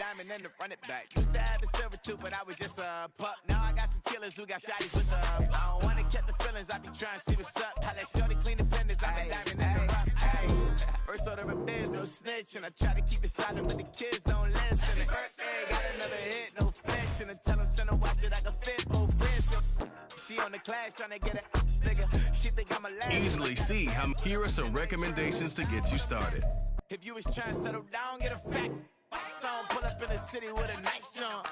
diamond and to run it back. Used to have a silver tooth, but I was just a pup. Now I got some killers who got shotties with the I don't wanna catch the feelings, I be trying to see what's up. I let shorty clean the pendants, I'm a diamond and the rough. First order of biz, no snitch, and I try to keep it silent, but the kids don't listen. And birthday, got another hit, no flinch, and I tell them send a watch that I can fit both wrists. She on the class trying to get a nigga. She think I'm a last. Easily see how. Here are some recommendations to get you started. If you was trying to settle down, get a fat song, pull up in the city with a nice jump.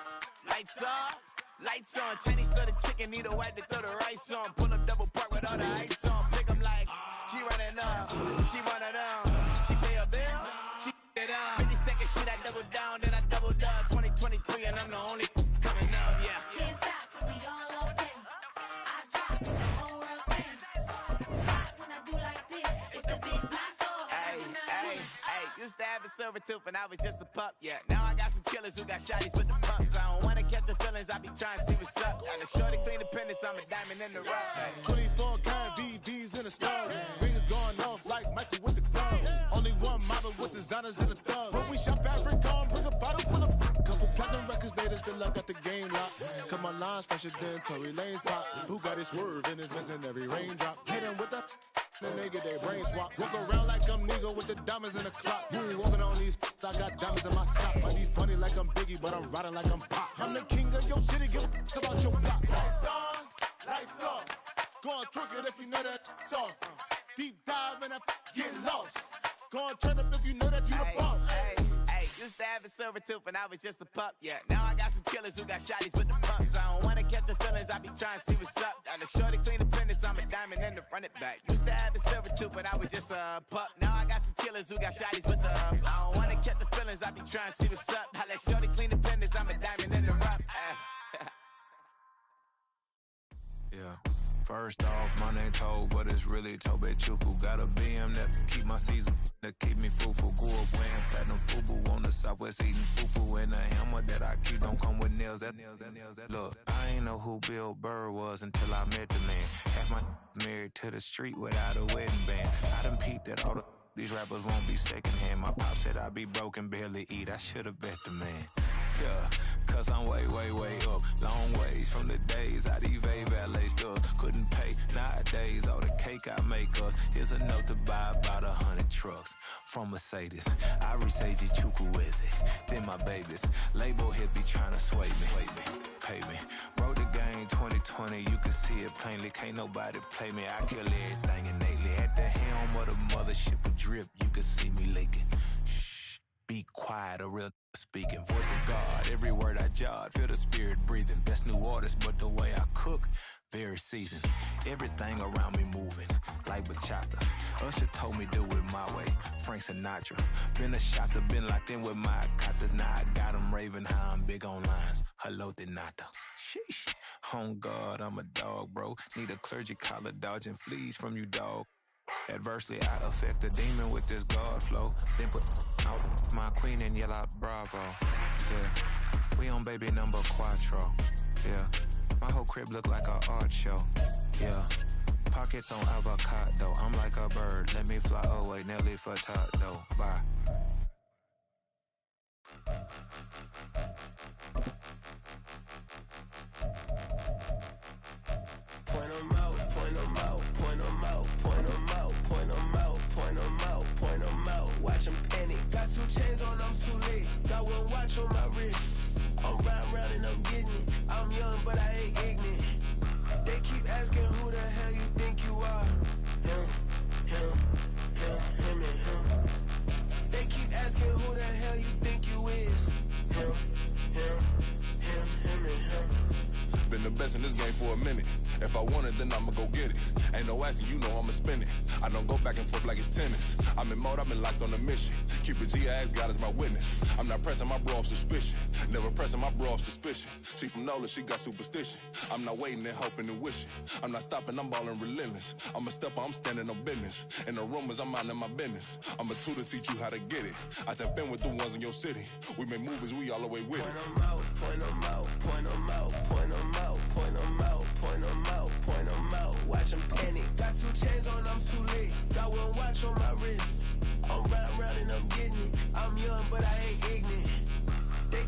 Lights off, lights on. Chinese throw the chicken, need a wipe to throw the rice on. Pull up double park with all the ice on. Pick 'em like she running up, she one of them. She pay her bill, she it up. 52nd Street, I double down, then I doubled up. 2023, and I'm the only coming up, yeah. Can't stop till we all okay. I drop the whole world sing. When I do like this, it's the big block. Used to have a silver tooth and I was just a pup, yeah. Now I got some killers who got shotties with the pumps. I don't wanna catch the feelings, I be trying to see what's up. Got a shorty clean the pendants, I'm a diamond in the rough. 24 karat VVs in the stars. Rings going off like Michael with the clubs. Only one model with designers in the thugs. When we shop at Rincon, bring a bottle full of couple platinum records later, still I got the game locked. Cause my lines fresher than Tory Lane's pop. Who got his swerve and is missing every raindrop. Hit him with the then they get their brain swap. Walk around like I'm nigga with the diamonds in the clock. You ain't walking on these, I got diamonds in my socks. I be funny like I'm Biggie, but I'm riding like I'm Pop. I'm the king of your city, give a about your block. Lights on, lights off. Go on, twerk it if you know that off. Deep dive and I get lost. Go on, turn up if you know that you the boss. Used to have a silver tooth and I was just a pup, yeah. Now I got some killers who got shotties with the pumps. I don't wanna catch the feelings, I be trying to see what's up. Got a shorty clean the pendants, I'm a diamond and to run it back. Used to have a silver tooth, but I was just a pup. Now I got some killers who got shotties with the I don't wanna catch the feelings, I be trying to see what's up. I let shorty clean the pendants, I'm a diamond in the rough. Yeah. First off, my name Tobe, but it's really Tobe Chuku. Got a BM that keep my season, that keep me fruitful. Grew up wearing platinum FUBU on the Southwest eating fufu. And the hammer that I keep don't come with nails. Look, I ain't know who Bill Burr was until I met the man. Half my married to the street without a wedding band. I done peeped that all these rappers won't be secondhand. My pop said I'd be broke and barely eat. I should've bet the man. Yeah, cause I'm way, way, way up. Long ways from the days I evade valet stores. Couldn't pay nowadays, all the cake I make us. Here's a note to buy about 100 trucks from Mercedes. I resage Chukwueze, then my babies. Label hit be trying to sway me, pay me. Wrote the game 2020, you can see it plainly. Can't nobody play me, I kill everything innately. At the helm of the mothership with drip, you can see me leaking. Shh, be quiet, a real speaking. Voice of God, every word I jot, feel the spirit breathing. Best new artist, but the way I cook, very seasoned. Everything around me moving, like bachata. Usher told me do it my way, Frank Sinatra. Been a shotter, been locked in with my katas. Now I got 'em raving how I'm big on lines. Hello, Denata. Sheesh. On God, I'm a dog, bro. Need a clergy collar, dodging fleas from you, dog. Adversely, I affect the demon with this God flow. Then put out my queen and yell out bravo. Yeah, we on baby number quattro. Yeah, my whole crib look like an art show. Yeah, pockets on avocado. I'm like a bird, let me fly away. Nelly Furtado, bye. Point 'em out, point 'em out, point 'em out, point 'em out, point 'em out, point 'em out, point 'em out. Watch 'em panic. Got 2 chains on, I'm too late. Got 1 watch on my wrist. I'm riding round and I'm getting it. I'm young, but I ain't ignorant. They keep asking who the hell you think you are. Him, and him. They keep asking who the hell you think you is. Him, and him. Been the best in this game for a minute. If I want it, then I'ma go get it. Ain't no asking, you know I'ma spin it. I don't go back and forth like it's tennis. I'm in mode, I've been locked on a mission. Cupid G, I ask God as my witness. I'm not pressing my bro off suspicion. Never pressing my bro off suspicion. She from NOLA, she got superstition. I'm not waiting and hoping and wishing. I'm not stopping, I'm balling relentless. I'm a stepper, I'm standing on business. In the rumors, I'm minding my business. I'm a tutor, teach you how to get it. I tap in with the ones in your city. We make movies, we all the way with it. Point 'em out, point 'em out, point 'em out, point 'em out, point 'em out, point 'em out, point 'em out. Watch 'em panic. Got 2 chains on, I'm too late. Got 1 watch on my wrist. I'm riding round and I'm getting it. I'm young, but I ain't ignorant. They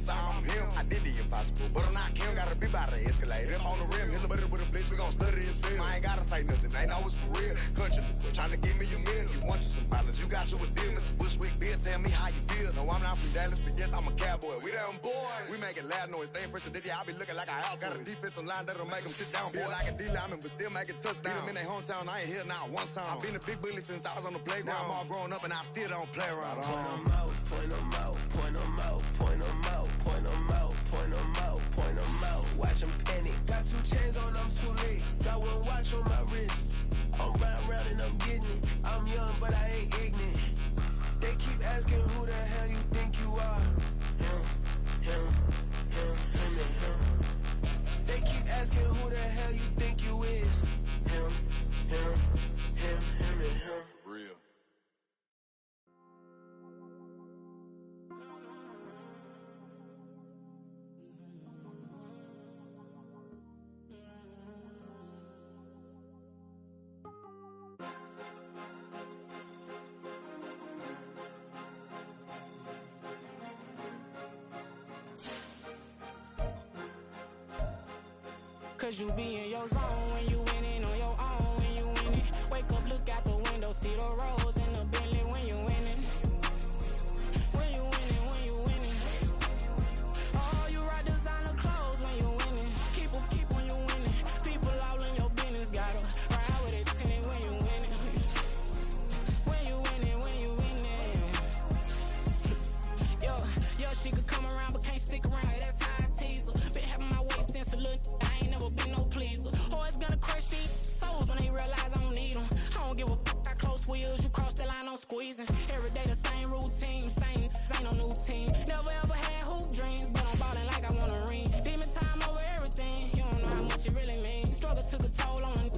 saw I'm him. I did the impossible, but I'm not Kim. Gotta be by the escalator. Him on the rim, hit the butter with a blitz. We gon' study his film. I ain't gotta say nothing, they know it's for real. Country, trying to give me a meal. You want you some balance, you got you a deal. Mr. Bushwick, Bill, tell me how you feel. No, I'm not from Dallas, but yes, I'm a cowboy. We them boys. We making loud noise, staying fresh to this. I be looking like a house. Got a defensive line that'll make them sit down. Feel like a D-lineman, but still making touchdowns. Beat them in their hometown, I ain't here now one time. I've been a big bully since I was on the playground. Now I'm all grown up and I still don't play around. Point them out, point them out, point them out, point them out, point them out, point them out, point them out. Watch them panic. Got 2 chains on, I'm too late. Got 1 watch on my wrist. I'm round and I'm getting it. I'm young, but I ain't ignorant. They keep asking who the hell you think you are. Him, and him. They keep asking who the hell you think you is. Him, and him. Real. Cause you be in your zone when you winning on your own when you winning. Wake up, look out the window, see the rose in the Bentley when you winning. When you winning. Oh, you rock designer clothes when you winning. Keep when you winning. People all in your business, gotta ride with it tinted when you winning. When you winning. Yo, she could come around but can't stick around. That's how I tease her. Been having my way since a little. I ain't never been no pleaser. Always gonna crush these souls when they realize I don't need them. I don't give a f***. I close wheels, you cross the line, I'm squeezing. Every day the same routine, same, ain't no new team. Never ever had hoop dreams, but I'm ballin' like I want a ring. Demon time over everything, you don't know how much it really means. Struggle took a toll on them,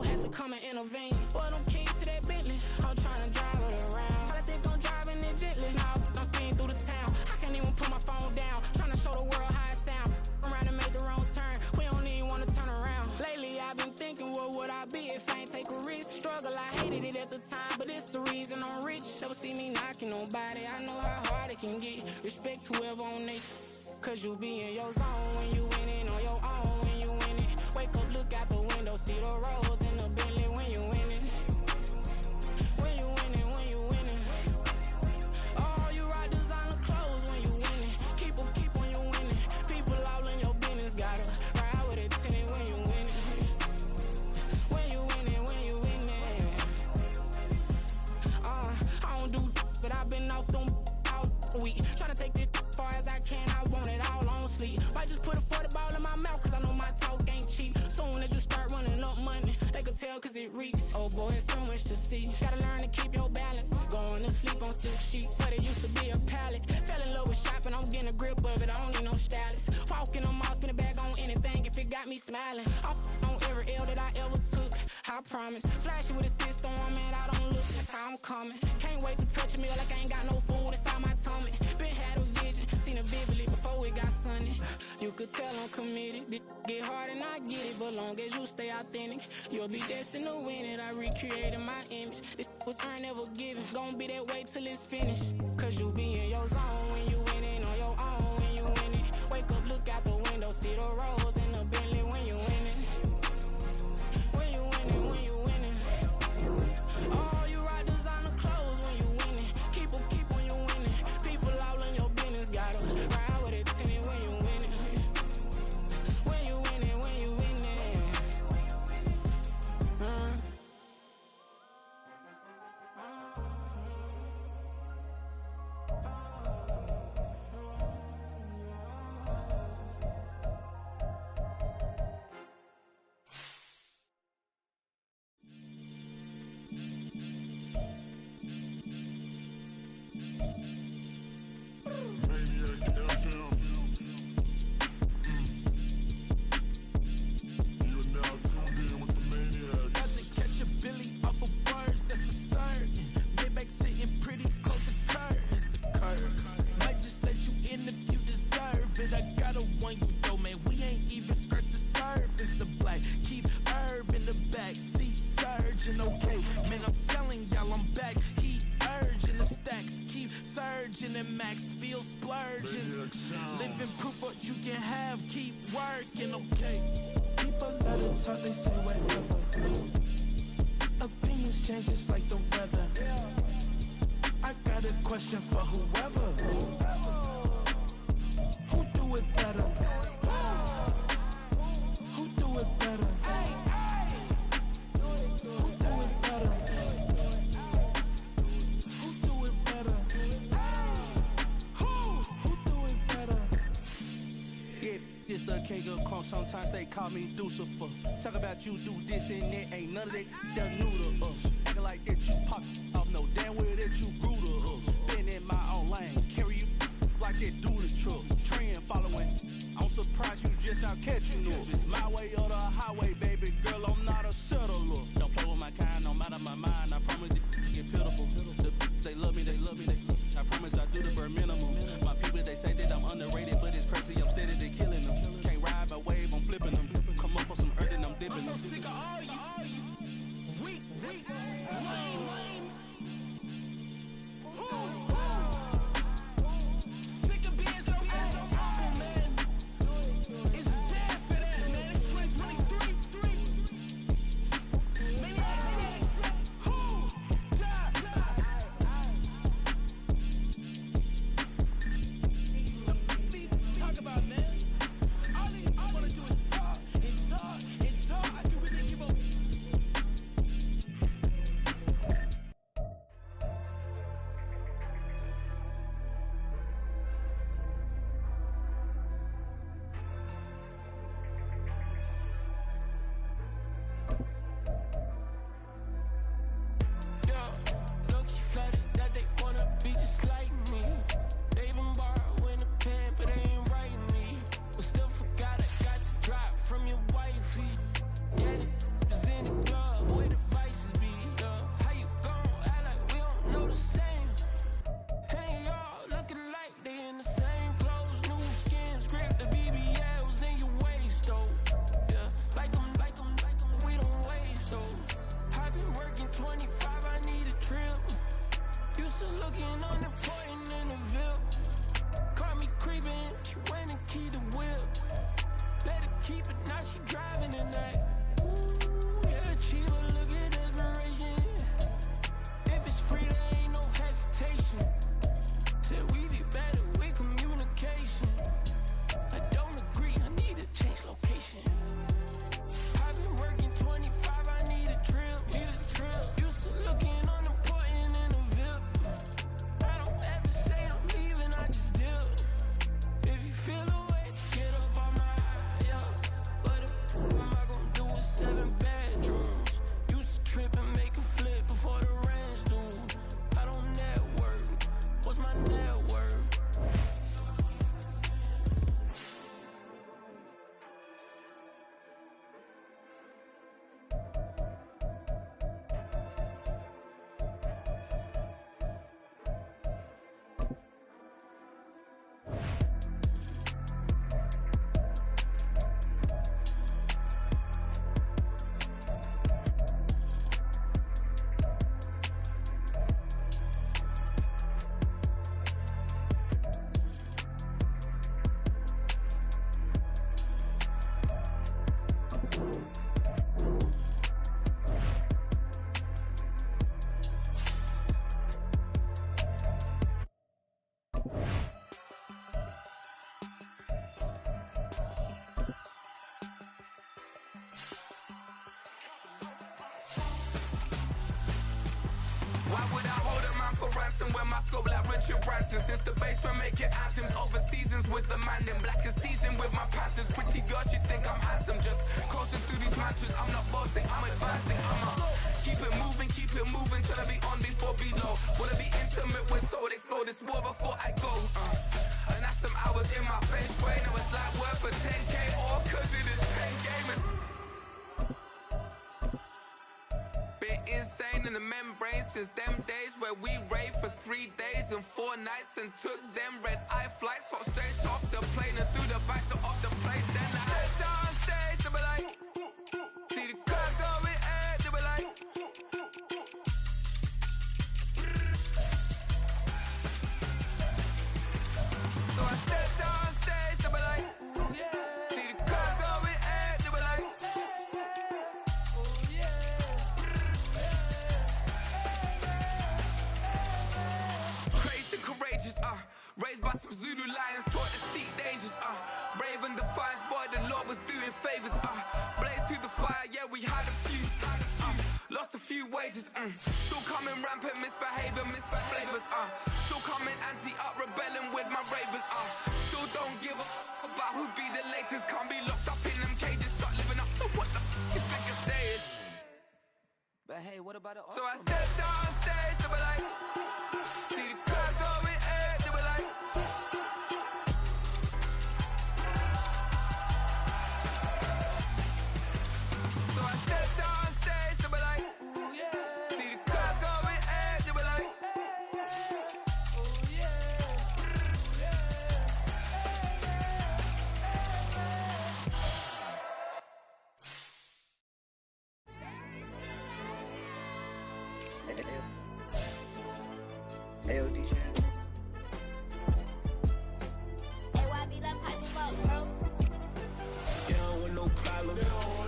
had to come and intervene. Boy, them keys to that Bentley, I'm tryna drive it around. I think I'm driving it gently, now I'm speeding through the town. I can't even put my phone down, tryna show the world how it sound. Around and make the wrong turn, we don't even wanna turn around. Lately I've been thinking, what would I be if I ain't take a risk? Struggle, I hated it at the time, but it's the reason I'm rich. Never see me knocking nobody, I know how hard it can get. Respect whoever on they, cause you be in your zone when you winning on your own when you winning. Wake up, look out the window, see the rose in the Bentley when you winning. When you winning. Oh, you rock designer clothes when you winning. Keep when you winning. People all in your business, gotta ride with it tinted when you winning. When you winning. I don't do but I've been off them all week. Tryna take this far as I can, I want it all on sleep. Might just put a 40 ball in my mouth, cause I know my talk ain't cheap. Soon as you start running up money, they can tell cause it reeks. Oh boy, it's so much to see. Gotta learn to keep your balance. Going to sleep on silk sheets, but it used to be a pallet. Fell in love with shopping, I'm getting a grip of it, I don't need no stylist. Walking on mall, spin a bag on anything if it got me smiling. I'm on every L that I ever took, I promise. Flashy with a system on, man, I don't look, that's how I'm coming. Can't wait to touch a meal like I ain't got no food inside my tummy. Been had a vision, seen it vividly before it got sunny. You could tell I'm committed, this get hard and I get it, but long as you stay authentic, you'll be destined to win it. I recreated my image, this was earned, never given. Gonna be that way till it's finished, cause you be in your zone when you winning on your own when you winning. Wake up, look out the window, see the rose in the Bentley when you winning. When you winning. Oh, you rock designer clothes when you winning. Keep when you winning. People all in your business, gotta ride with it tinted when you winning. When you winning. Max feel splurging. Living proof what you can have, keep working, okay? People let it talk, they say whatever. Opinions change just like the weather. I got a question for whoever. Who do it better? Who do it better? Who do it better? Who do it better? Who do it better? Yeah, it's the king of crunk. Sometimes they call me Lucifer. Talk about you do this and that. Ain't none of that new to us. Acting like that you pop off. No damn well that you grew to us. Been in my own lane. Carry you like that do the truck. Trend following. I'm surprised you just now catching up. It's my way or the highway, baby girl. I'm not a settler. Don't play with my kind, no matter my mind. I promise it get pitiful. They love me, they love me, they love me. I promise I do the bare minimum. My people, they say that I'm underrated, but it's crazy. I'm steady, they killing them. Can't ride my wave, I'm flipping them. Come up for some earth and I'm dipping them. I'm so sick of all you. Weak, lame. Sick of being so humble, man. It's dead for that, man. It's 2023. Maybe I see. Who? Talk about, man. All I wanna do is talk and talk and talk. I can really give up. Low-key flattered that they wanna be just like me. They been borrowing a pen, but they ain't writing me. But still forgot I got the drop from your wifey. Yeah, the was in the glove, where the vices be. How you gon' act like we don't know the same? Hey, y'all looking like they in the same clothes. New skin, script, the BBLs in your waist, though. Yeah, like them, we don't waste, though. I've been working 25, I need a trip. Used to looking unimportant in the Ville. Caught me creeping, she went and keyed the wheel. Let her keep it, now she driving in that. Ooh, yeah, achiever, look at desperation. If it's free, there ain't no hesitation. Said we be better with communication. I don't agree, I need to change location. I've been working 25, I need a trip. Used to looking unimportant in the Ville. I don't ever say I'm leaving, I just deal. If you feel away, get up on my yeah. What am I gonna do with 7 bedrooms? Used to trip and make a flip before the rent's due. I don't network. What's my net worth? Why would I hold a man for ransom when my scope like Richard Branson? Since the basement making anthems over seasons with the man in black is teasing with my panthers. Pretty girl, she think I'm handsome. Just coasting through these mansions. I'm not bossing, I'm advancing. Keep it moving till I be on before below. Wanna be intimate with soul, explore this war before I go. And that's some hours in my face brain. It was like work for 10K or cause it is 10 gamers. Bit insane in the membrane since them days where we raved for 3 days and 4 nights and took them red eye flights, hot straight off the plane and through the back door of the place. Then I head down stage, they be like, see the car going ahead, they be like. So I stepped down heard the Lord was doing favors. Blaze through the fire, yeah, we had a few. Lost a few wages. Still coming rampant, misbehavior, flavors. Still coming anti-up, rebelling with my ravers. Still don't give a about who be the latest. Can't be locked up in them cages. Start living up to what the is biggest day is. But hey, what about the So I stepped on stage, they were like, see the crowd going ahead, they were like. So I stepped on stage, they were like, ooh yeah. See the crowd going ahead, they were like, ooh yeah. Ayo, DJ. AYD, that pipe him up, bro. They don't want no problems.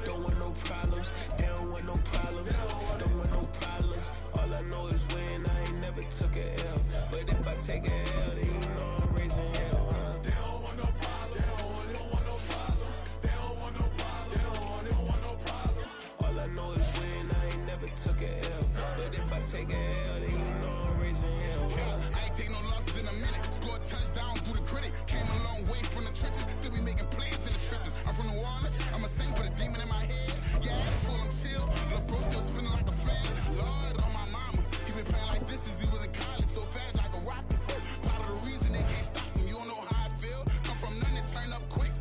Don't want no problems. They don't want no problems. Don't want no problems. All I know is win. I ain't never took a L. But if I take a L, then you know I'm raising hell, huh? They don't want no problems. They don't want no problems. They don't want no problems. They don't want no problems. All I know is win. I ain't never took a L. But if I take a L, then you know I'm raising hell, huh? I ain't take no losses in a minute. Score a touchdown through the critic. Came a long way from the trenches. Still be making plays in the trenches. I'm from New Orleans. I'm a saint, put a demon in my head. Yeah, I told him chill. Lil' bro still spinning like a fan. Lord on my mama. He been playing like this since he was in college. So fast like a rocket. Part of the reason they can't stop him. You don't know how I feel. Come from nothing, turn up quick.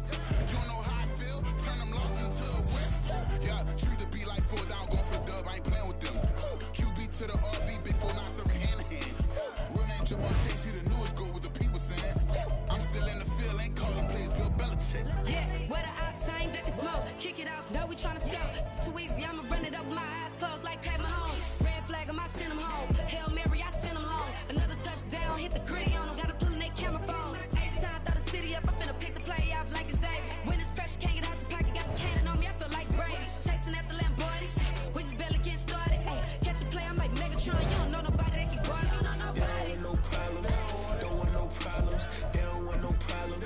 You don't know how I feel. Turn them losses into a whip. Yeah, treat the beat like 4 down, going for the dub. I ain't playing with them. QB to the RB, big 4-9 serving hand to hand. Real name Jamal Chase, he the newest goal with the people saying. I'm still in the field, ain't calling plays, Bill Belichick. Yeah, where the ops, I ain't ducking smoke. Kick it off, though we tryna scout. Too easy, I'ma run it up with my eyes closed like Pat Mahomes. Red flag, I send him home. Hail Mary, I send him long. Another touchdown, hit the gritty on him. Gotta pull in they camera phones. H-time, throw the city up, I finna pick the play off like it's Xavier. When it's pressure, can't get out the pocket, got the cannon on me, I feel like Brady. Chasing after Lamborghini, we just barely get started. Ay, catch a play, I'm like Megatron, you don't know nobody that can guard it. You don't know nobody. No problem. Don't want no problems. They don't want no problems.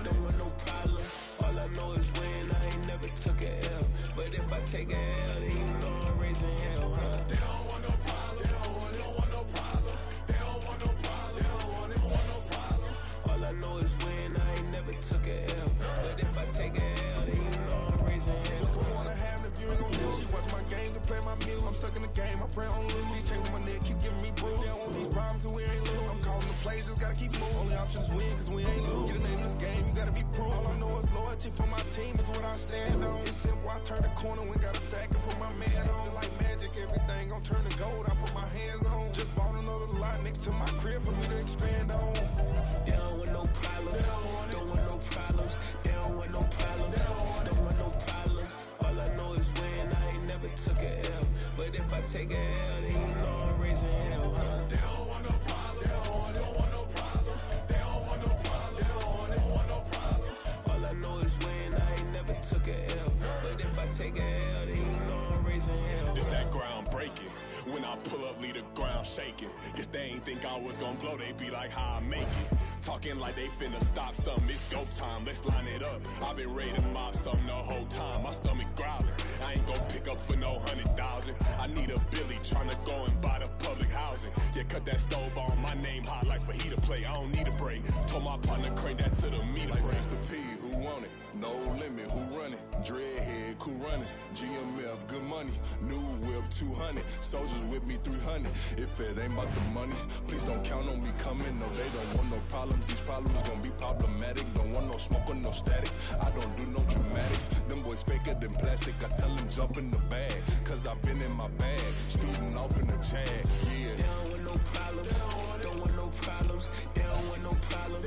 Don't want no problems. All I know is win. I ain't never took a L. But if I take a L, then you know I'm raising hell, huh? They don't want no problems. They don't want no problems. They don't want no problems. They don't want no problems. All I know is win. I ain't never took a L. But if I take a L, then you know I'm raising hell. What's the point I have if you ain't gon' lose? She watch my games and play my music. I'm stuck in the game. I pray on lose. These chains on my neck keep giving me bruise. They don't want these problems 'cause we ain't lose. I'm calling the plays, just gotta keep moving. Only option is win 'cause we ain't lose. Get the name of this game, you gotta be proof. All I know is loyalty for my team is what I stand on. It's simple, I turn the corner when got a sack and put my man on. Like magic, everything gon' turn to gold. I put my hands on. Just bought another lot next to my crib for me to expand on. They don't want no problems. Don't want no problems. They don't want no problems. Don't want no problems. All I know is win. I ain't never took a L. But if I take a L, then you know I'm raising hell, huh? They don't want no problems. They don't want no problems. They don't want no problems. They don't want no problems. All I know is win. I ain't never took a L. But if I take a L, then you know I'm raising hell. It's that ground breaking. When I pull up, leave the ground shaking. Guess they ain't think I was gonna blow, they be like, how I make it. Talking like they finna stop something, it's go time, let's line it up. I've been ready to mop something the whole time, my stomach growling. I ain't gon' pick up for no 100,000. I need a Billy tryna go and buy the public housing. Yeah, cut that stove on, my name hot like fajita play. I don't need a break. Told my partner crank that to the meter Like break. Mr. P, who want it? No limit, who run it? Dreadhead, cool runners. GMF, good money. New whip, 200. Soldiers with me, 300. If it ain't about the money, please don't count on me coming. No, they don't want no problems. These problems gon' be problematic. Don't want no smoke or no static. I don't do no dramatics. Them boys faker than plastic. I tell them jump in the bag, 'cause I've been in my bag. Speeding off in the Jag, yeah. They don't want no problems. Don't want no problems. They don't want no problems.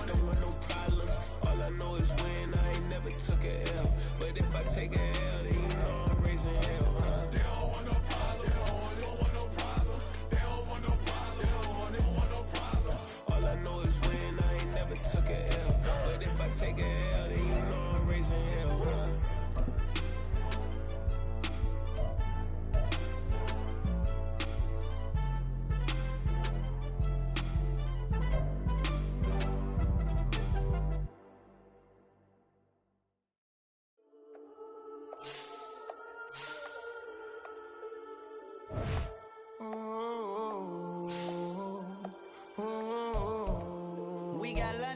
Don't want no problems. All I know is win. I ain't never took a L. But if I take a L, then you know I'm raising hell, huh? They don't want no problems. They don't want no problems. They don't want no problems. They don't want no problems. All I know is win. I ain't never took a L. But if I take a L, then you know I'm raising hell, huh?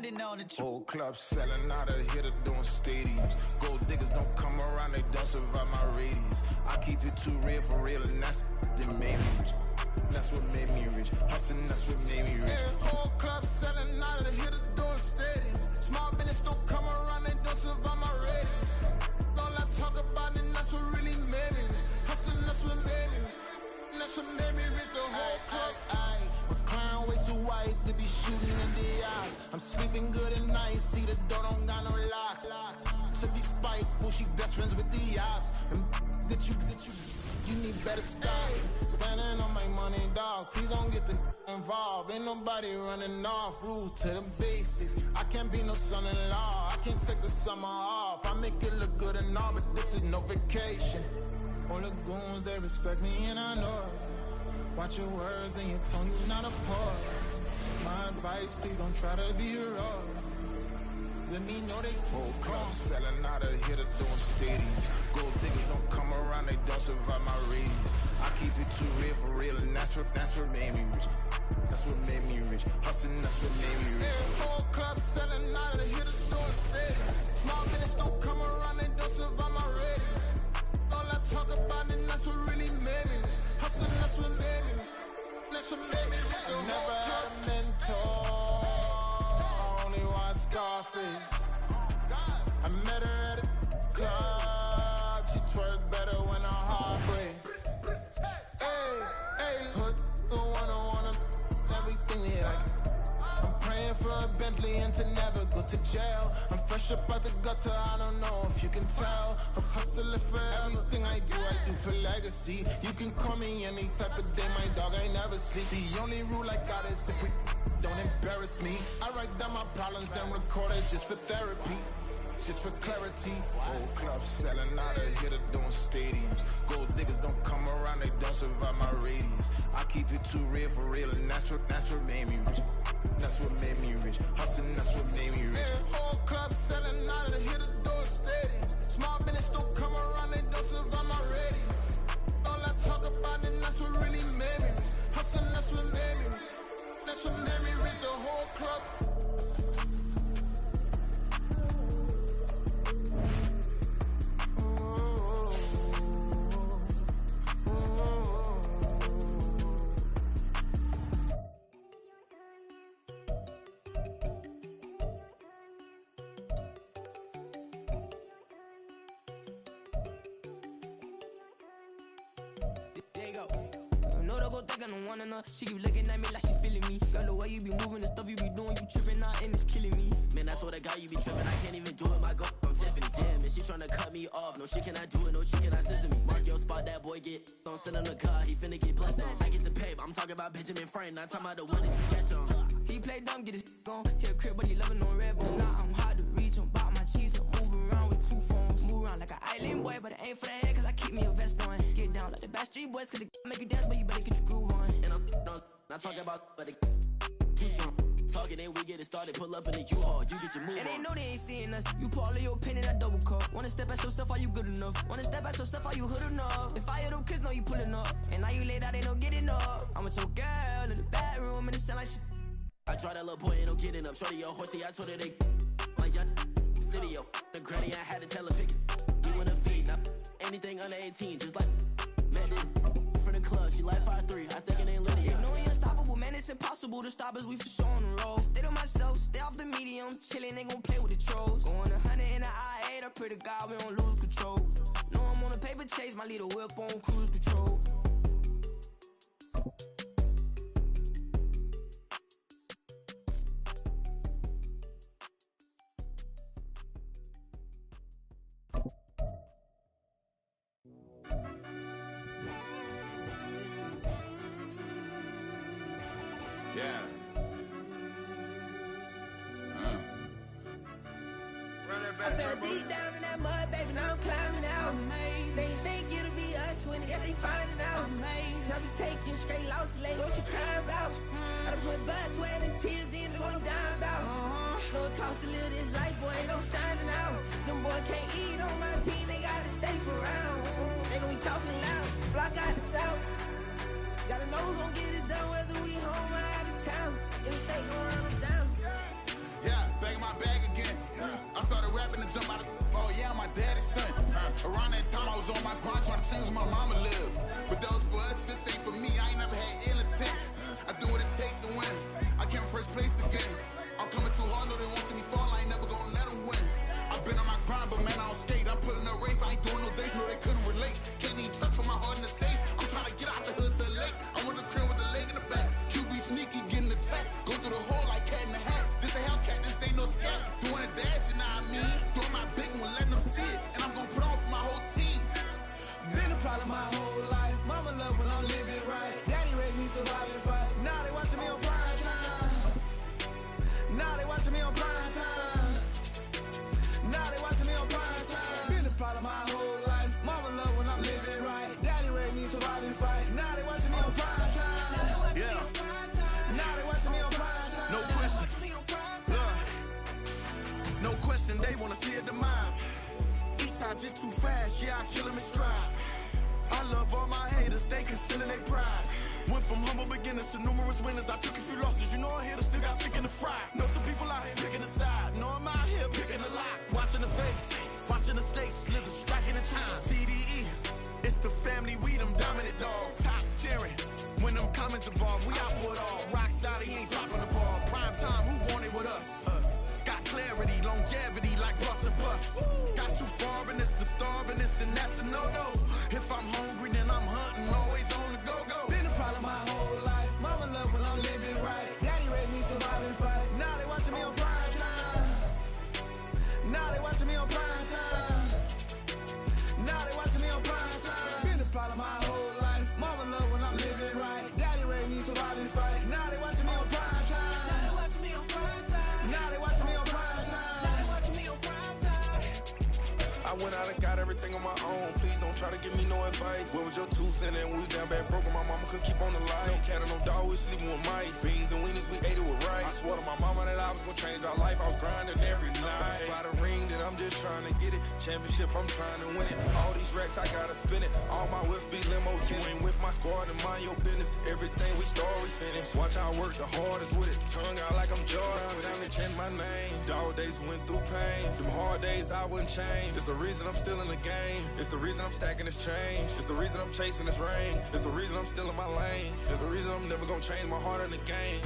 London on the Whole club selling out of hitter doing stadiums. Gold diggers don't come around, they don't survive my radius. I keep it too real for real, and that's that made me rich. That's what made me rich. Hustling, that's what made me rich. Yeah, whole club selling out of hitters doing stadiums. Small business don't come around, they don't survive my radius. All I talk about, and that's what really made me rich. Hustling, that's what made me rich. That's what made me rich. The whole club. My crown way too white to be shooting in the eyes. I'm sleeping good at night. See the door don't got no locks. To be spiteful, she best friends with the ops. And that you need better stop. Standing on my money, dog. Please don't get the involved. Ain't nobody running off. Rules to the basics. I can't be no son-in-law. I can't take the summer off. I make it look good and all, but this is no vacation. All the goons, they respect me and I know it. Watch your words and your tone, you not a part. My advice, please don't try to be heroic. Let me know they whole club selling out of hitter doing stadiums. Gold diggers don't come around, they don't survive my radius. I keep it too real for real, and that's what made me rich. That's what made me rich. Hustling, that's what made me rich. Yeah, whole club selling out of hitter doing stadiums. Small business don't come around, they don't survive my radius. All I talk about, and that's what really made me rich. Hustling, that's what made me rich. That's what made me rich. I never had a mentor. I only watch Scarface. I met her at a club. She twerk better when her heart breaks. Hey, hood, the wanna everything that I'm praying for a Bentley and to never go to jail. I'm fresh up out the gutter, I don't know if you can tell. I'm hustling for everything I do for legacy. You can call me any type of day, my dog, I never sleep. The only rule I got is if we don't embarrass me. I write down my problems, then record it just for therapy. Just for clarity. Whole club selling out of hitter doing stadiums. Gold diggers don't come around, they don't survive my radius. I keep it too real for real, and that's what made me rich. That's what made me rich. Hustling, that's what made me rich. Yeah, whole club selling out of the hitters doing stadiums. Small business don't come around, they don't survive my radius. All I talk about, and that's what really made me rich. Hustling, that's what made me rich. That's what made me rich. The whole club. She keep looking at me like she feeling me. Girl, the way you be moving, the stuff you be doing, you tripping out and it's killing me. Man, I swear to God, you be tripping. I can't even do it. My girl from Tiffany. Damn, and she tryna cut me off. No, she cannot do it. No, she cannot scissor me. Mark your spot, that boy get. Don't send him the car. He finna get blessed on. I get the pay. I'm talking about Benjamin Frank. Not talking about the one that you sketch on. He play dumb, get his gone. Hit a crib, but he loving on red bone. Now I'm hard to reach. I'm bout my cheese. I'm moving around with two phones. Move around like an island boy, but it ain't for the head, cause I keep me a vest on. Get down like the Backstreet Boys, cause it make you dance, but you better get your groove on. And I'm not talking about, but it too strong. Talking, then we get it started. Pull up in the U-Haul, you get your move and on. they know they ain't seeing us. You pour all of your opinion, I double cup. Wanna step at yourself, are you good enough? Wanna step at yourself, are you hood enough? If I hear them kids, know you pulling up. And now you laid out, they don't get enough. I'm with your girl in the bedroom, and it sound like shit. I tried that little boy, ain't no getting up. Shorty, yo, horsey, I told her they like young city, yo. The granny, I had to tell her pick it. You wanna feed, now anything under 18, just like met this from the club. She like 5'3", I think it ain't lit. You know we unstoppable, man, it's impossible to stop us, we for sure on the road. Stay to myself, stay off the medium, chillin', ain't gon' play with the trolls. Going 100 in the I-8, I pray to God we don't lose control. Know I'm on a paper chase, my little whip on cruise control. Yeah. I fell deep down in that mud, baby, now I'm climbing out. They think it'll be us when yet they finding out. I be taking straight losses, like what you crying about? I done put blood, sweat, and tears in, that's what I'm dying about. Know it costs to live this life, boy, ain't no signing out. Them boy can't eat on my team, they gotta stay for round. They gon' be talking loud, block out the south. Gotta know who gon' get it done, whether we home or out of town. In the state gon' run them down. Yeah. my bag again. I started rapping to jump out of. Oh yeah, I'm my daddy's son. Around that time I was on my grind trying to change where my mama lived. But that was for us, this ain't for me. I ain't never had ill intent. I do what it take to win. I came first place again. I'm coming too hard, no they won't see me fall. I ain't never gonna let them win. I've been on my grind, but man I don't skate. I'm putting up race, I ain't doing no days, no they couldn't relate. Can't even touch for my heart in the safe. I'm trying to get out the hood to the lake. I want the crib with the leg in the back. QB sneaky, getting attacked. Go through the hole like cat in the hat. This a Hellcat, this ain't no scat. Doing a dash, you know what I mean? Doing my big one, letting them see it. And I'm gonna put on for my whole team. Been a problem my whole life. Mama love when I'm living right. Daddy raised me survive and fight. Now they watching me on prime time. Now they watching me on prime time. Now they watching me on prime time. Been a problem my whole life. Mama love when I'm living right. Daddy raised me survive and fight. Now they watching me on prime time. Yeah. Now they watching me on prime time. No question. No question, they wanna see a demise. Eastside just too fast, yeah, I kill them in stride. I love all my haters, they concealing their pride. Went from humble beginners to numerous winners. I took a few losses, you know I hit, still got chicken to fry. Know some people out here picking a side. Know I'm out here picking a lot. Watching the face, watching the stakes, slither, striking the time. TDE, it's the family, we them dominant dogs. Top tiering, when them comments involved, we out for it all. Rock solid, he ain't dropping the ball. Prime time, who want it with us? Got clarity, longevity, like bust and bust. Got too far and it's the starving, this and that's a no-no. If I'm hungry, then I'm hunting, always on the go-go. Been a problem my whole life. Mama love when I'm living right. Daddy raised me survive and fight. Now they watching me on prime time. Now they watching me on prime time. Now they watching me on prime time. Been a problem my whole life. Mama love when I'm living right. Daddy raised me survive and fight. Now they watching me on prime time. Now they watching me on prime time. Now they watching me on prime time. Now they watching me on prime time. I went out and got everything on my own. Please don't try to give me no advice. What was your 2 cents? And we was down bad broke and my mama couldn't keep on the light. No cat or no dog, we sleeping with mice. Beans and weenies, we ate it with rice. I swore to my mama that I was gonna change our life. I was grinding every night. By the ring that I'm just trying to get it. Championship, I'm trying to win it. All these racks, I gotta spin it. All my whips be limo tinted. With my squad and mind your business. Everything we start, we finish. Watch how I work the hardest with it. Tongue out like I'm Jordan. Without me change my name. Dog days went through pain. Them hard days I wouldn't change. It's the reason I'm still in the game. It's the reason I'm stacking this change. It's the reason I'm chasing this rain. It's the reason I'm still in my lane. It's the reason I'm never gonna change my heart in the game.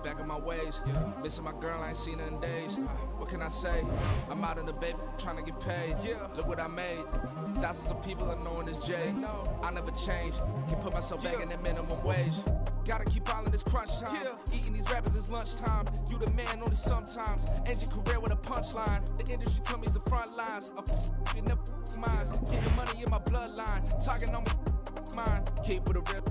Back in my ways, missing my girl, I ain't seen her in days. What can I say? I'm out in the baby, trying to get paid. Look what I made. Thousands of people are knowing this J. I never change. Can put myself back in the minimum wage. Gotta keep all in this crunch time. Eating these rappers is lunchtime. You the man only sometimes. End your career with a punchline. The industry told me it's the front lines. You never mind. Getting money in my bloodline. Talking on my mind. Keep with a real.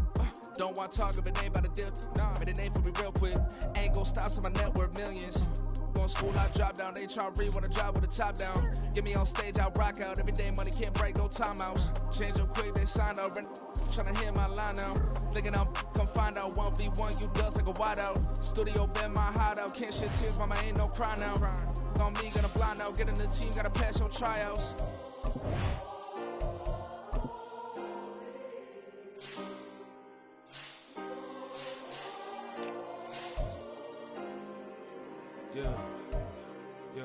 Don't want to talk if it ain't about a deal. Made a name for me real quick. Ain't gon' stop till my net worth millions. Going school, I drop down. They try to read when I drive with the top down. Get me on stage, I rock out. Every day money can't break, no timeouts. Change up quick, they signed up. Tryna hear my line now. Thinking I'm come find out 1v1, you dust like a wideout. Studio been my hideout. Can't shed tears, mama ain't no cry now. On me, gonna blind out. Get in the team, gotta pass your tryouts. Yeah.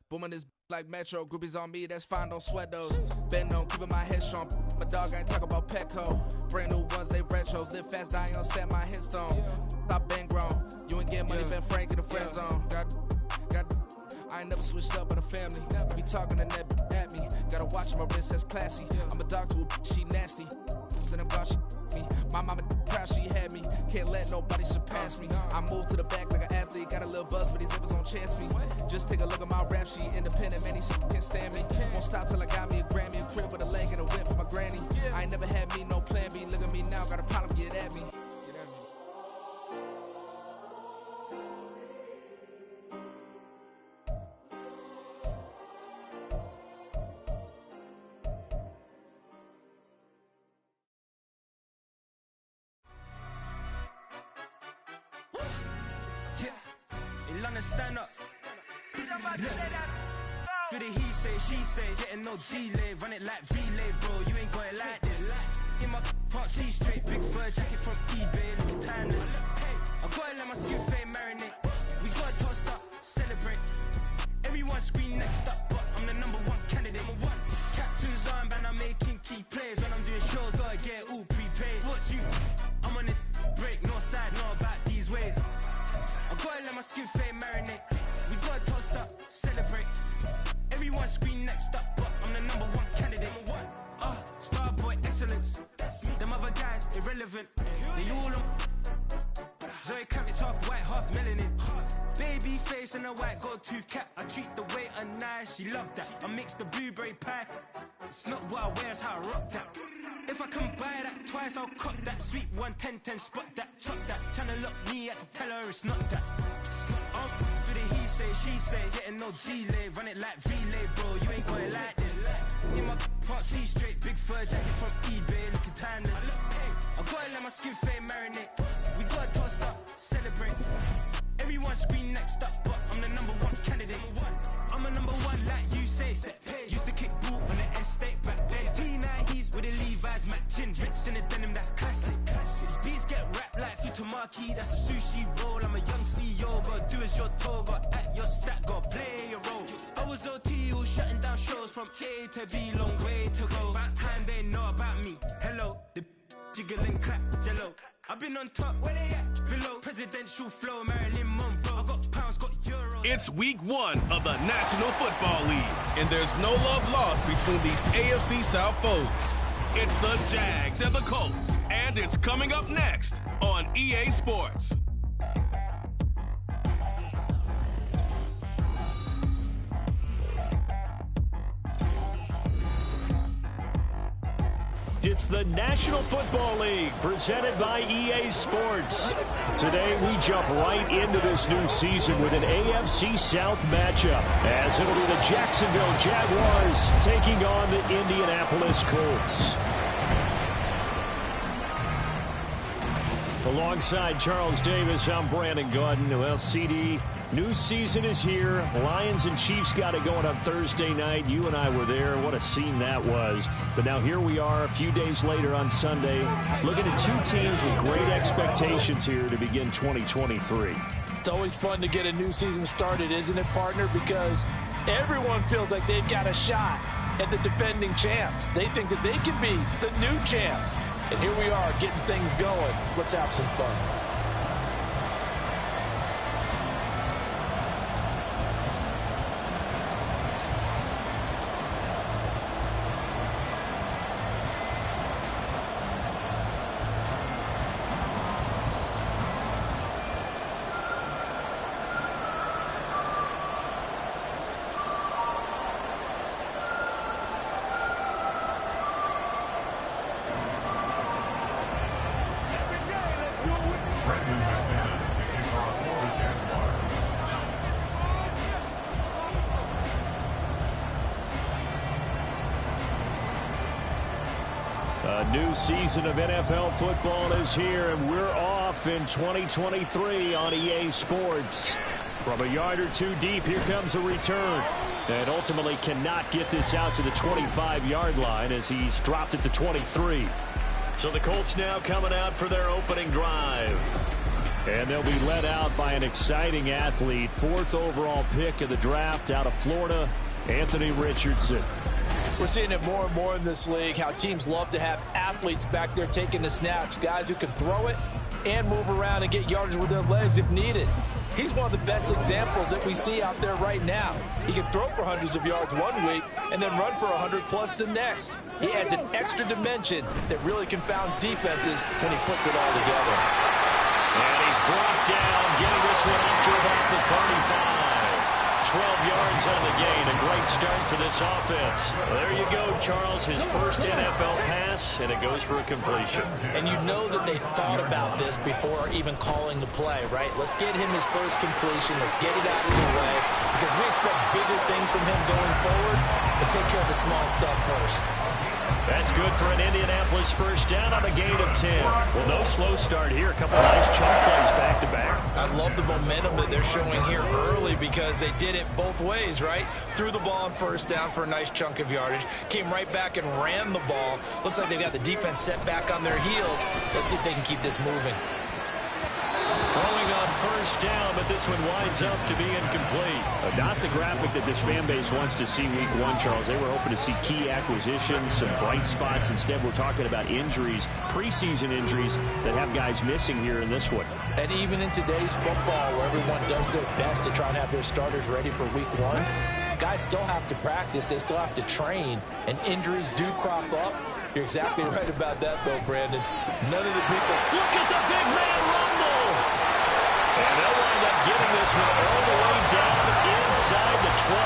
Booming this like Metro, groupies on me, that's fine, don't sweat those. Been on, keeping my head strong. My dog ain't talk about Petco. Brand new ones, they retros. Live fast, dying on set my headstone. Stop been grown. You ain't getting money, been Frank in the friend zone. Got. I ain't never switched up on a family. Be talking to that at me. Gotta watch my wrist, that's classy. I'm a doctor, she nasty. And about she me. My mama proud she had me. Can't let nobody surpass me. I moved to the back like an athlete. Got a little buzz, but these zippers don't chance me. Just take a look at my rap sheet. Independent, man, these can't stand me. Won't stop till I got me a Grammy, a crib with a leg and a whip for my granny. I ain't never had me no plan B. Look at me now, got a problem, get at me. In London, stand up. Do the he say, she say, getting no delay, run it like relay, bro. You ain't got it like this. In my can't see straight, big fur jacket from eBay, looking timeless. I gotta let my skin fade marinate. We gotta toast up, celebrate. Everyone scream next up, but I'm the #1 candidate. Captain's armband, I'm making key plays. When I'm doing shows, gotta get all prepaid. What you? I'm on it break, no side, know about these ways. I gotta let my skin fade marinate. We gotta toast up, celebrate. Everyone scream next up, but I'm the #1 candidate. Starboy excellence. Them other guys irrelevant. They all on. Zoe Kramit's half white, half melanin. Baby face and a white gold tooth cap. I treat the waiter nice, she loved that. I mix the blueberry pie. It's not what I wear, it's how I rock that. If I can buy that twice, I'll cop that. Sweet 110, spot that, chop that. Tryna lock me at the teller, it's not that. Do the he say, she say, getting no delay, run it like relay, bro. You ain't got it like this. In my can't see straight, big fur jacket from eBay, looking timeless. I gotta let my skin fade marinate. We gotta toast up, celebrate. Everyone scream next up, but I'm the #1 candidate. I'm a #1 like you say. Used to kick ball on the estate back then. T90s with the Levi's matching. Rips in the denim, that's classic. Beats get wrapped like Futamaki, that's a sushi roll. I'm a young CEO, gotta do as you're told. Gotta act your stat, gotta play your role. I was OT, all shutting down shows from A to B, long way to go. About time they know about me. Hello, the jiggle and clap, jello. I've been on top, where they at? Below, presidential flow, Marilyn Monroe. I got pounds, got euros. It's week 1 of the National Football League, and there's no love lost between these AFC South foes. It's the Jags and the Colts, and it's coming up next on EA Sports. It's the National Football League, presented by EA Sports. Today, we jump right into this new season with an AFC South matchup, as it'll be the Jacksonville Jaguars taking on the Indianapolis Colts. Alongside Charles Davis, I'm Brandon Gordon. Well, CD, new season is here. Lions and Chiefs got it going on Thursday night. You and I were there. What a scene that was. But now here we are a few days later on Sunday, looking at two teams with great expectations here to begin 2023. It's always fun to get a new season started, isn't it, partner? Because everyone feels like they've got a shot at the defending champs. They think that they can be the new champs. And here we are getting things going. Let's have some fun. A new season of NFL football is here, and we're off in 2023 on EA Sports. From a yard or two deep, here comes a return. And ultimately cannot get this out to the 25-yard line as he's dropped it to 23. So the Colts now coming out for their opening drive. And they'll be led out by an exciting athlete, 4th overall pick of the draft out of Florida, Anthony Richardson. We're seeing it more and more in this league, how teams love to have athletes back there taking the snaps, guys who can throw it and move around and get yardage with their legs if needed. He's one of the best examples that we see out there right now. He can throw for hundreds of yards one week and then run for 100+ the next. He adds an extra dimension that really confounds defenses when he puts it all together. And he's brought down, getting this one up to about the 35. 12 yards on the gain. A great start for this offense. Well, there you go, Charles. His first NFL pass, and it goes for a completion. And you know that they thought about this before even calling the play, right? Let's get him his first completion. Let's get it out of the way because we expect bigger things from him going forward, but take care of the small stuff first. That's good for an Indianapolis first down on a gain of 10. Well, no slow start here. A couple of nice chunk plays back-to-back. I love the momentum that they're showing here early because they did it both ways, right? Threw the ball on first down for a nice chunk of yardage, came right back and ran the ball. Looks like they've got the defense set back on their heels. Let's see if they can keep this moving. Throwing on first down, but this one winds up to be incomplete. Not the graphic that this fan base wants to see week one, Charles. They were hoping to see key acquisitions, some bright spots. Instead, we're talking about injuries, preseason injuries that have guys missing here in this one. And even in today's football, where everyone does their best to try and have their starters ready for week one, guys still have to practice. They still have to train, and injuries do crop up. You're exactly right about that, though, Brandon. None of the people... Look at the big man rumble! And they'll wind up getting this one all the way down inside the 20.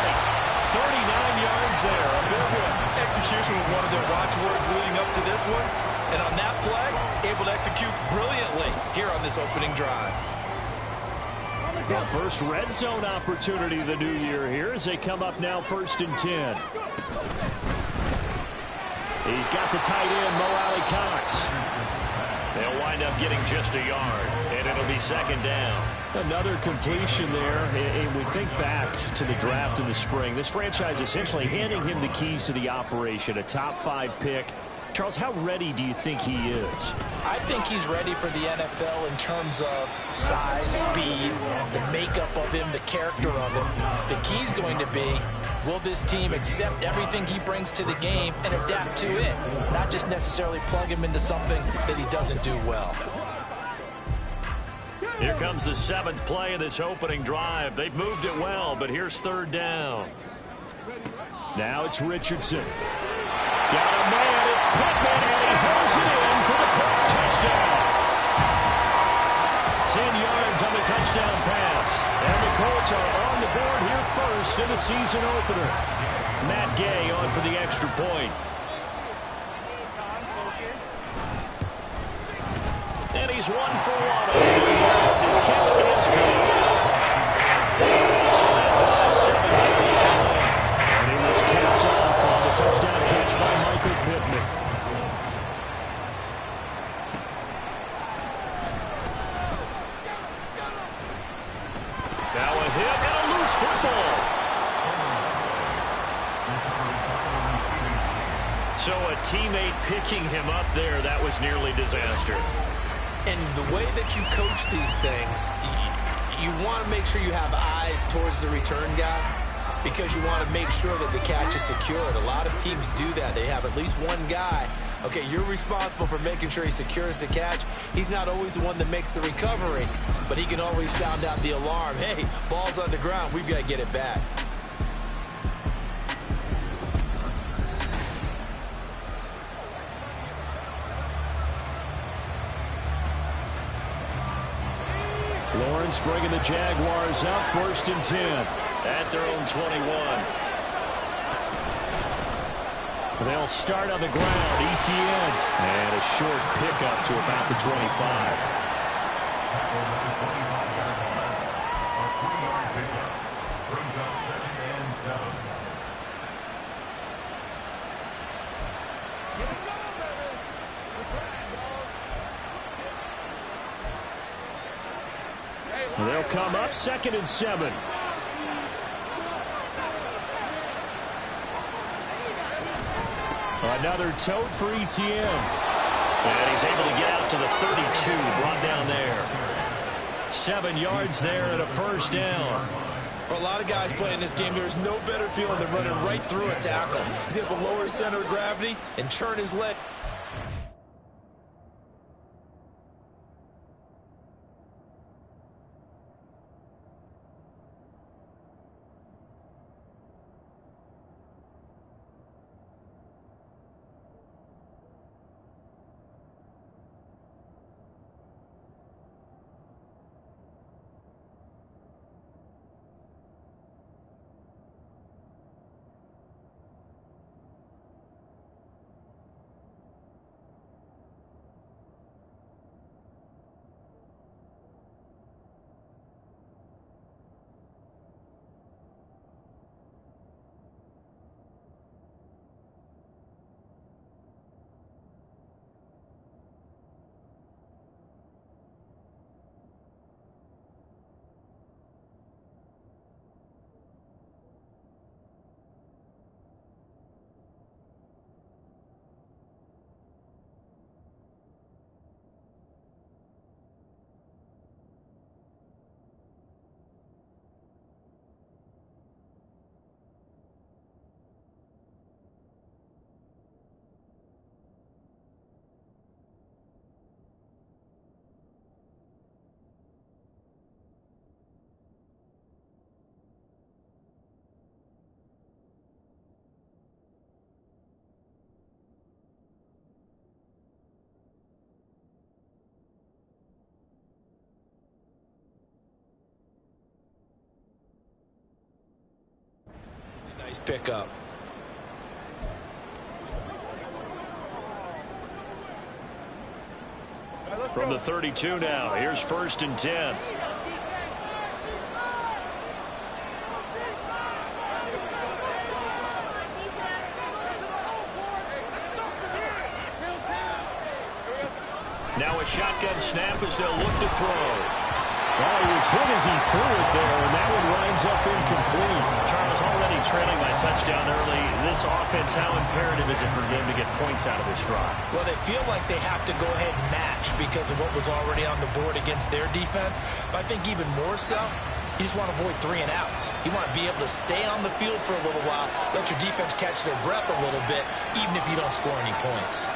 39 yards there, a big one. Execution was one of their watchwords leading up to this one. And on that play, able to execute brilliantly here on this opening drive. The first red zone opportunity of the new year here as they come up now 1st and 10. He's got the tight end, Mo Alley Cox. They'll wind up getting just a yard, and it'll be 2nd down. Another completion there, and we think back to the draft in the spring. This franchise essentially handing him the keys to the operation, a top 5 pick. Charles, how ready do you think he is? I think he's ready for the NFL in terms of size, speed, the makeup of him, the character of him. The key's going to be, will this team accept everything he brings to the game and adapt to it? Not just necessarily plug him into something that he doesn't do well. Here comes the 7th play of this opening drive. They've moved it well, but here's 3rd down. Now it's Richardson. Got a man, it's Pittman, and he hauls it in for the Colts touchdown. 10 yards on the touchdown pass. And the Colts are on the board here first in the season opener. Matt Gay on for the extra point. And he's 1 for 1 over the yards. His kick is good. So that drives 7 plays in length. And he was capped off on the touchdown catch by Michael Pittman. Now a hit and a loose football. So a teammate picking him up there, that was nearly disaster. And the way that you coach these things, you want to make sure you have eyes towards the return guy because you want to make sure that the catch is secured. A lot of teams do that. They have at least one guy. Okay, you're responsible for making sure he secures the catch. He's not always the one that makes the recovery, but he can always sound out the alarm. Hey, ball's on the ground. We've got to get it back. Lawrence bringing the Jaguars up 1st and 10 at their own 21. They'll start on the ground. ETN and a short pickup to about the 25. They'll come up 2nd and 7. Another tote for ETN. And he's able to get out to the 32, brought down there. 7 yards there and a 1st down. For a lot of guys playing this game, there's no better feeling than running right through a tackle. He's able to lower his center of gravity and churn his leg. tough pickup. From the 32 now, here's 1st and 10. Now a shotgun snap as they'll look to throw. Well, he was hit as he threw it there, and that one winds up incomplete. Charles, already trailing by touchdown early. This offense, how imperative is it for them to get points out of this drive? Well, they feel like they have to go ahead and match because of what was already on the board against their defense. But I think even more so, you just want to avoid 3 and outs. You want to be able to stay on the field for a little while, let your defense catch their breath a little bit, even if you don't score any points.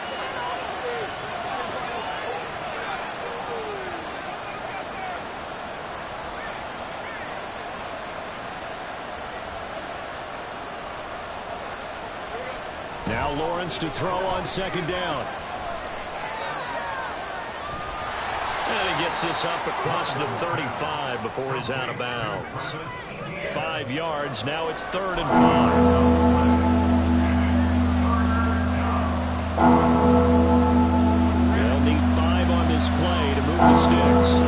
Now Lawrence to throw on 2nd down. And he gets this up across the 35 before he's out of bounds. 5 yards. Now it's 3rd and 5. They'll need 5 on this play to move the sticks.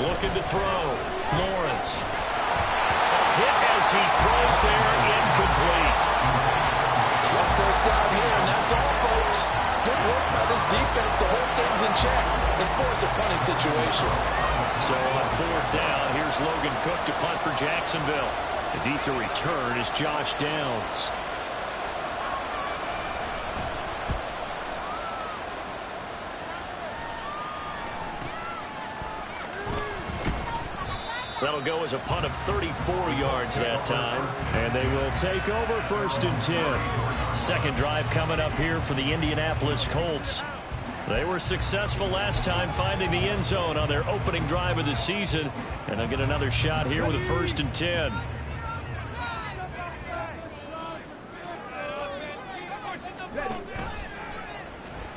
Looking to throw. Lawrence. Hit as he throws there, incomplete. 1 first down here, and that's all, folks. Good work by this defense to hold things in check and force a punting situation. So on 4th down, here's Logan Cook to punt for Jacksonville. The deep to return is Josh Downs. That'll go as a punt of 34 yards that time. And they will take over 1st and 10. Second drive coming up here for the Indianapolis Colts. They were successful last time finding the end zone on their opening drive of the season. And they'll get another shot here with a 1st and 10.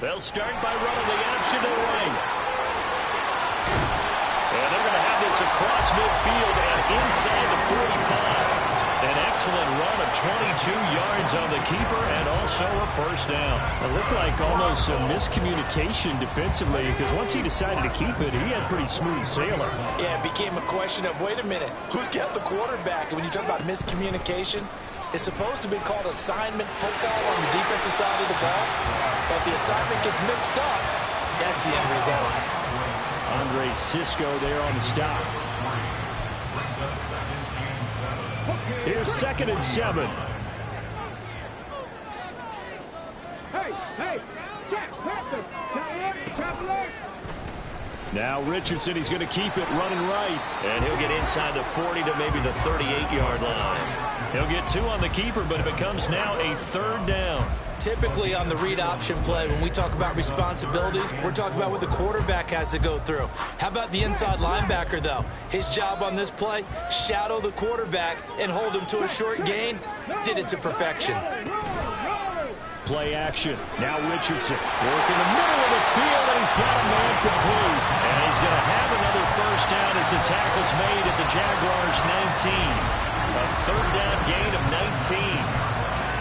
They'll start by running the option to the right. And they're going to have this across midfield and inside the 45. An excellent run of 22 yards on the keeper and also a 1st down. It looked like almost a miscommunication defensively because once he decided to keep it, he had pretty smooth sailing. Yeah, it became a question of, wait a minute, who's got the quarterback? And when you talk about miscommunication, it's supposed to be called assignment football on the defensive side of the ball. But if the assignment gets mixed up, that's the end result. Andre Cisco there on the stop. Here's 2nd and 7. Now Richardson, he's going to keep it running right. And he'll get inside the 40 to maybe the 38-yard line. He'll get 2 on the keeper, but it becomes now a 3rd down. Typically on the read option play, when we talk about responsibilities, we're talking about what the quarterback has to go through. How about the inside linebacker, though? His job on this play, shadow the quarterback and hold him to a short gain. Did it to perfection. Play action. Now Richardson working the middle of the field, and he's got a man complete. And he's going to have another 1st down as the tackle's made at the Jaguars' 19. A 3rd down gain of 19.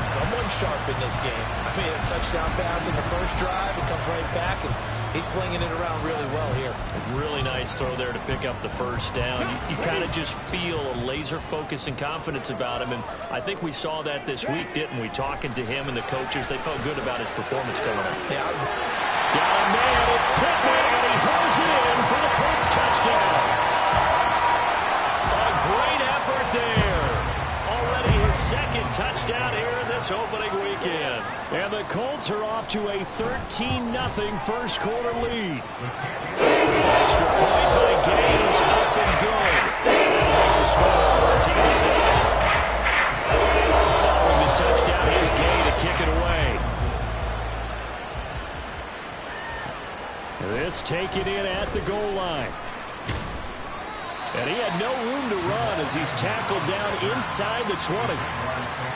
Someone sharp in this game. I mean, a touchdown pass in the first drive. It comes right back, and he's flinging it around really well here. A really nice throw there to pick up the 1st down. You kind of just feel a laser focus and confidence about him, and I think we saw that this week, didn't we? Talking to him and the coaches, they felt good about his performance coming up. Yeah, got a man, it's Pittman, and he hauls it in for the Colts touchdown. A great effort there. Already his 2nd touchdown here in this opening weekend. And the Colts are off to a 13-0 first quarter lead. Extra point by Gaines, up and good. Make the score 13-7. Following the touchdown, here's Gay to kick it away. This taken in at the goal line. And he had no room to run as as he's tackled down inside the 20.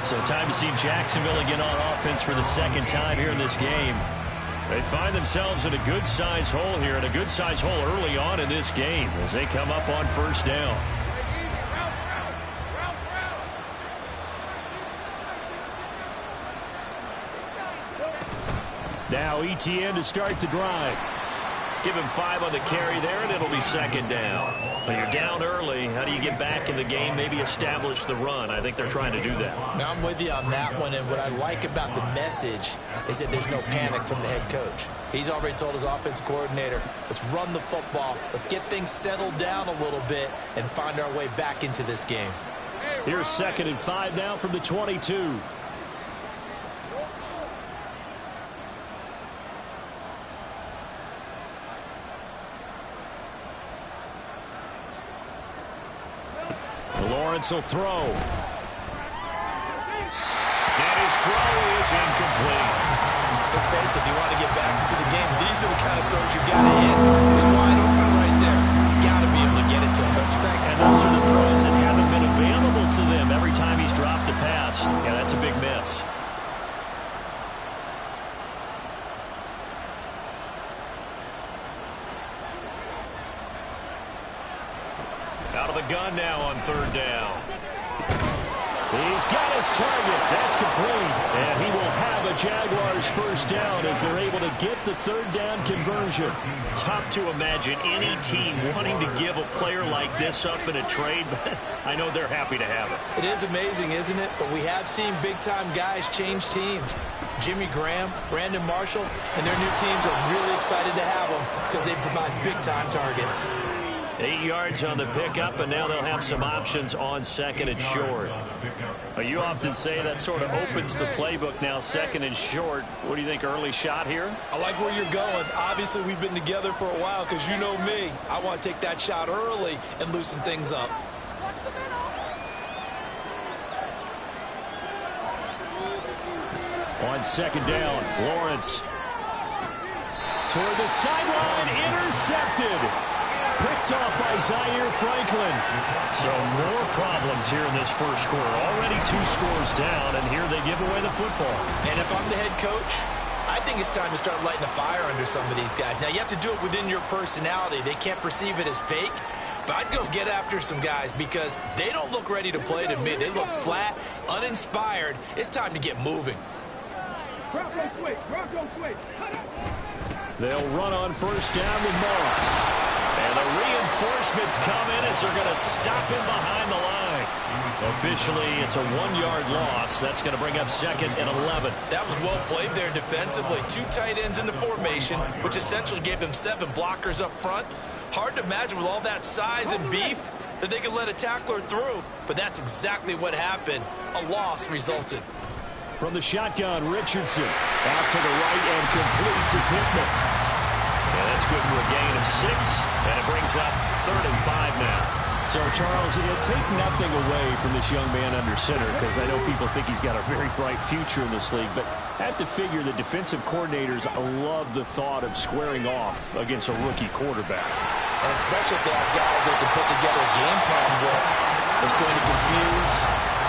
So time to see Jacksonville again on offense for the second time here in this game. They find themselves in a good-sized hole here, and a good-sized hole early on in this game as they come up on first down. Now ETN to start the drive. Give him 5 on the carry there, and it'll be second down. But you're down early. How do you get back in the game, maybe establish the run? I think they're trying to do that. Now, I'm with you on that one, and what I like about the message is that there's no panic from the head coach. He's already told his offensive coordinator, let's run the football, let's get things settled down a little bit, and find our way back into this game. Here's 2nd and 5 now from the 22. Lawrence will throw. And his throw is incomplete. Let's face it, if you want to get back into the game, these are the kind of throws you got to hit. He's wide open right there. Got to be able to get it to him, don't you think? And those are the throws that haven't been available to them every time he's dropped a pass. Yeah, that's a big miss. Out of the gun now on 3rd down. He's got his target. That's complete. And he will have a Jaguars first down as they're able to get the 3rd down conversion. Tough to imagine any team wanting to give a player like this up in a trade, but I know they're happy to have it. It is amazing, isn't it? But we have seen big-time guys change teams. Jimmy Graham, Brandon Marshall, and their new teams are really excited to have them because they provide big-time targets. 8 yards on the pickup, and now they'll have some options on 2nd and short. You often say that sort of opens the playbook now, 2nd and short. What do you think, early shot here? I like where you're going. Obviously, we've been together for a while because you know me. I want to take that shot early and loosen things up. On 2nd down, Lawrence. Toward the sideline, intercepted. Picked off by Zaire Franklin. So more problems here in this first quarter. Already 2 scores down, and here they give away the football. And if I'm the head coach, I think it's time to start lighting a fire under some of these guys. Now, you have to do it within your personality. They can't perceive it as fake. But I'd go get after some guys because they don't look ready to play to me. They look flat, uninspired. It's time to get moving. They'll run on first down with Moss. And the reinforcements come in as they're going to stop him behind the line. Officially, it's a 1-yard loss. That's going to bring up 2nd and 11. That was well played there defensively. 2 tight ends in the formation, which essentially gave them 7 blockers up front. Hard to imagine with all that size and beef that they could let a tackler through. But that's exactly what happened. A loss resulted. From the shotgun, Richardson. Out to the right and complete to Pittman. Yeah, that's good for a gain of 6. And it brings up 3rd and 5 now. So, Charles, take nothing away from this young man under center, because I know people think he's got a very bright future in this league, but I have to figure the defensive coordinators love the thought of squaring off against a rookie quarterback. And especially if they have guys they can put together a game plan with. It's going to confuse,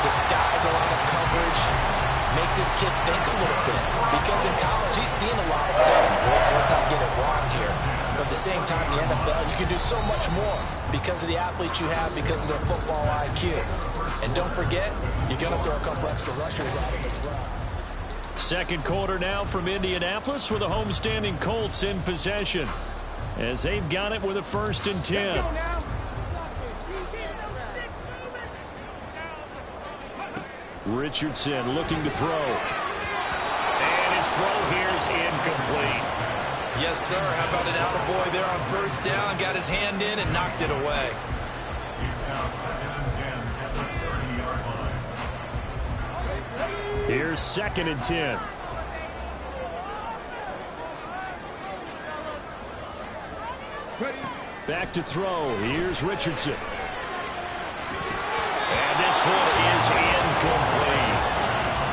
disguise a lot of coverage, make this kid think a little bit. Because in college, he's seen a lot of things. Let's not get it wrong here. But at the same time, in the NFL, you can do so much more because of the athletes you have, because of their football IQ. And don't forget, you're going to throw a couple extra rushers at him as well. Second quarter now from Indianapolis with the homestanding Colts in possession, as they've got it with a 1st and 10. Richardson looking to throw. And his throw here is incomplete. Yes, sir. How about an attaboy there on first down? Got his hand in and knocked it away. Here's 2nd and 10. Back to throw. Here's Richardson. And this one is incomplete.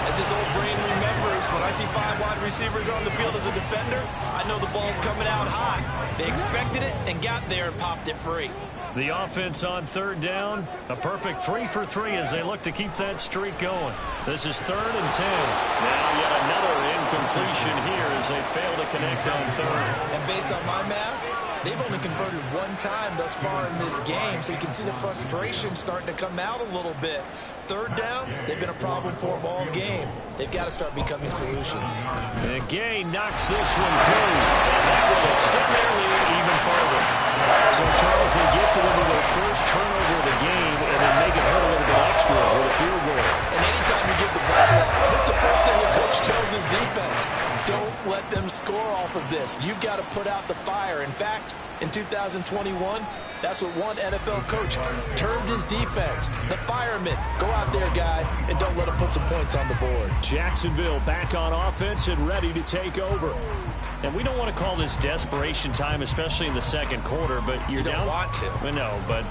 As his old brain remembers, when I see 5 wide receivers on the field as a defender, I know the ball's coming out high. They expected it and got there and popped it free. The offense on third down, a perfect 3 for 3 as they look to keep that streak going. This is 3rd and 10. Now yet another incompletion here as they fail to connect on third. And based on my math, they've only converted 1 time thus far in this game, so you can see the frustration starting to come out a little bit. Third downs, they've been a problem for them all game. They've got to start becoming solutions. And Gay knocks this one through, and that will extend their lead even further. So, Charles, they get to them with their first turnover of the game, and then make it hurt a little bit extra with a field goal. And anytime you give the ball up, what's the first thing the coach tells his defense? Don't let them score off of this. You've got to put out the fire. In fact, in 2021, that's what one NFL coach termed his defense. The firemen. Go out there, guys, and don't let them put some points on the board. Jacksonville back on offense and ready to take over. And we don't want to call this desperation time, especially in the second quarter, but you're you down. Don't want to. No, but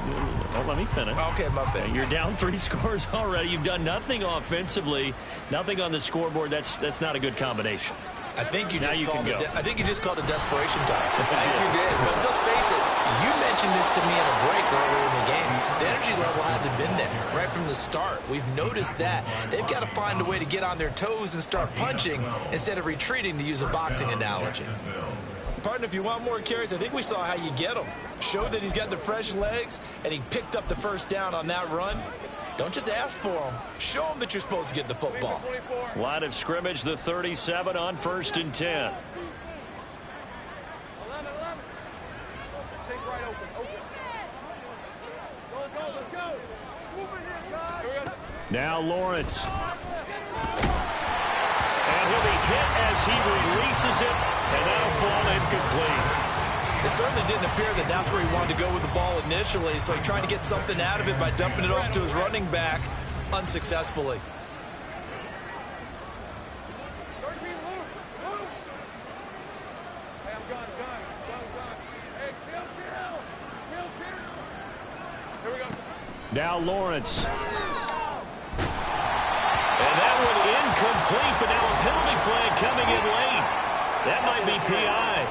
let me finish. Okay, my bad. You're down 3 scores already. You've done nothing offensively, nothing on the scoreboard. That's not a good combination. I think you just called it desperation time. I think you did. But let's face it, you mentioned this to me in a break earlier in the game. The energy level hasn't been there right from the start. We've noticed that. They've got to find a way to get on their toes and start punching instead of retreating, to use a boxing analogy. Partner, if you want more carries, I think we saw how you get him. Showed that he's got the fresh legs, and he picked up the first down on that run. Don't just ask for them. Show them that you're supposed to get the football. Line of scrimmage, the 37 on 1st and 10. Now Lawrence. And he'll be hit as he releases it, and that'll fall incomplete. It certainly didn't appear that that's where he wanted to go with the ball initially, so he tried to get something out of it by dumping it off to his running back unsuccessfully. Now Lawrence. And that one incomplete, but now a penalty flag coming in late. That might be PI.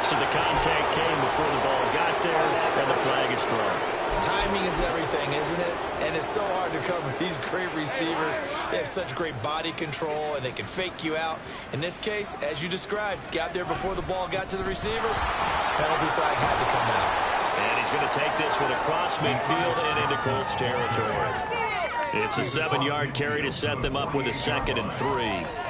So the contact came before the ball got there, and the flag is thrown. Timing is everything, isn't it? And it's so hard to cover these great receivers. They have such great body control, and they can fake you out. In this case, as you described, got there before the ball got to the receiver. Penalty flag had to come out. And he's going to take this one across midfield and into Colts territory. It's a 7-yard carry to set them up with a 2nd and 3.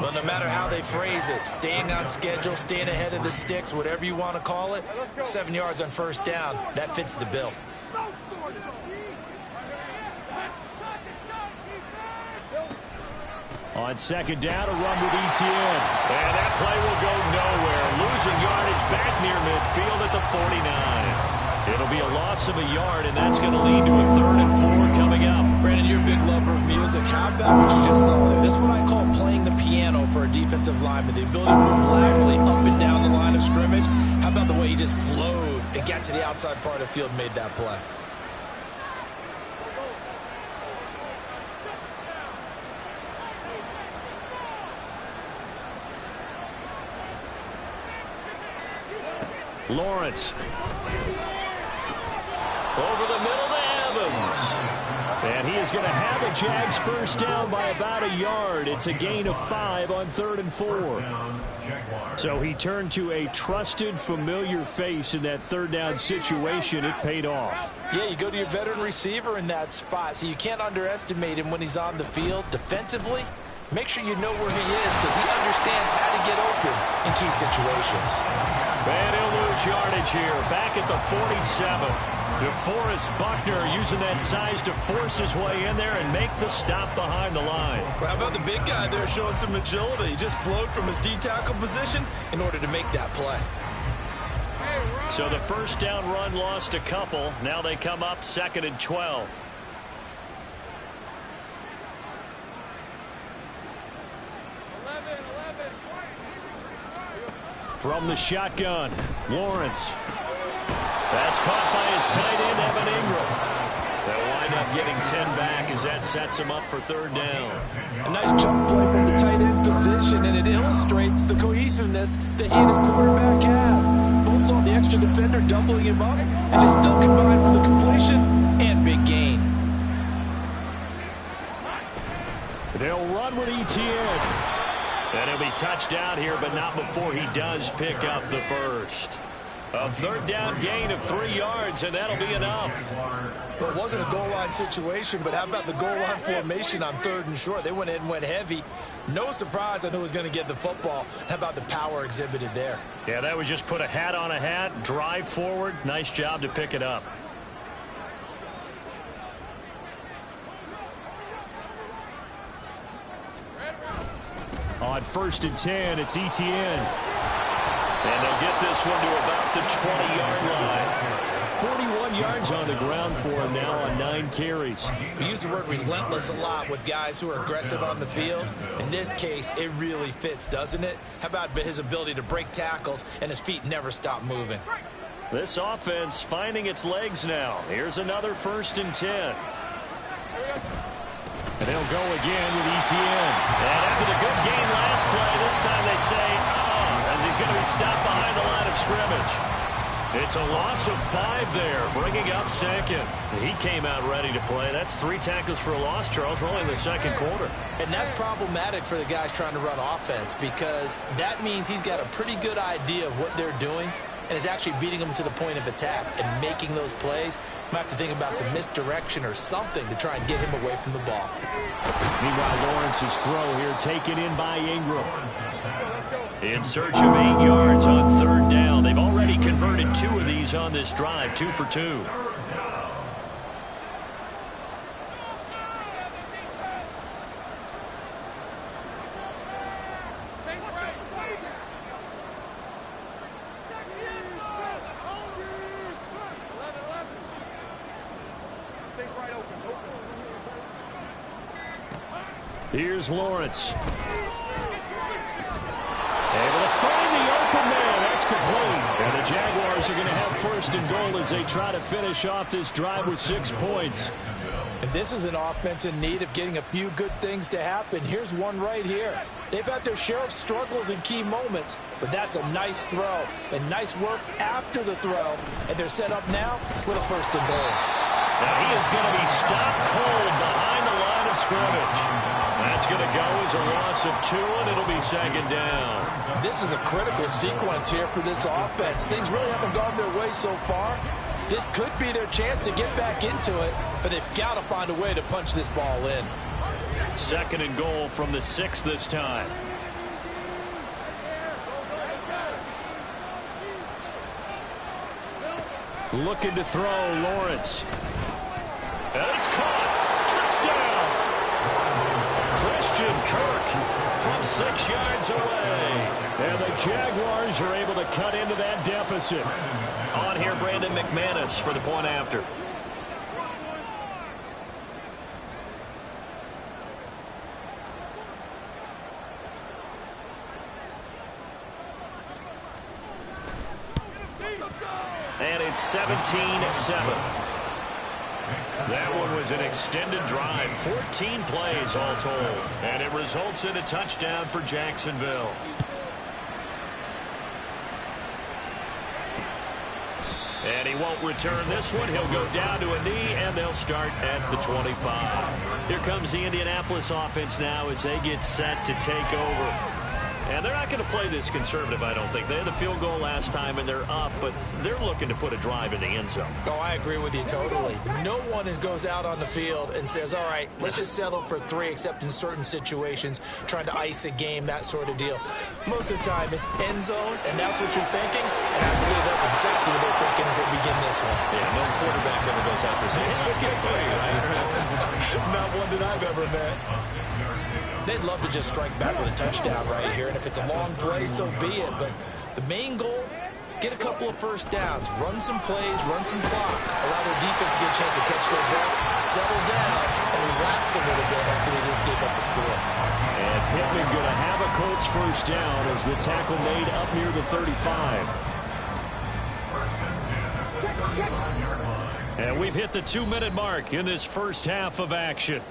Well, no matter how they phrase it, staying on schedule, staying ahead of the sticks, whatever you want to call it, 7 yards on 1st down, that fits the bill. On 2nd down, a run with Etienne. And that play will go nowhere. Losing yardage back near midfield at the 49. It'll be a loss of a yard, and that's going to lead to a 3rd and 4 coming up. Brandon, you're a big lover of music. How about what you just saw there? This is what I call playing the piano for a defensive lineman. The ability to move laterally up and down the line of scrimmage. How about the way he just flowed and got to the outside part of the field and made that play? Lawrence. Over the middle to Evans. And he is going to have a Jags first down by about a yard. It's a gain of 5 on 3rd and 4. So he turned to a trusted, familiar face in that 3rd down situation. It paid off. Yeah, you go to your veteran receiver in that spot, so you can't underestimate him when he's on the field. Defensively, make sure you know where he is because he understands how to get open in key situations. And he'll lose yardage here. Back at the 47. DeForest Buckner using that size to force his way in there and make the stop behind the line. How about the big guy there showing some agility? He just flowed from his D-tackle position in order to make that play. So the first down run lost a couple. Now they come up 2nd and 12. From the shotgun, Lawrence. That's caught by his tight end, Evan Ingram. They'll wind up getting 10 back as that sets them up for third down. A nice jump play from the tight end position, and it illustrates the cohesiveness that he and his quarterback have. Both saw the extra defender doubling him up, and they still combined for the completion and big gain. They'll run with Etienne. And he'll be touchdown here, but not before he does pick up the first. A third down gain of 3 yards, and that'll be enough. Well, it wasn't a goal line situation, but how about the goal line formation on 3rd and short? They went in and went heavy. No surprise on who was going to get the football. How about the power exhibited there? Yeah, that was just put a hat on a hat, drive forward. Nice job to pick it up. On 1st and 10, it's Etienne. And they'll get this one to about the 20-yard line. 41 yards on the ground for him now on 9 carries. We use the word relentless a lot with guys who are aggressive on the field. In this case, it really fits, doesn't it? How about his ability to break tackles and his feet never stop moving? This offense finding its legs now. Here's another 1st and 10. And they'll go again with Etienne. And after the good game last play, this time they say, as he's going to be stopped behind the line of scrimmage. It's a loss of 5 there, bringing up 2nd. He came out ready to play. That's 3 tackles for a loss, Charles. We're only in the 2nd quarter. And that's problematic for the guys trying to run offense because that means he's got a pretty good idea of what they're doing and is actually beating them to the point of attack and making those plays. Might have to think about some misdirection or something to try and get him away from the ball. Meanwhile, Lawrence's throw here taken in by Ingram. In search of 8 yards on 3rd down. They've already converted 2 of these on this drive, 2 for 2. Here's Lawrence. Able to find the open man. That's complete. And the Jaguars are going to have 1st and goal as they try to finish off this drive with 6 points. And this is an offense in need of getting a few good things to happen. Here's one right here. They've had their share of struggles in key moments, but that's a nice throw and nice work after the throw. And they're set up now with a 1st and goal. Now he is going to be stopped cold behind the line of scrimmage. That's going to go as a loss of 2, and it'll be 2nd down. This is a critical sequence here for this offense. Things really haven't gone their way so far. This could be their chance to get back into it, but they've got to find a way to punch this ball in. 2nd and goal from the 6 this time. Looking to throw, Lawrence. And it's caught. Touchdown. Christian Kirk from 6 yards away. And the Jaguars are able to cut into that deficit. On here, Brandon McManus for the point after. And it's 17-7. That one was an extended drive, 14 plays all told. And it results in a touchdown for Jacksonville. And he won't return this one. He'll go down to a knee, and they'll start at the 25. Here comes the Indianapolis offense now as they get set to take over. And they're not going to play this conservative, I don't think. They had the field goal last time, and they're up, but they're looking to put a drive in the end zone. Oh, I agree with you totally. No one goes out on the field and says, all right, let's just settle for 3, except in certain situations, trying to ice a game, that sort of deal. Most of the time, it's end zone, and that's what you're thinking, and I believe that's exactly what they're thinking as they begin this one. Yeah, no quarterback ever goes out there saying, hey, let's get 3, right? Not one that I've ever met. They'd love to just strike back with a touchdown right here, and if it's a long play, so be it. But the main goal, get a couple of 1st downs, run some plays, run some clock, allow their defense to get a chance to catch their breath, settle down, and relax a little bit after they just gave up the score. And Pittman going to have a Colts 1st down as the tackle made up near the 35. And we've hit the 2-minute mark in this first half of action.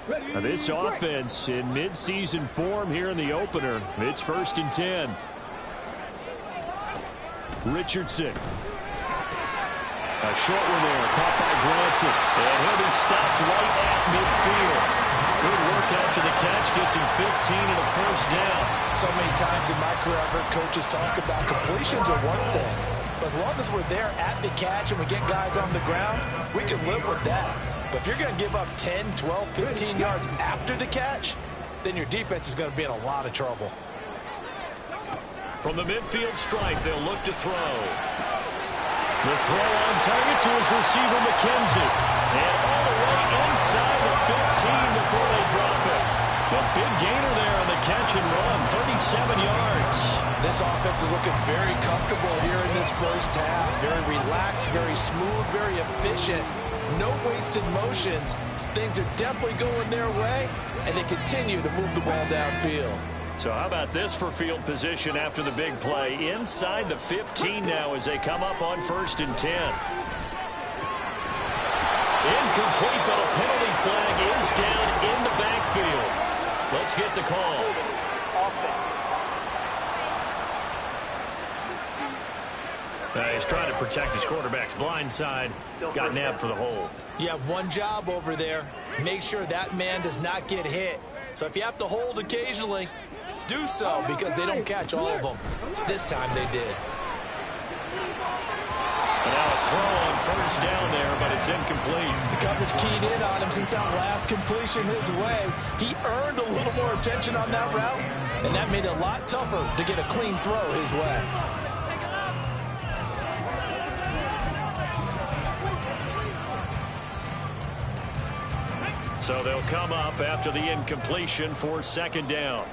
Now this offense in midseason form here in the opener. It's 1st and 10. Richardson. A short one there, caught by Granson. And he'll be stopped right at midfield. Good work after the catch, gets him 15 and a first down. So many times in my career, I've heard coaches talk about completions are one thing. But as long as we're there at the catch and we get guys on the ground, we can live with that. But if you're going to give up 10, 12, 15 yards after the catch, then your defense is going to be in a lot of trouble. From the midfield stripe, they'll look to throw. The throw on target to his receiver, McKenzie. And all the way inside the 15 before they drop it. A big gainer there on the catch and run, 37 yards. This offense is looking very comfortable here in this first half. Very relaxed, very smooth, very efficient. No wasted motions. Things are definitely going their way, and they continue to move the ball downfield. So how about this for field position after the big play? Inside the 15 now as they come up on 1st and 10. Incomplete, but a penalty flag is down in the backfield. Let's get the call. He's trying to protect his quarterback's blind side. Got nabbed for the hold. You have one job over there. Make sure that man does not get hit. So if you have to hold occasionally, do so, because they don't catch all of them. This time they did. And now a throw on 1st down there, but it's incomplete. The coverage keyed in on him since that last completion his way. He earned a little more attention on that route, and that made it a lot tougher to get a clean throw his way. So they'll come up after the incompletion for 2nd down.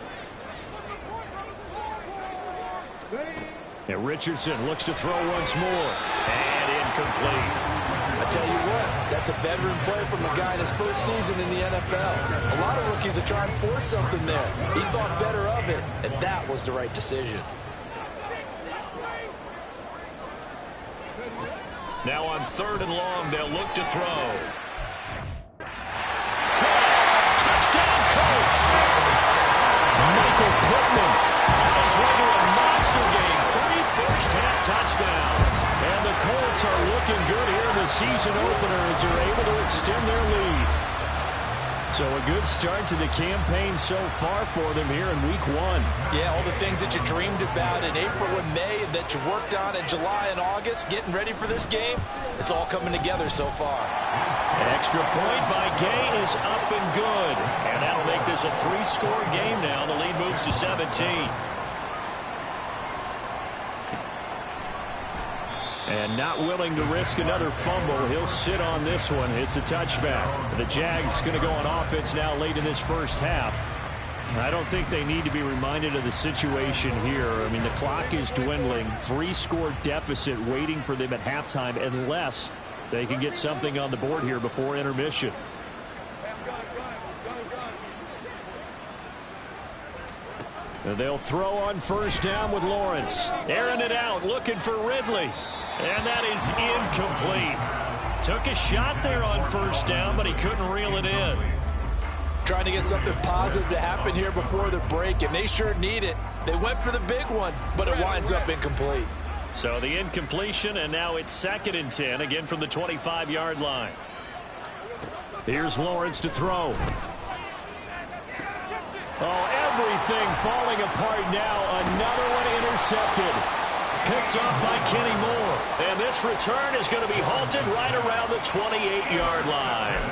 And Richardson looks to throw once more. And incomplete. I tell you what, that's a veteran play from a guy in his first season in the NFL. A lot of rookies are trying to force something there. He thought better of it, and that was the right decision. Now on 3rd and long, they'll look to throw. Michael Pittman on his way to a monster game. 3 first-half touchdowns. And the Colts are looking good here in the season opener as they're able to extend their lead. So a good start to the campaign so far for them here in Week 1. Yeah, all the things that you dreamed about in April and May and that you worked on in July and August, getting ready for this game, it's all coming together so far. An extra point by Gay is up and good. And that'll make this a 3-score game now. The lead moves to 17. And not willing to risk another fumble. He'll sit on this one. It's a touchback. The Jags going to go on offense now late in this first half. I don't think they need to be reminded of the situation here. I mean, the clock is dwindling. 3-score deficit waiting for them at halftime unless they can get something on the board here before intermission. And they'll throw on 1st down with Lawrence. Airing it out, looking for Ridley. And that is incomplete. Took a shot there on 1st down, but he couldn't reel it in. Trying to get something positive to happen here before the break, and they sure need it. They went for the big one, but it winds up incomplete. So the incompletion, and now it's 2nd and 10, again from the 25-yard line. Here's Lawrence to throw. Oh, everything falling apart now. Another one intercepted. Picked up by Kenny Moore. And this return is going to be halted right around the 28-yard line.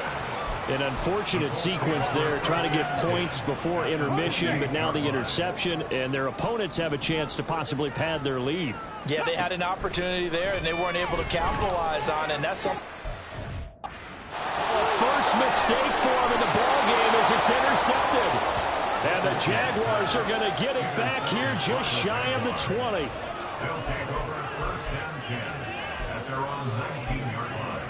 An unfortunate sequence there, trying to get points before intermission, but now the interception, and their opponents have a chance to possibly pad their lead. Yeah, they had an opportunity there, and they weren't able to capitalize on it, and that's something. First mistake for him in the ballgame as it's intercepted. And the Jaguars are going to get it back here just shy of the 20. They'll take over 1st and 10 at their own 19-yard line.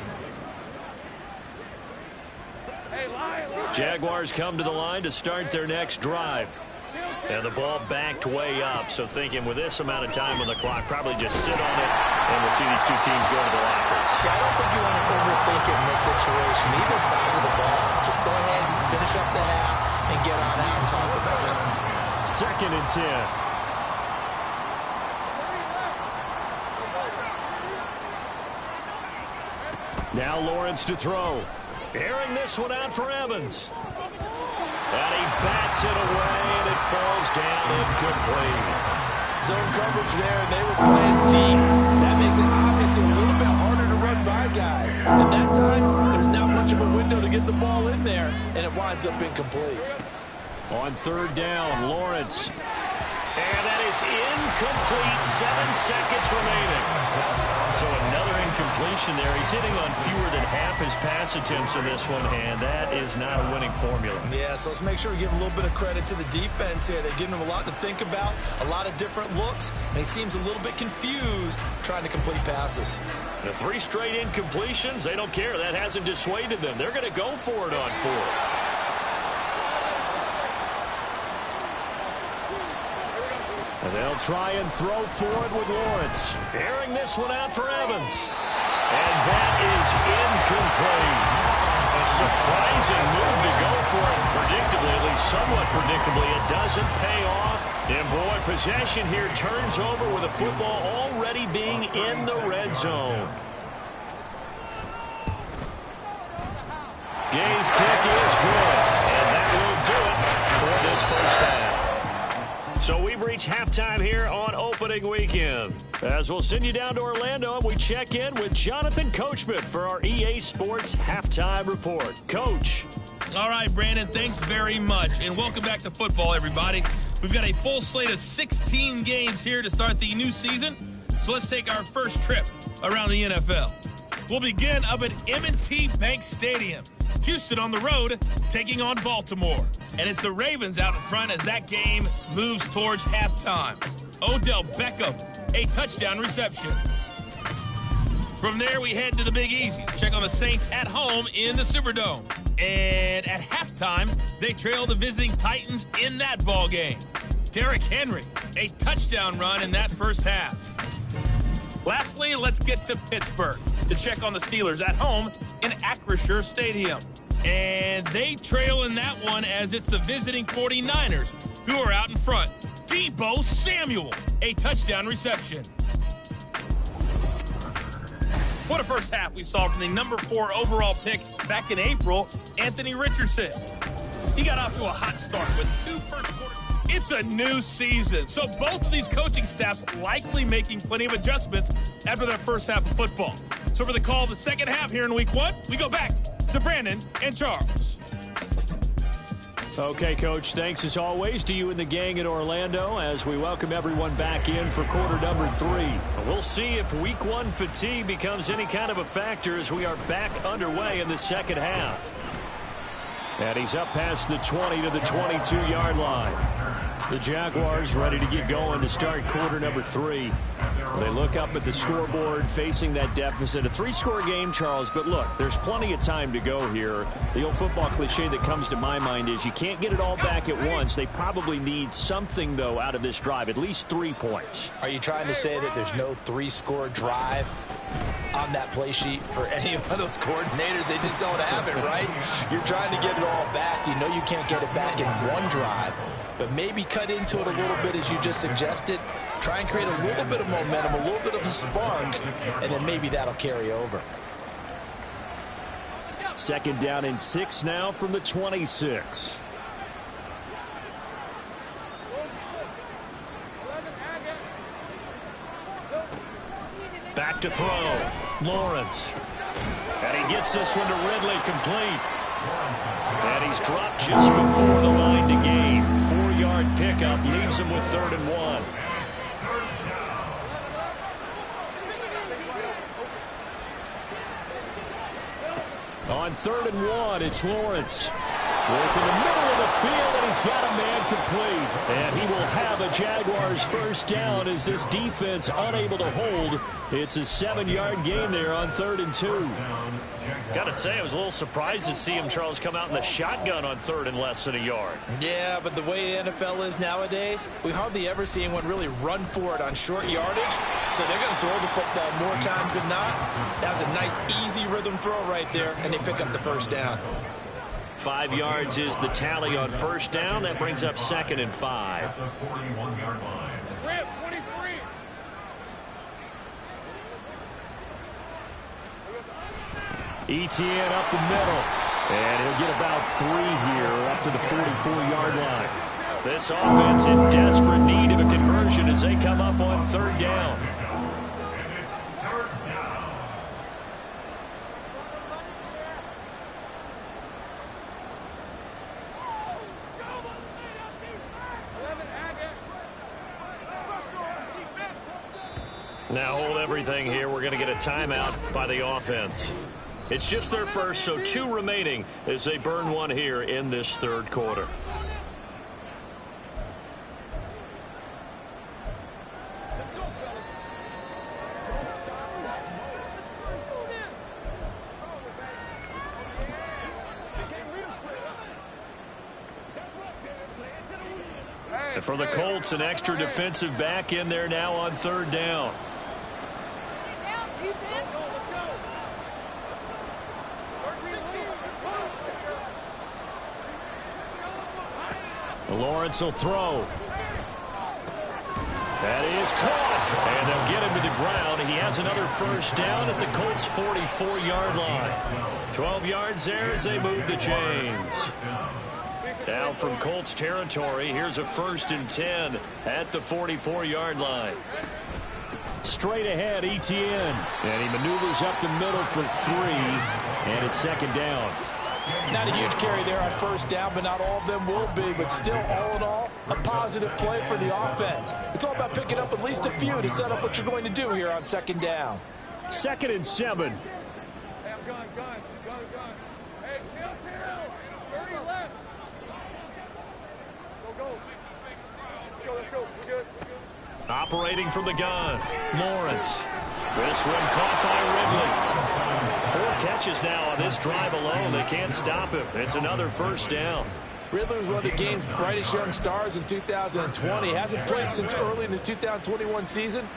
Jaguars come to the line to start their next drive. And the ball backed way up, so thinking with this amount of time on the clock, probably just sit on it, and we'll see these two teams go to the lockers. Yeah, I don't think you want to overthink it in this situation. Either side of the ball. Just go ahead and finish up the half and get on out and talk about it. 2nd and 10. Now Lawrence to throw. Airing this one out for Evans. And he bats it away, and it falls down incomplete. Zone coverage there, and they were playing deep. That makes it obviously a little bit harder to run by guys. And that time, there's not much of a window to get the ball in there, and it winds up incomplete. On 3rd down, Lawrence. And that is incomplete. 7 seconds remaining. So another incompletion there. He's hitting on fewer than half his pass attempts in this one, and that is not a winning formula. Yeah, so let's make sure we give a little bit of credit to the defense here. They've given him a lot to think about, a lot of different looks, and he seems a little bit confused trying to complete passes. The 3 straight incompletions, they don't care. That hasn't dissuaded them. They're going to go for it on 4th. And they'll try and throw forward with Lawrence. Airing this one out for Evans. And that is incomplete. A surprising move to go for it. Predictably, at least somewhat predictably, it doesn't pay off. And boy, possession here turns over with the football already being in the red zone. Gay's kick is good. And that will do it for this first half. So we've reached halftime here on opening weekend. As we'll send you down to Orlando, and we check in with Jonathan Coachman for our EA Sports Halftime Report. Coach. All right, Brandon, thanks very much. And welcome back to football, everybody. We've got a full slate of 16 games here to start the new season. So let's take our first trip around the NFL. We'll begin up at M&T Bank Stadium. Houston on the road, taking on Baltimore. And it's the Ravens out in front as that game moves towards halftime. Odell Beckham, a touchdown reception. From there, we head to the Big Easy. Check on the Saints at home in the Superdome. And at halftime, they trail the visiting Titans in that ball game. Derrick Henry, a touchdown run in that first half. Lastly, let's get to Pittsburgh to check on the Steelers at home in Acrisure Stadium. And they trail in that one as it's the visiting 49ers who are out in front. Deebo Samuel, a touchdown reception. What a first half we saw from the number 4 overall pick back in April, Anthony Richardson. He got off to a hot start with 2 first quarter. It's a new season, so both of these coaching staffs likely making plenty of adjustments after their first half of football. So for the call of the second half here in week 1, we go back to Brandon and Charles. Okay, Coach, thanks as always to you and the gang in Orlando as we welcome everyone back in for quarter number 3. We'll see if week 1 fatigue becomes any kind of a factor as we are back underway in the second half. And he's up past the 20 to the 22-yard line. The Jaguars ready to get going to start quarter number 3. They look up at the scoreboard facing that deficit. A 3-score game, Charles, but look, there's plenty of time to go here. The old football cliche that comes to my mind is you can't get it all back at once. They probably need something, though, out of this drive, at least 3 points. Are you trying to say that there's no 3-score drive on that play sheet for any of those coordinators? They just don't have it, right? You're trying to get it all back. You know you can't get it back in one drive, but maybe cut into it a little bit as you just suggested. Try and create a little bit of momentum, a little bit of a spark, and then maybe that'll carry over. Second down and 6 now from the 26. Back to throw. Lawrence. And he gets this one to Ridley complete. And he's dropped just before the line to gain. 4-yard pickup leaves him with 3rd and 1. On 3rd and 1, it's Lawrence. Work in the middle of the field, and he's got a man complete. And he will have a Jaguars first down as this defense unable to hold. It's a 7-yard gain there on 3rd and 2. Got to say, I was a little surprised to see him, Charles, come out in the shotgun on 3rd and less than a yard. Yeah, but the way the NFL is nowadays, we hardly ever see anyone really run for it on short yardage. So they're going to throw the football more times than not. That was a nice, easy rhythm throw right there, and they pick up the first down. 5 yards is the tally on first down. That brings up 2nd and 5. Etienne up the middle. And he'll get about 3 here up to the 44-yard line. This offense in desperate need of a conversion as they come up on 3rd down. Now hold everything here. We're going to get a timeout by the offense. It's just their first, so 2 remaining as they burn 1 here in this 3rd quarter. And for the Colts, an extra defensive back in there now on 3rd down. Lawrence will throw. That is caught. And they'll get him to the ground. He has another first down at the Colts' 44-yard line. 12 yards there as they move the chains. Now from Colts territory, here's a 1st and 10 at the 44-yard line. Straight ahead, Etienne. And he maneuvers up the middle for 3. And it's 2nd down. Not a huge carry there on first down, but not all of them will be. But still, all in all, a positive play for the offense. It's all about picking up at least a few to set up what you're going to do here on 2nd down. 2nd and 7. Operating from the gun, Lawrence. This one caught by Ridley. 4 catches now on this drive alone. They can't stop him. It's another first down. Ridley was one of the game's brightest young stars in 2020. Hasn't played since early in the 2021 season.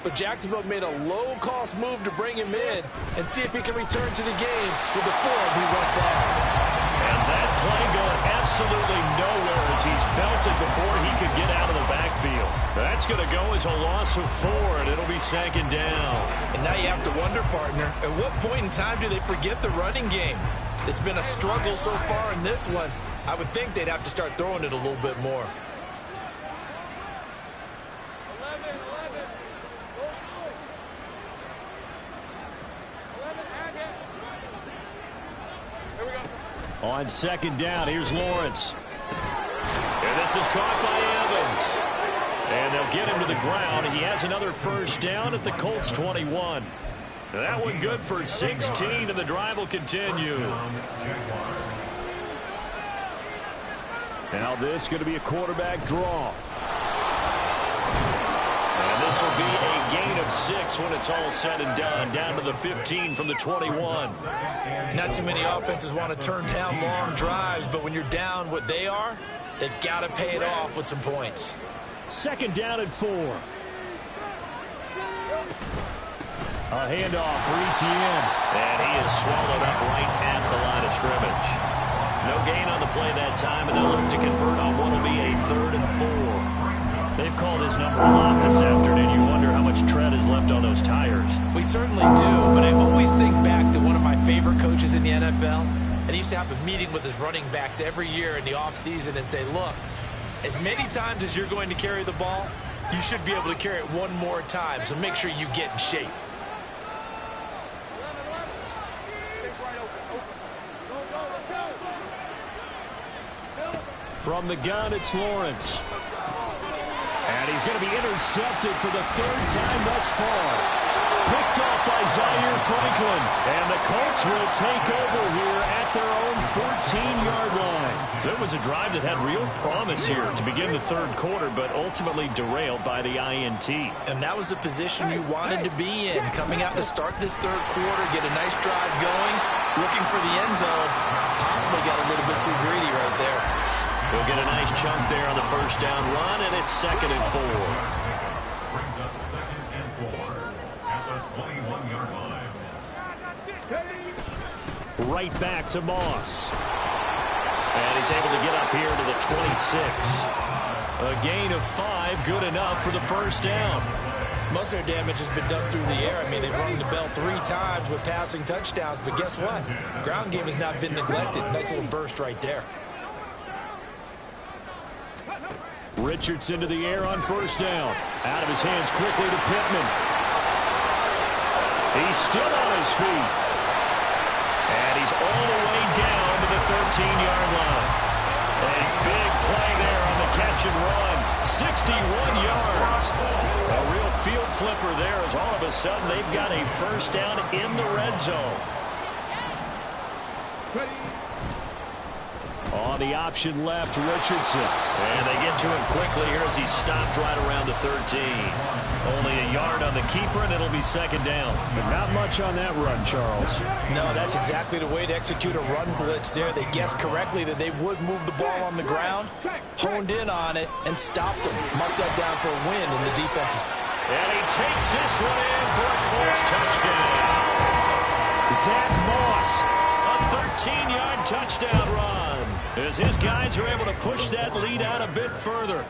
But Jacksonville made a low-cost move to bring him in and see if he can return to the game with the form he once had. And that play going absolutely nowhere as he's belted before he could get out of the backfield. That's going to go as a loss of 4, and it'll be 2nd down. And now you have to wonder, partner, at what point in time do they forget the running game? It's been a struggle so far in this one. I would think they'd have to start throwing it a little bit more. On 2nd down, here's Lawrence. And this is caught by Evans. And they'll get him to the ground. He has another first down at the Colts' 21. That one good for 16, and the drive will continue. Now this is going to be a quarterback draw. And this will be a gain of 6 when it's all said and done. Down to the 15 from the 21. Not too many offenses want to turn down long drives, but when you're down what they are, they've got to pay it off with some points. 2nd down and 4. A handoff for Etienne. And he is swallowed up right at the line of scrimmage. No gain on the play that time, and they'll look to convert on what will be a 3rd and 4. They've called his number a lot this afternoon. You wonder how much tread is left on those tires. We certainly do, but I always think back to one of my favorite coaches in the NFL. And he used to have a meeting with his running backs every year in the offseason and say, look, as many times as you're going to carry the ball, you should be able to carry it one more time, so make sure you get in shape. From the gun, it's Lawrence. And he's going to be intercepted for the 3rd time thus far. Picked off by Zaire Franklin. And the Colts will take over here at at their own 14-yard line. So it was a drive that had real promise here to begin the third quarter, but ultimately derailed by the INT. And that was the position you wanted to be in, coming out to start this third quarter, get a nice drive going, looking for the end zone. Possibly got a little bit too greedy right there. We'll get a nice chunk there on the first down run, and it's 2nd and 4. Brings up 2nd and 4 at the 21-yard line. Right back to Moss. And he's able to get up here to the 26. A gain of 5, good enough for the first down. Most of their damage has been done through the air. I mean, they've rung the bell 3 times with passing touchdowns, but guess what? Ground game has not been neglected. Nice little burst right there. Richardson to the air on first down. Out of his hands quickly to Pittman. He's still on his feet. And he's all the way down to the 13-yard line. A big play there on the catch and run. 61 yards. A real field flipper there as all of a sudden they've got a first down in the red zone. On the option left, Richardson. And they get to him quickly here as he stopped right around the 13. Only a yard on the keeper, and it'll be 2nd down. But not much on that run, Charles. No, that's exactly the way to execute a run blitz there. They guessed correctly that they would move the ball on the ground, honed in on it, and stopped him. Marked that down for a win in the defense. And he takes this one in for a Colts touchdown. Zach Moss, a 13-yard touchdown run, as his guys are able to push that lead out a bit further.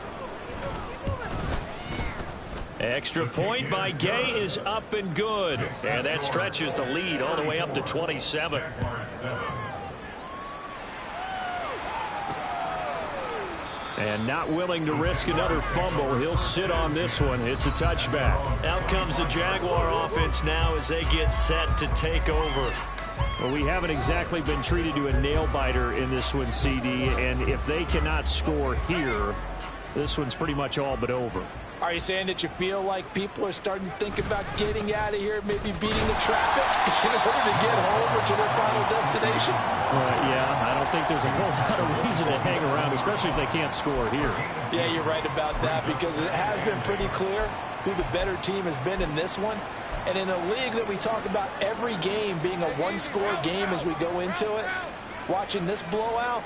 Extra point by Gay is up and good. And that stretches the lead all the way up to 27. And not willing to risk another fumble, he'll sit on this one. It's a touchback. Out comes the Jaguar offense now as they get set to take over. Well, we haven't exactly been treated to a nail-biter in this one, CD. And if they cannot score here, this one's pretty much all but over. Are you saying that you feel like people are starting to think about getting out of here, maybe beating the traffic in order to get home or to their final destination? Yeah, I don't think there's a whole lot of reason to hang around, especially if they can't score here. Yeah, you're right about that, because it has been pretty clear who the better team has been in this one. And in a league that we talk about every game being a one-score game as we go into it, watching this blowout,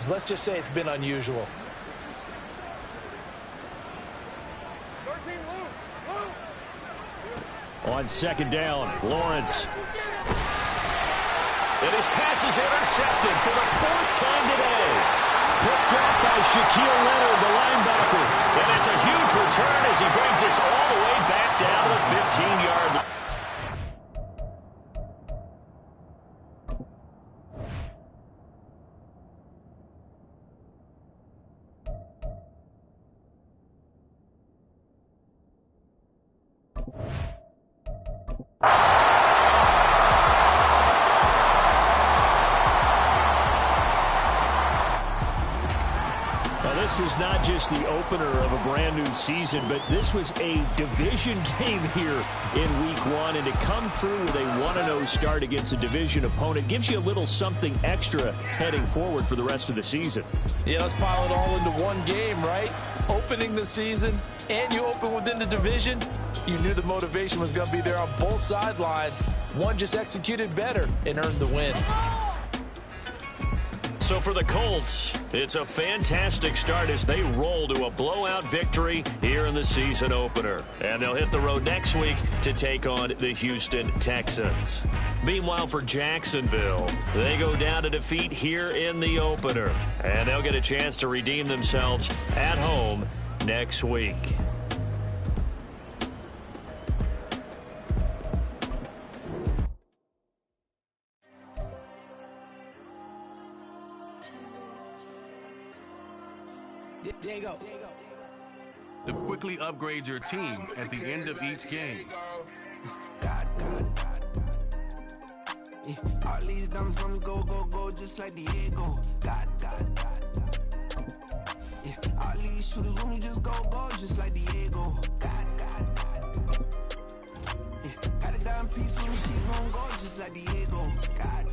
let's just say it's been unusual. On 2nd down, Lawrence. And his pass is intercepted for the 4th time today. Picked up by Shaquille Leonard, the linebacker. And it's a huge return as he brings us all the way back down to the 15-yard line. This was not just the opener of a brand new season, but this was a division game here in week 1. And to come through with a 1-0 start against a division opponent gives you a little something extra heading forward for the rest of the season. Yeah, let's pile it all into one game, right? Opening the season, and you open within the division. You knew the motivation was going to be there on both sidelines. One just executed better and earned the win. So for the Colts, it's a fantastic start as they roll to a blowout victory here in the season opener. And they'll hit the road next week to take on the Houston Texans. Meanwhile, for Jacksonville, they go down to defeat here in the opener. And they'll get a chance to redeem themselves at home next week. Diego. To quickly upgrade your team at the end of each game. God. Yeah, all these numbers on go, just like Diego. God. Yeah, all these shooters on me just go, just like Diego. God. Yeah, got a dime piece on me, she gon' go just like Diego. God.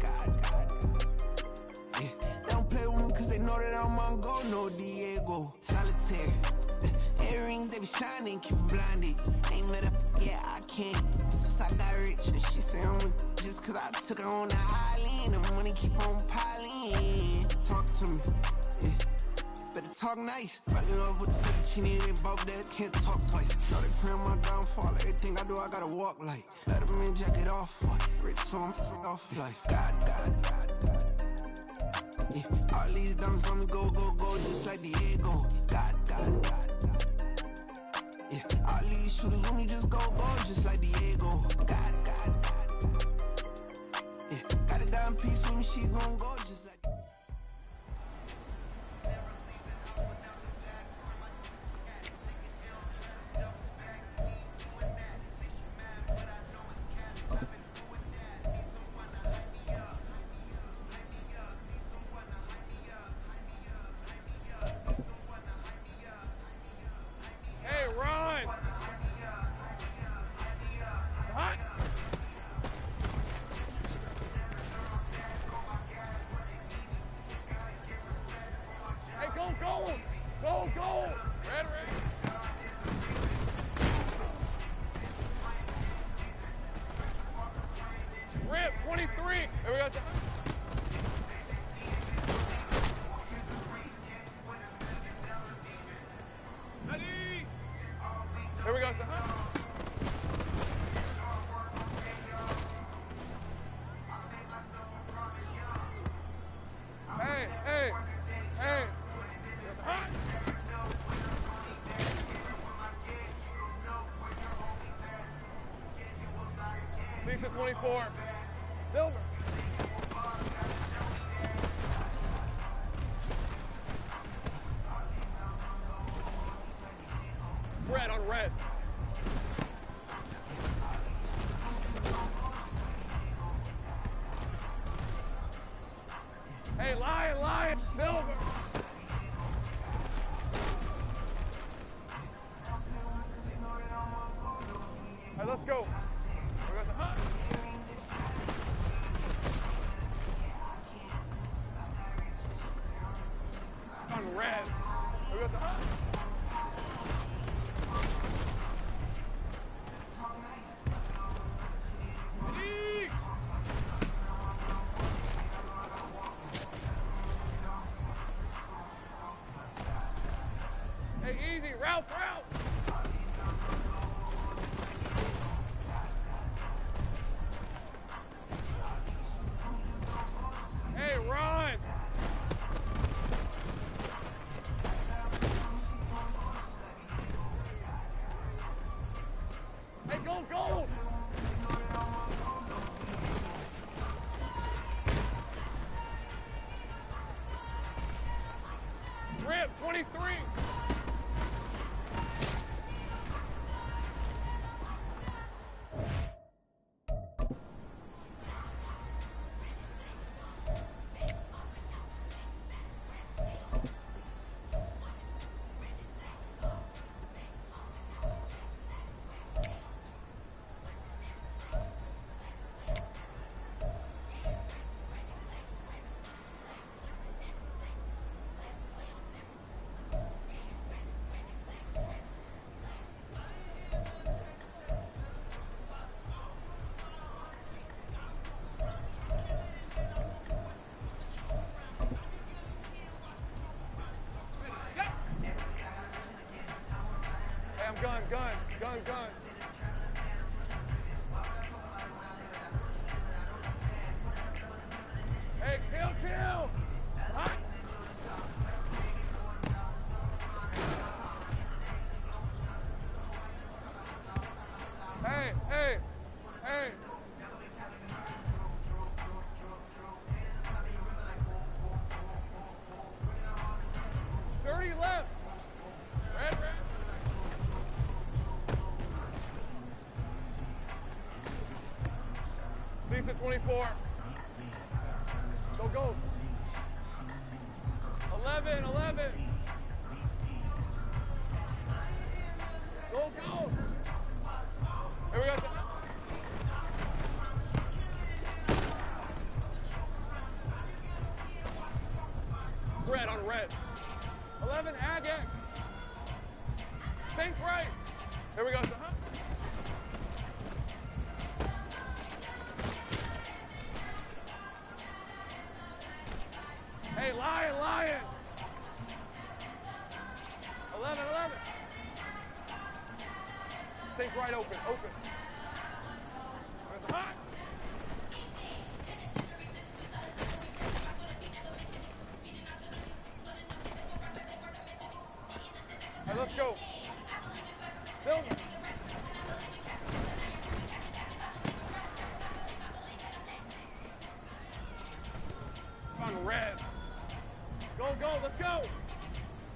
shining, keep blinded. Ain't met up, yeah, I can't. Since I got rich, and she say I'm just cause I took her on the island. The money keep on piling. Talk to me, yeah. Better talk nice. Fucking up with the fettuccine and both that can't talk twice. Know they pray on my downfall. Everything I do, I gotta walk like. Let them in, jack it off for it. Rich, so I'm off life. God. Yeah. All these diamonds on me go, just like Diego. God. Yeah. All these shooters on me just go, just like Diego. God. Yeah. Got a dime piece with me, she gon' go just like. Hey, Ron! It's hot! Hey, go! Red. Rip, 23! There we go. Here we go, Hey. Lisa 24. Silver. Red on red. Hey, lion, silver. All right, let's go. We got the hunt. On red. We got the hunt. Hey, easy, Ralph. Hey, Ron. Hey, go. Rip, 23. Gun. Hey, kill. Hot. Hey. 30 left. Red. Lisa 24. Go. 11. Go. Here we go. Red on red. 11 Agex. Think right. Here we go. Hey, lion. 11. Think right, open. There's a hot. Hey, let's go. Silver. On red. Go, let's go.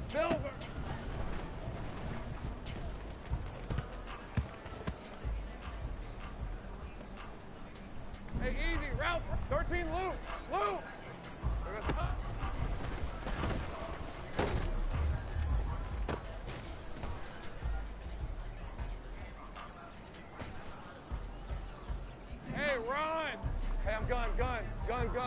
Silver. Hey, easy, route. 13, loop. Hey, run. Hey, I'm gun. Here we go.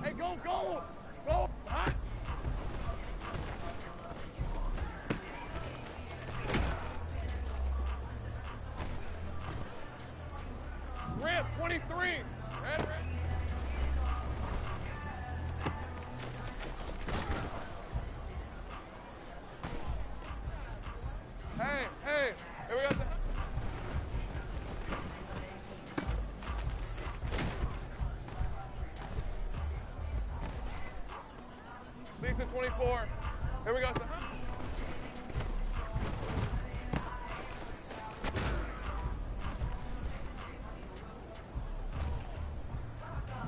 Hey, go. Hot. Rip, 23. Red. Hey, here we go. Lisa, 24. Here we go.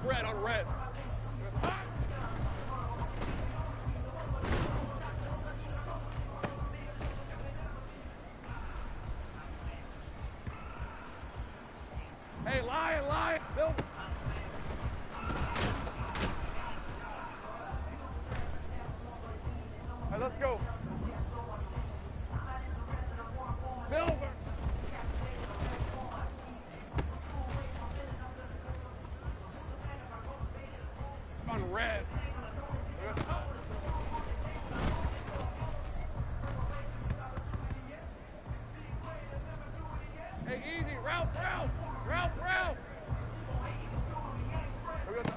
Red on red. Hey, lion. Silver. Hey, let's go. Silver. On red. Hey, easy. Route. Here we go.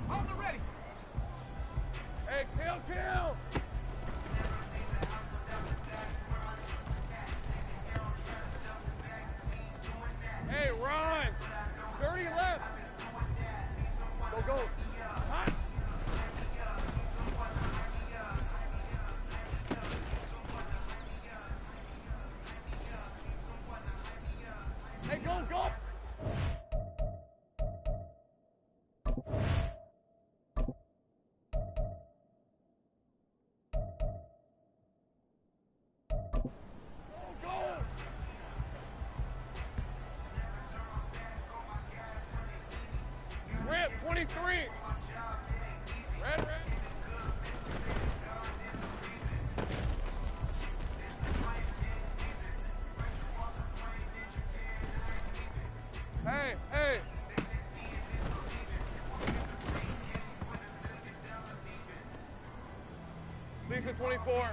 On the ready. Hey, kill. Hey, run. 30 left. Go. Hot. Hey, go. Go. Rip, 23. Red. Hey. Lisa, 24.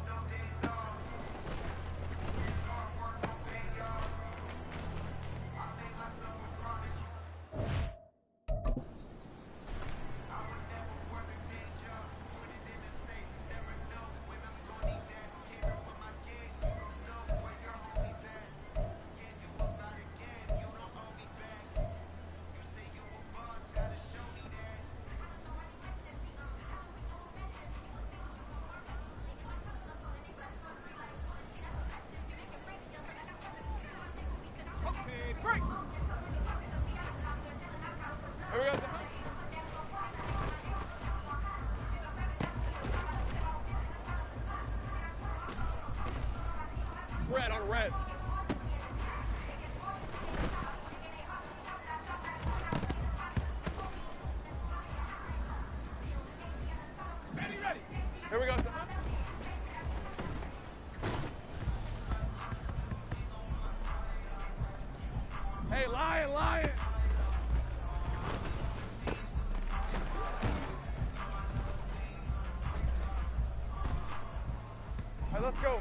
Lion. All right, let's go.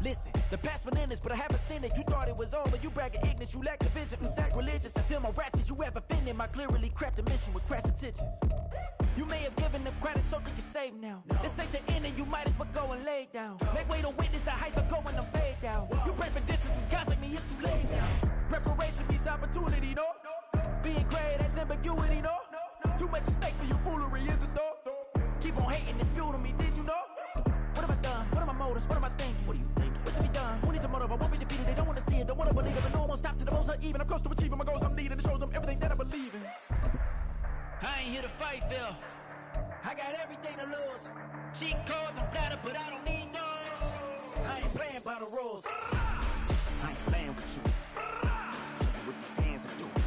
Listen, the past bananas, but I haven't seen it. You thought it was over, you bragging ignorance, you lack the vision. I'm sacrilegious, I feel my ratchets, you ever offended my clearly crafted mission with crass intentions. You may have given them credit so they can save now. This ain't the end and you might as well go and lay down. Make way to witness the heights are going to fade down. You pray for distance with guys like me, it's too late now. Preparation beats opportunity, no? Being great, that's ambiguity, no? Too much at stake for your foolery, is it though? Keep on hating, it's fuel to me, did you know? What have I done? What are my motives? What am I thinking? What are you thinking? What's to be done? Who needs a motive? I won't be defeated. They don't want to see it, don't want to believe it, but no one won't stop to the most even. I'm close to achieving my goals. I'm needing to show them everything that I believe in. I ain't here to fight, Phil. I got everything to lose. Cheat codes and platter, but I don't need those. I ain't playing by the rules. I ain't playing with you. Show you what these hands are doing.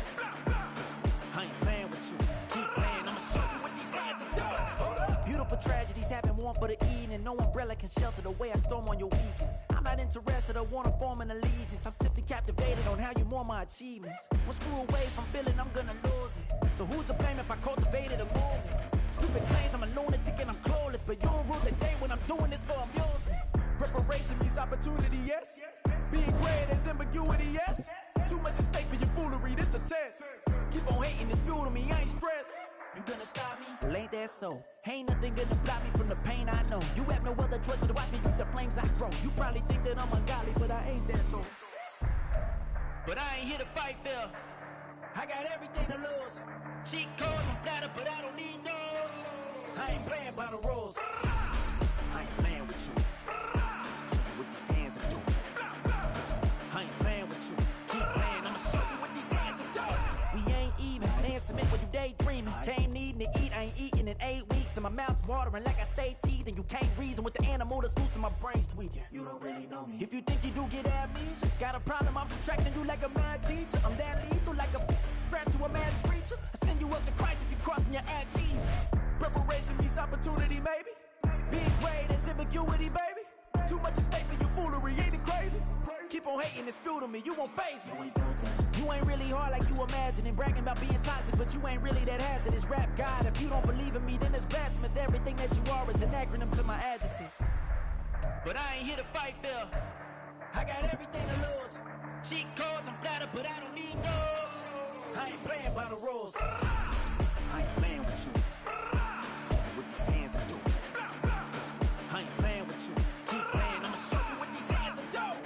I ain't playing with you. Keep playing, I'ma show you what these hands are doing. Hold up. Beautiful tragedies happen, one for the eating, and no umbrella can shelter the way I storm on your weekends. I'm not interested, I wanna form an allegiance. I'm simply captivated on how you mourn my achievements. One screw away from feeling I'm gonna lose it. So who's to blame if I cultivated a movement? Stupid claims I'm a lunatic and I'm clueless, but you'll rule the day when I'm doing this for amusement. Preparation means opportunity, yes. Being great is ambiguity, yes. Too much at stake for your foolery, this a test. Keep on hating, it's fuel to me, I ain't stressed. You gonna stop me? Well, ain't that so? Ain't nothing gonna block me from the pain I know. You have no other choice but to watch me with the flames I grow. You probably think that I'm ungodly, but I ain't that though. But I ain't here to fight, Phil. I got everything to lose. Cheat codes and platter, but I don't need those. I ain't playing by the rules. I ain't playing with you. Show you what these hands are doing. I ain't playing with you. Keep playing, I'ma show you what these hands are doing. We ain't even. Laying cement when you daydreaming. Came needing to eat, I ain't eating in 8 weeks. And my mouth's watering like I stay teeth. And you can't reason with the animal that's loose and my brain's tweaking. You don't really know me. If you think you do get amnesia, got a problem, I'm subtracting you like a mad teacher. I'm that lethal like a threat to a mass preacher. I send you up to Christ if you crossing your act evil. Preparation means opportunity, maybe. Being great is ambiguity, baby. Too much at stake for your foolery, ain't it crazy? Keep on hating, it's fuel to me, you won't faze me. You ain't really hard like you imagining. Bragging about being toxic, but you ain't really that hazardous. Rap God, if you don't believe in me, then it's blasphemous. Everything that you are is an acronym to my adjectives. But I ain't here to fight, Phil. I got everything to lose. Cheat codes and platter, but I don't need those. I ain't playing by the rules. I ain't playing with you. Show you what these hands are doing. I ain't playing with you. Keep playing, I'ma show you what these hands are doing.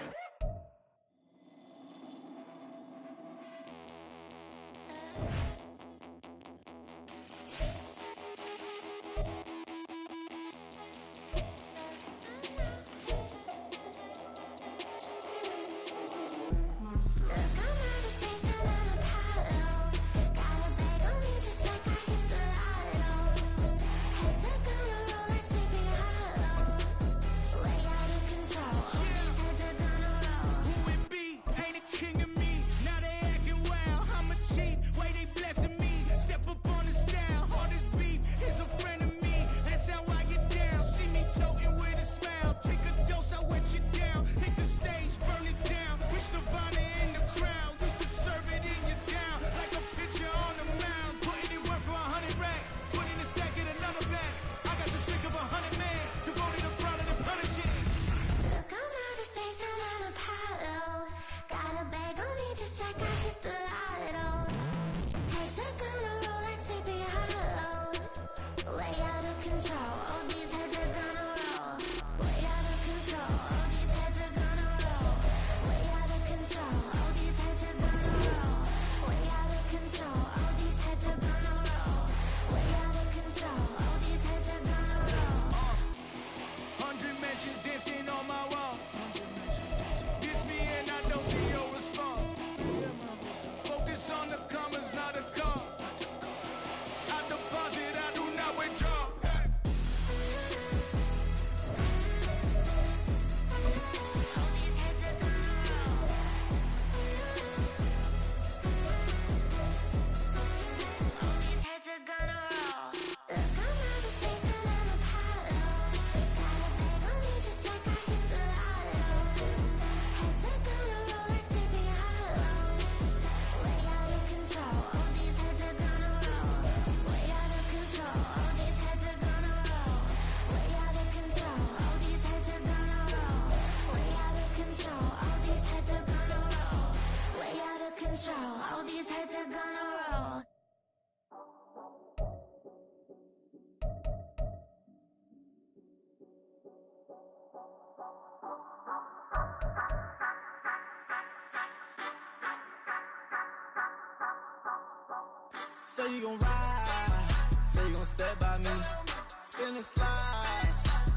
Say you gon' ride, say you gon' step by me. Spin and slide,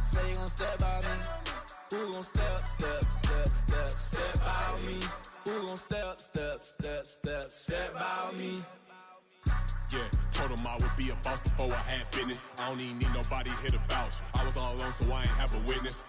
say you gon' step by me. Who gon' step by me? Who gon' step by me? Yeah, told him I would be a boss before I had business. I don't even need nobody here to vouch. I was all alone, so I ain't have a witness.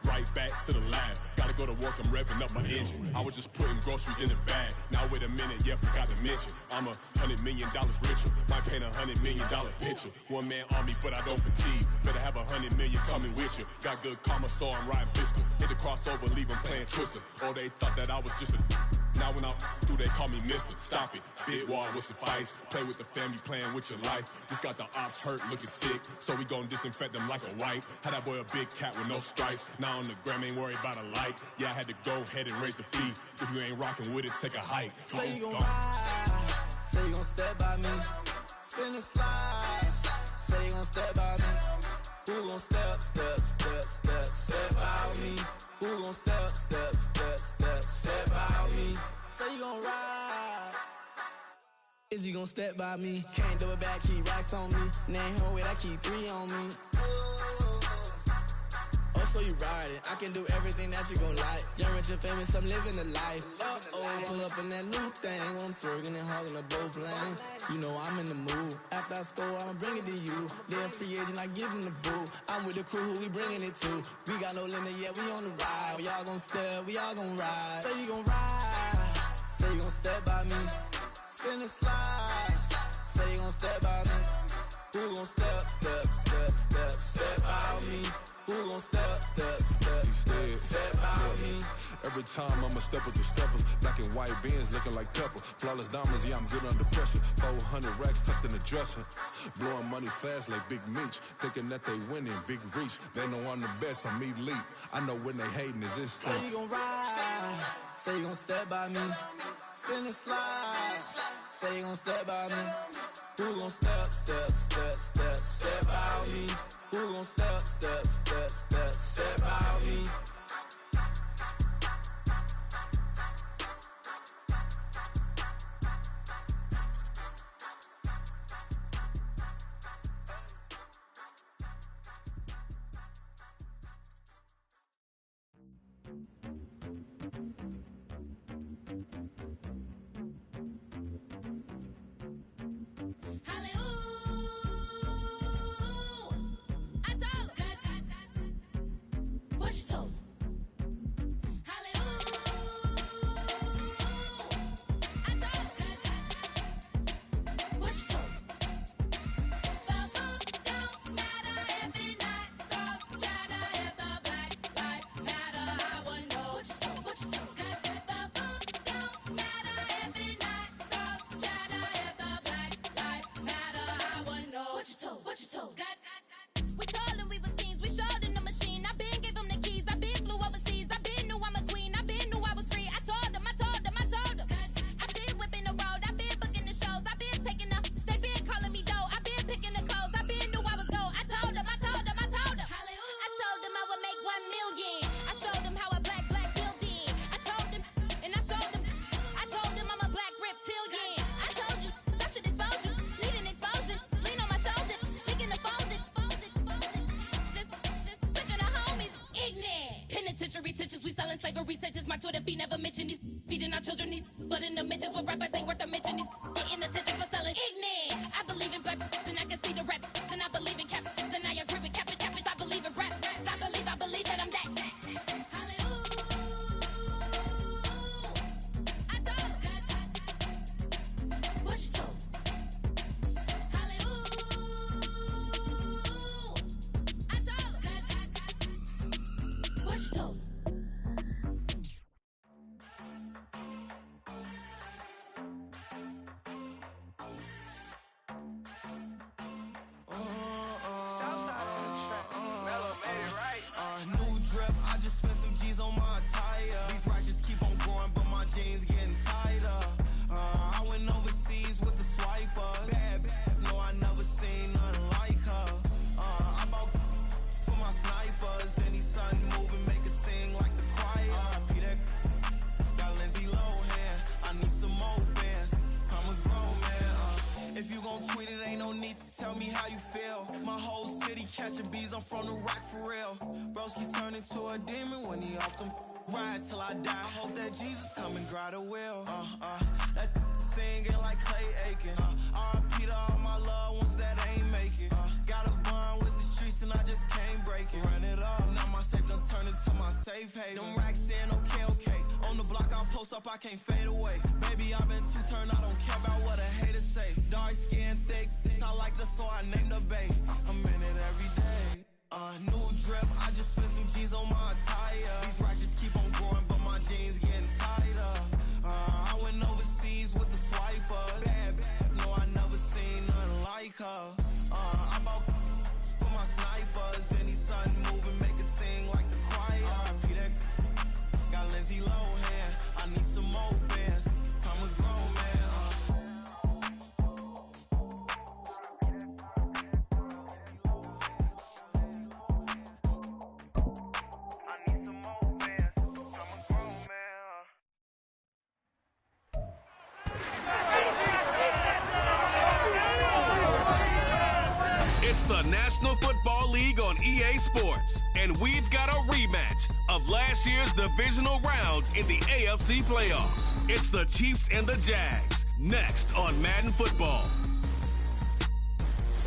Right back to the lab. Gotta go to work, I'm revving up my engine. I was just putting groceries in the bag. Now wait a minute, yeah, forgot to mention. I'm $100 million richer. Might paint $100 million picture. One man army, but I don't fatigue. Better have 100 million coming with you. Got good karma, so I'm riding fiscal. Hit the crossover, leave them playing Twister. Oh, they thought that I was just a... Now when I do, they call me Mister. Stop it. Big wall with suffice. Play with the family, playing with your life. Just got the ops hurt, looking sick. So we gon' disinfect them like a wipe. Had that boy a big cat with no stripes. Now on the gram, ain't worried about a light. Yeah, I had to go ahead and raise the fee. If you ain't rocking with it, take a hike. Say you gon' ride, say you gon' step by me. Spin and slide, say you gon' step by me. Who gon' step by me? Who gon' step by me? Say you gon' ride. Is he gon' step by me? Can't do it back, keep racks on me. Name home with I keep 3 on me. Oh, so you riding. I can do everything that you gon' like. Young, rich, and famous, I'm living the life. Uh-oh, pull up in that new thing. I'm swerving and hogging up both lanes. You know I'm in the mood. After I score, I'ma bring it to you. They're a free agent, I give him the boo. I'm with the crew, who we bringing it to. We got no limit, yeah, we on the ride. We all gon' step, we all gon' ride. Say you gon' ride, say you gon' step by me. Spin and slide, say you gon' step by me. Who gon' step by me? Who gon' step by me? Every time I'ma step with the steppers. Black and white beans looking like pepper. Flawless diamonds, yeah, I'm good under pressure. 400 racks tucked in the dresser. Blowing money fast like Big Meech. Thinking that they winning, big reach. They know I'm the best, I'm elite. I know when they hating is instinct. Say you gon' ride, say you gon' step by me. Spin and slide, say you gon' step by me. Who gon' step by me? Who gon' step by me? My Twitter feed never mention these feeding our children these, but in the mentions what rappers ain't worth a mention these getting attention for selling ignorant. I believe in black and I can see the rap, and I believe in cap, and I agree with cap. I believe in rap, I believe that I'm that. New drip, I just spent some G's on my attire. These righteous keep on growing, but my jeans getting tighter. I went overseas with the swiper. Bad, no, I never seen nothing like her. I bought for my snipers. Any sun moving, make it sing like the choir. Peter got Lindsay Lohan. I need some more bands. I'm a grown man. If you gon' catching bees, I'm from the rock for real. Broski turned into a demon when he off them. Ride till I die. Hope that Jesus come and grab the wheel. That singing like Clay Aiken. R.I.P. to all my loved ones that ain't make it. Got a bond with the streets and I just can't break it. Run it up, now my safe done turned into my safe haven. Them racks in, okay. On the block, I'll post up, I can't fade away. Baby, I've been too turned, I don't care about what a hater say. Dark skin, thick, I like the so I named the babe. I'm in it every day. New drip, I just spent some G's on my attire. These righteous keep on going, but my jeans getting tighter. I went overseas with the swiper. Bad, no, I never seen nothing like her. I bought for my snipers. Any sudden moving, make it sing like the choir. R.I.P. that got Lindsay Lohan. I need some more bands. I'm a grown man. It's the National Football League on EA Sports, and we've got a rematch of last year's divisional rounds in the AFC playoffs. It's the Chiefs and the Jags, next on Madden Football.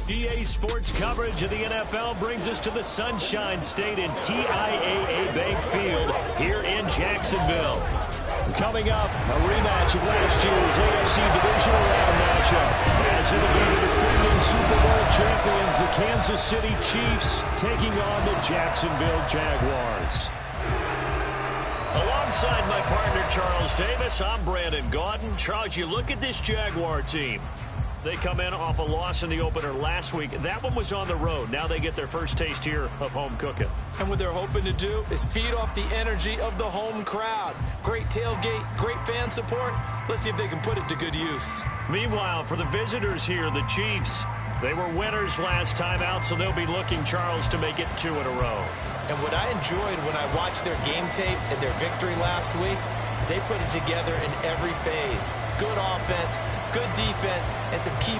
EA Sports coverage of the NFL brings us to the Sunshine State in TIAA Bank Field here in Jacksonville. Coming up, a rematch of last year's AFC Divisional Round matchup. As it'll be the defending Super Bowl champions, the Kansas City Chiefs, taking on the Jacksonville Jaguars. Alongside my partner, Charles Davis, I'm Brandon Gaudin. Charles, you look at this Jaguar team. They come in off a loss in the opener last week. That one was on the road. Now they get their first taste here of home cooking. And what they're hoping to do is feed off the energy of the home crowd. Great tailgate, great fan support. Let's see if they can put it to good use. Meanwhile, for the visitors here, the Chiefs, they were winners last time out, so they'll be looking, Charles, to make it 2 in a row. And what I enjoyed when I watched their game tape and their victory last week is they put it together in every phase. Good offense, good defense, and some key...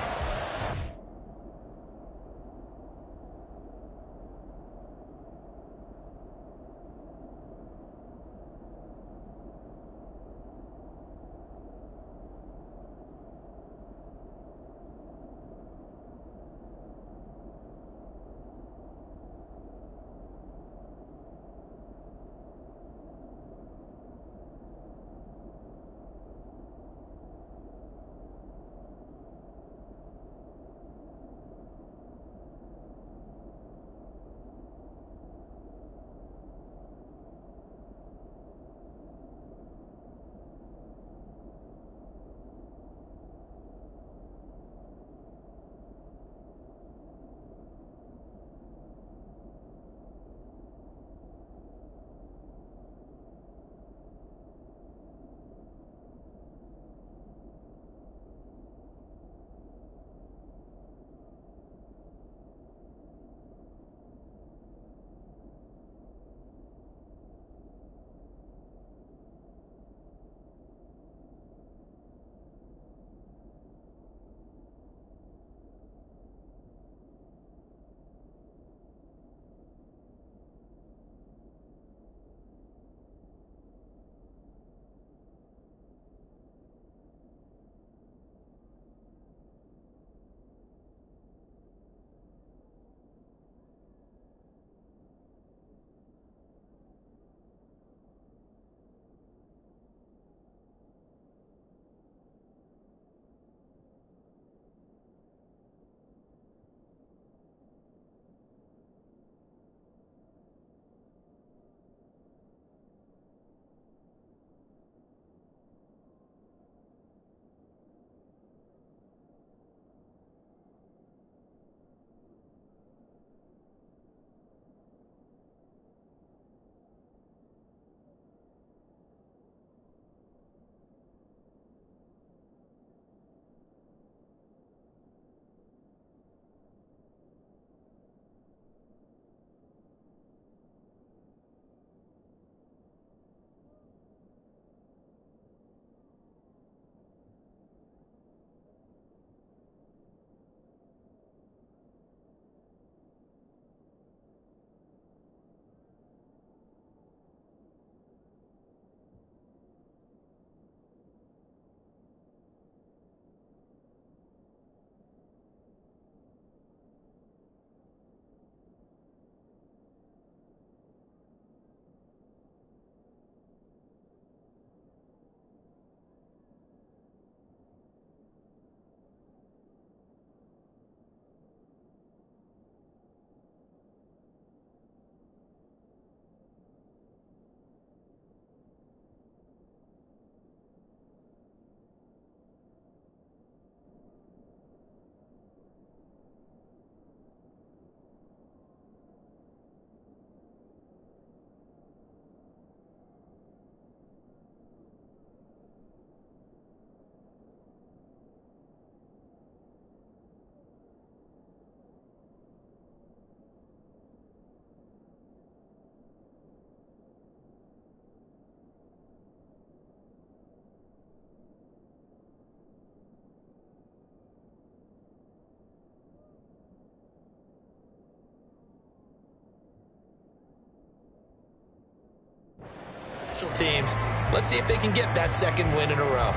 special teams. Let's see if they can get that second win in a row.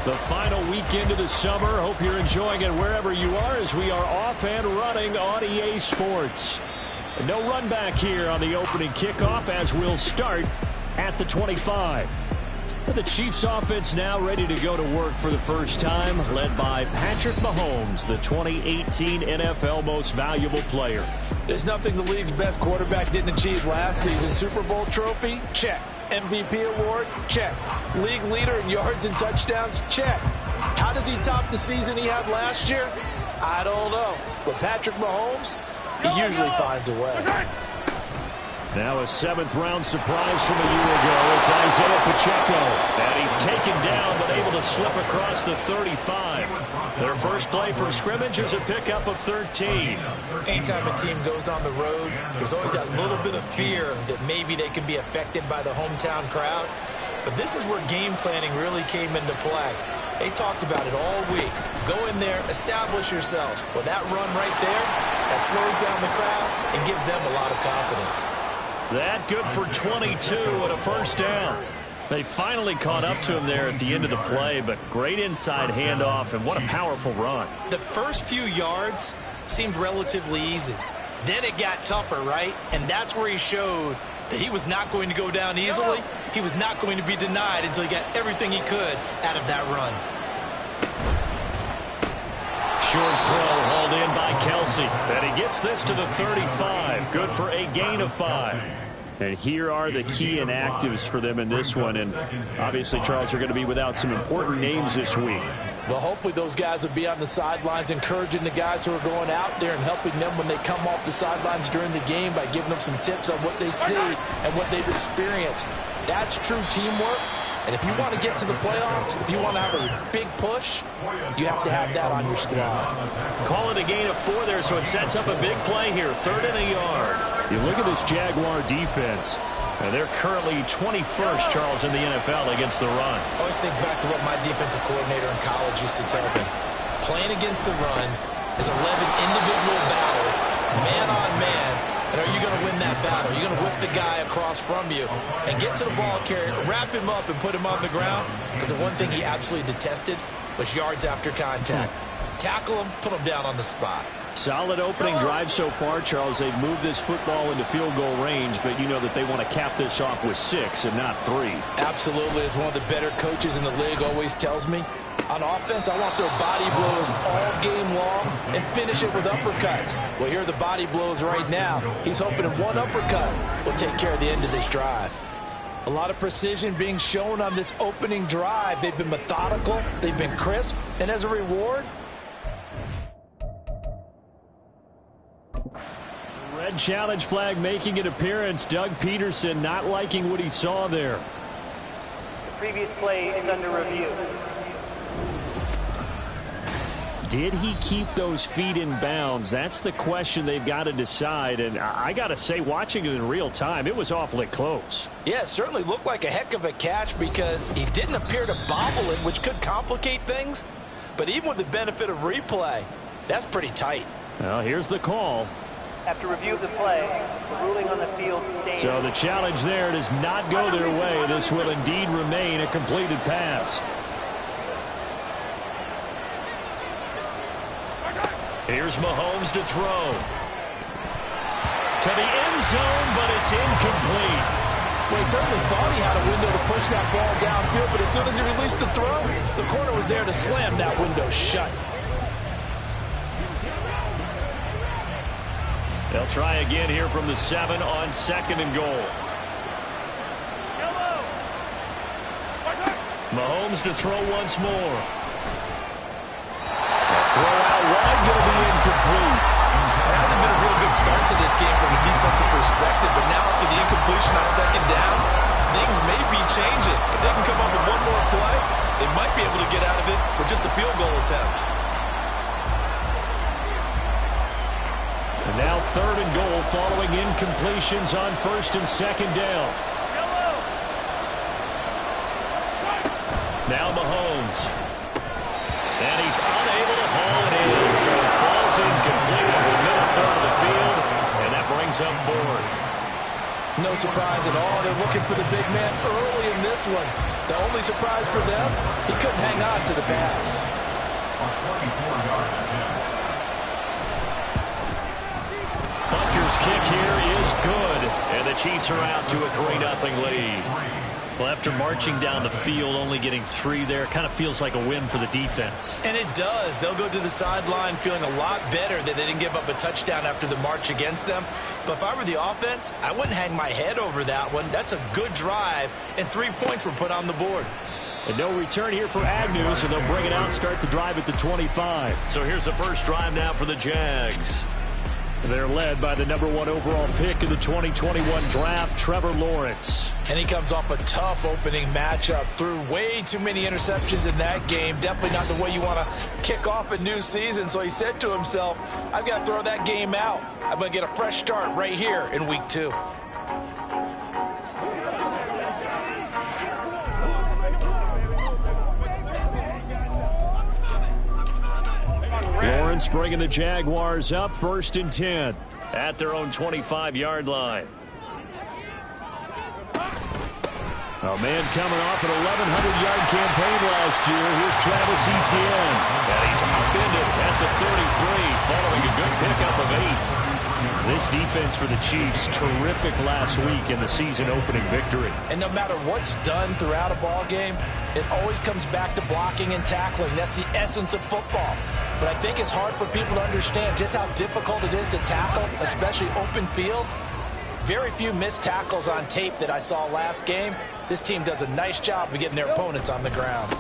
The final weekend of the summer. Hope you're enjoying it wherever you are as we are off and running on EA Sports. No run back here on the opening kickoff as we'll start at the 25. The Chiefs offense now ready to go to work for the first time, led by Patrick Mahomes, the 2018 NFL Most Valuable Player. There's nothing the league's best quarterback didn't achieve last season. Super Bowl trophy? Check. MVP award? Check. League leader in yards and touchdowns? Check. How does he top the season he had last year? I don't know. But Patrick Mahomes, he usually finds a way. Now a seventh-round surprise from a year ago. It's Isaiah Pacheco. And he's taken down but able to slip across the 35. Their first play from scrimmage is a pickup of 13. Anytime a team goes on the road, there's always that little bit of fear that maybe they can be affected by the hometown crowd. But this is where game planning really came into play. They talked about it all week. Go in there, establish yourselves. Well, that run right there, that slows down the crowd and gives them a lot of confidence. That good for 22 and a first down. They finally caught up to him there at the end of the play, but great inside handoff, and what a powerful run. The first few yards seemed relatively easy. Then it got tougher, right? And that's where he showed that he was not going to go down easily. He was not going to be denied until he got everything he could out of that run. Short throw hauled in by Kelsey. And he gets this to the 35. Good for a gain of 5. And here are the key inactives for them in this one. And obviously, Charles, are going to be without some important names this week. Well, hopefully those guys will be on the sidelines encouraging the guys who are going out there and helping them when they come off the sidelines during the game by giving them some tips on what they see and what they've experienced. That's true teamwork. And if you want to get to the playoffs, if you want to have a big push, you have to have that on your squad. Call it a gain of 4 there, so it sets up a big play here. 3rd and a yard. You look at this Jaguar defense. And they're currently 21st, Charles, in the NFL against the run. I always think back to what my defensive coordinator in college used to tell me. Playing against the run is 11 individual battles, man on man. And are you going to win that battle? Are you going to whip the guy across from you and get to the ball carrier, wrap him up, and put him on the ground? Because the one thing he absolutely detested was yards after contact. Tackle him, put him down on the spot. Solid opening drive so far, Charles. They've moved this football into field goal range, but you know that they want to cap this off with 6 and not 3. Absolutely. As one of the better coaches in the league always tells me, on offense, I want their body blows all game long and finish it with uppercuts. Well, here are the body blows right now. He's hoping in one uppercut will take care of the end of this drive. A lot of precision being shown on this opening drive. They've been methodical. They've been crisp. And as a reward, red challenge flag making an appearance. Doug Peterson not liking what he saw there. The previous play is under review. Did he keep those feet in bounds? That's the question they've got to decide. And I got to say, watching it in real time, it was awfully close. Yeah, it certainly looked like a heck of a catch because he didn't appear to bobble it, which could complicate things. But even with the benefit of replay, that's pretty tight. Well, here's the call. After review of the play, the ruling on the field stands. So the challenge there does not go their way. This will indeed remain a completed pass. Here's Mahomes to throw. To the end zone, but it's incomplete. Well, he certainly thought he had a window to push that ball downfield, but as soon as he released the throw, the corner was there to slam that window shut. They'll try again here from the 7 on 2nd and goal. Mahomes to throw once more. Throw out wide, going to be incomplete. It hasn't been a real good start to this game from a defensive perspective, but now after the incompletion on 2nd down, things may be changing. If they can come up with one more play, they might be able to get out of it with just a field goal attempt. And now 3rd and goal following incompletions on 1st and 2nd down. Now Mahomes. And he he's unable to haul it in, so it falls incomplete over the middle third of the field, and that brings up fourth. No surprise at all. They're looking for the big man early in this one. The only surprise for them, he couldn't hang on to the pass. Butker's kick here is good, and the Chiefs are out to a 3-0 lead. Well, after marching down the field, only getting 3 there, kind of feels like a win for the defense. And it does. They'll go to the sideline feeling a lot better that they didn't give up a touchdown after the march against them. But if I were the offense, I wouldn't hang my head over that one. That's a good drive, and 3 points were put on the board. And no return here for Agnew, so they'll bring it out and start the drive at the 25. So here's the first drive now for the Jags. They're led by the #1 overall pick in the 2021 draft, Trevor Lawrence. And he comes off a tough opening matchup. Threw way too many interceptions in that game. Definitely not the way you want to kick off a new season. So he said to himself, I've got to throw that game out. I'm going to get a fresh start right here in week 2. Lawrence bringing the Jaguars up, 1st and 10 at their own 25-yard line. A man coming off an 1,100-yard campaign last year. Here's Travis Etienne. And he's upended at the 33, following a good pickup of 8. This defense for the Chiefs, terrific last week in the season-opening victory. And no matter what's done throughout a ball game, it always comes back to blocking and tackling. That's the essence of football. But I think it's hard for people to understand just how difficult it is to tackle, especially open field. Very few missed tackles on tape that I saw last game. This team does a nice job of getting their opponents on the ground.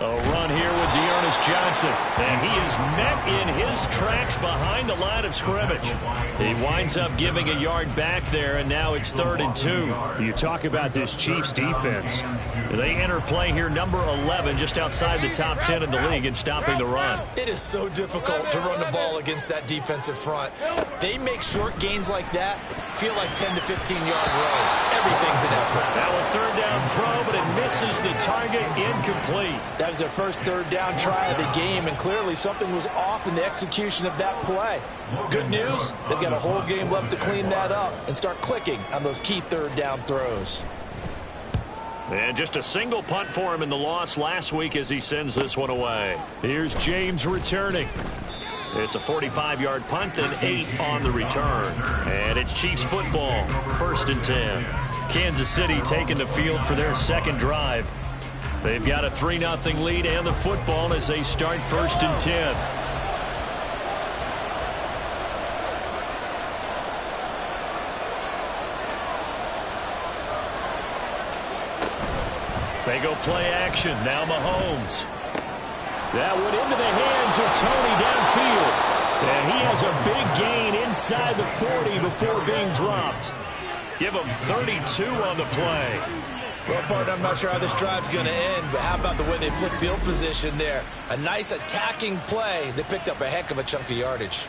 A run here with Dearness Johnson, and he is met in his tracks behind the line of scrimmage. He winds up giving a yard back there, and now it's 3rd and 2. You talk about this Chiefs defense. They enter play here number 11, just outside the top 10 in the league in stopping the run. It is so difficult to run the ball against that defensive front. They make short gains like that feel like 10 to 15-yard runs. Everything's an effort. Now a 3rd down throw, but it misses the target, incomplete. That was their first 3rd down try of the game, and clearly something was off in the execution of that play. Good news, they've got a whole game left to clean that up and start clicking on those key 3rd down throws. And just a single punt for him in the loss last week as he sends this one away. Here's James returning. It's a 45-yard punt and 8 on the return. And it's Chiefs football, 1st and 10. Kansas City taking the field for their second drive. They've got a 3-0 lead and the football as they start 1st and 10. They go play action. Now Mahomes. That went into the hands of Tony downfield. And he has a big gain inside the 40 before being dropped. Give him 32 on the play. Well, partner, I'm not sure how this drive's going to end, but how about the way they flip field position there? A nice attacking play. They picked up a heck of a chunk of yardage.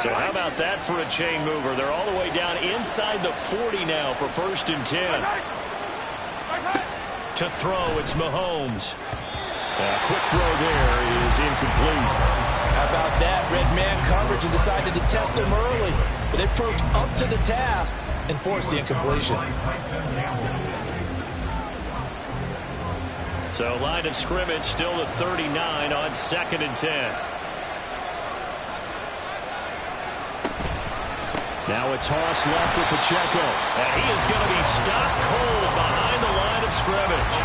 So how about that for a chain mover? They're all the way down inside the 40 now for 1st and 10. To throw, it's Mahomes. A quick throw there is incomplete. How about that? Red man coverage and decided to test him early. But they proved up to the task and forced the incompletion. So line of scrimmage still the 39 on 2nd and 10. Now a toss left for Pacheco. And he is going to be stopped cold behind the line of scrimmage.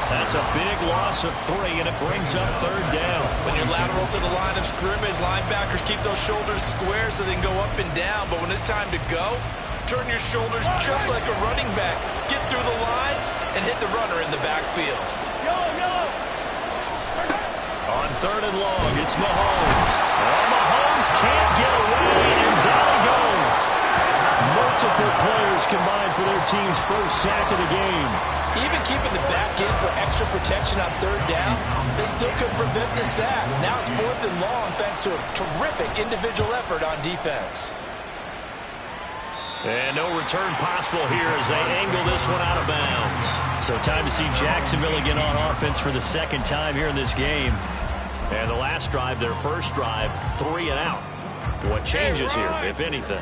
That's a big loss of 3, and it brings up 3rd down. When you're lateral to the line of scrimmage, linebackers keep those shoulders square so they can go up and down. But when it's time to go, turn your shoulders just like a running back. Get through the line and hit the runner in the backfield. On 3rd and long, it's Mahomes. Oh, Mahomes can't get away, and down he goes. Multiple players combined for their team's first sack of the game. Even keeping the back in for extra protection on 3rd down, they still couldn't prevent the sack. Now it's 4th and long thanks to a terrific individual effort on defense. And no return possible here as they angle this one out of bounds. So time to see Jacksonville again on offense for the second time here in this game. And the last drive, their first drive, 3 and out. What changes here, if anything?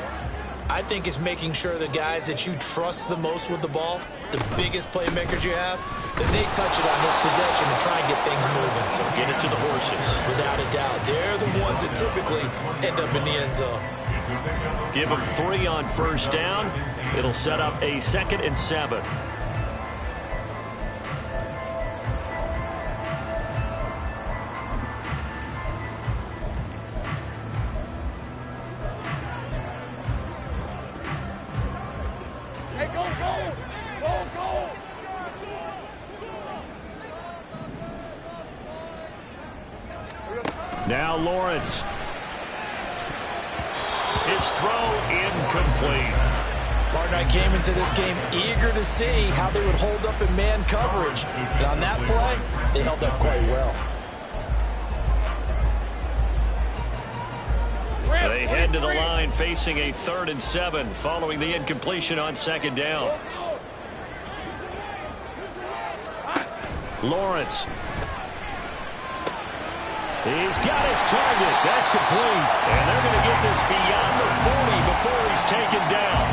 I think it's making sure the guys that you trust the most with the ball, the biggest playmakers you have, that they touch it on this possession and try and get things moving. So get it to the horses. Without a doubt. They're the ones that typically end up in the end zone. Give them 3 on first down. It'll set up a 2nd and 7. Now Lawrence. His throw incomplete. Partner, I came into this game eager to see how they would hold up in man coverage. And on that play, they held up quite well. They head to the line facing a 3rd and 7 following the incompletion on 2nd down. Lawrence. He's got his target. That's complete. And they're going to get this beyond the 40 before he's taken down.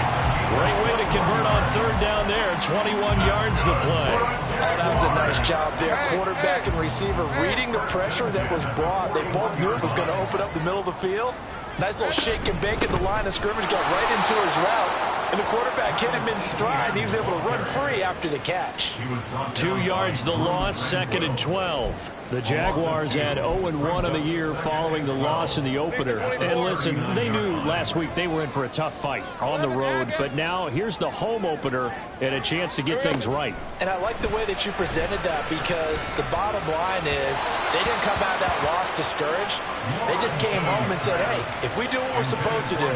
Great way to convert on 3rd down there. 21 yards the play. Oh, that was a nice job there. Quarterback and receiver reading the pressure that was brought. They both knew it was going to open up the middle of the field. Nice little shake and bake at the line of scrimmage. Got right into his route. And the quarterback hit him in stride. And he was able to run free after the catch. 2 yards the loss, 2nd and 12. The Jaguars had 0-1 on the year following the loss in the opener. And listen, they knew last week they were in for a tough fight on the road. But now here's the home opener and a chance to get things right. And I like the way that you presented that, because the bottom line is they didn't come out of that loss discouraged. They just came home and said, hey, if we do what we're supposed to do,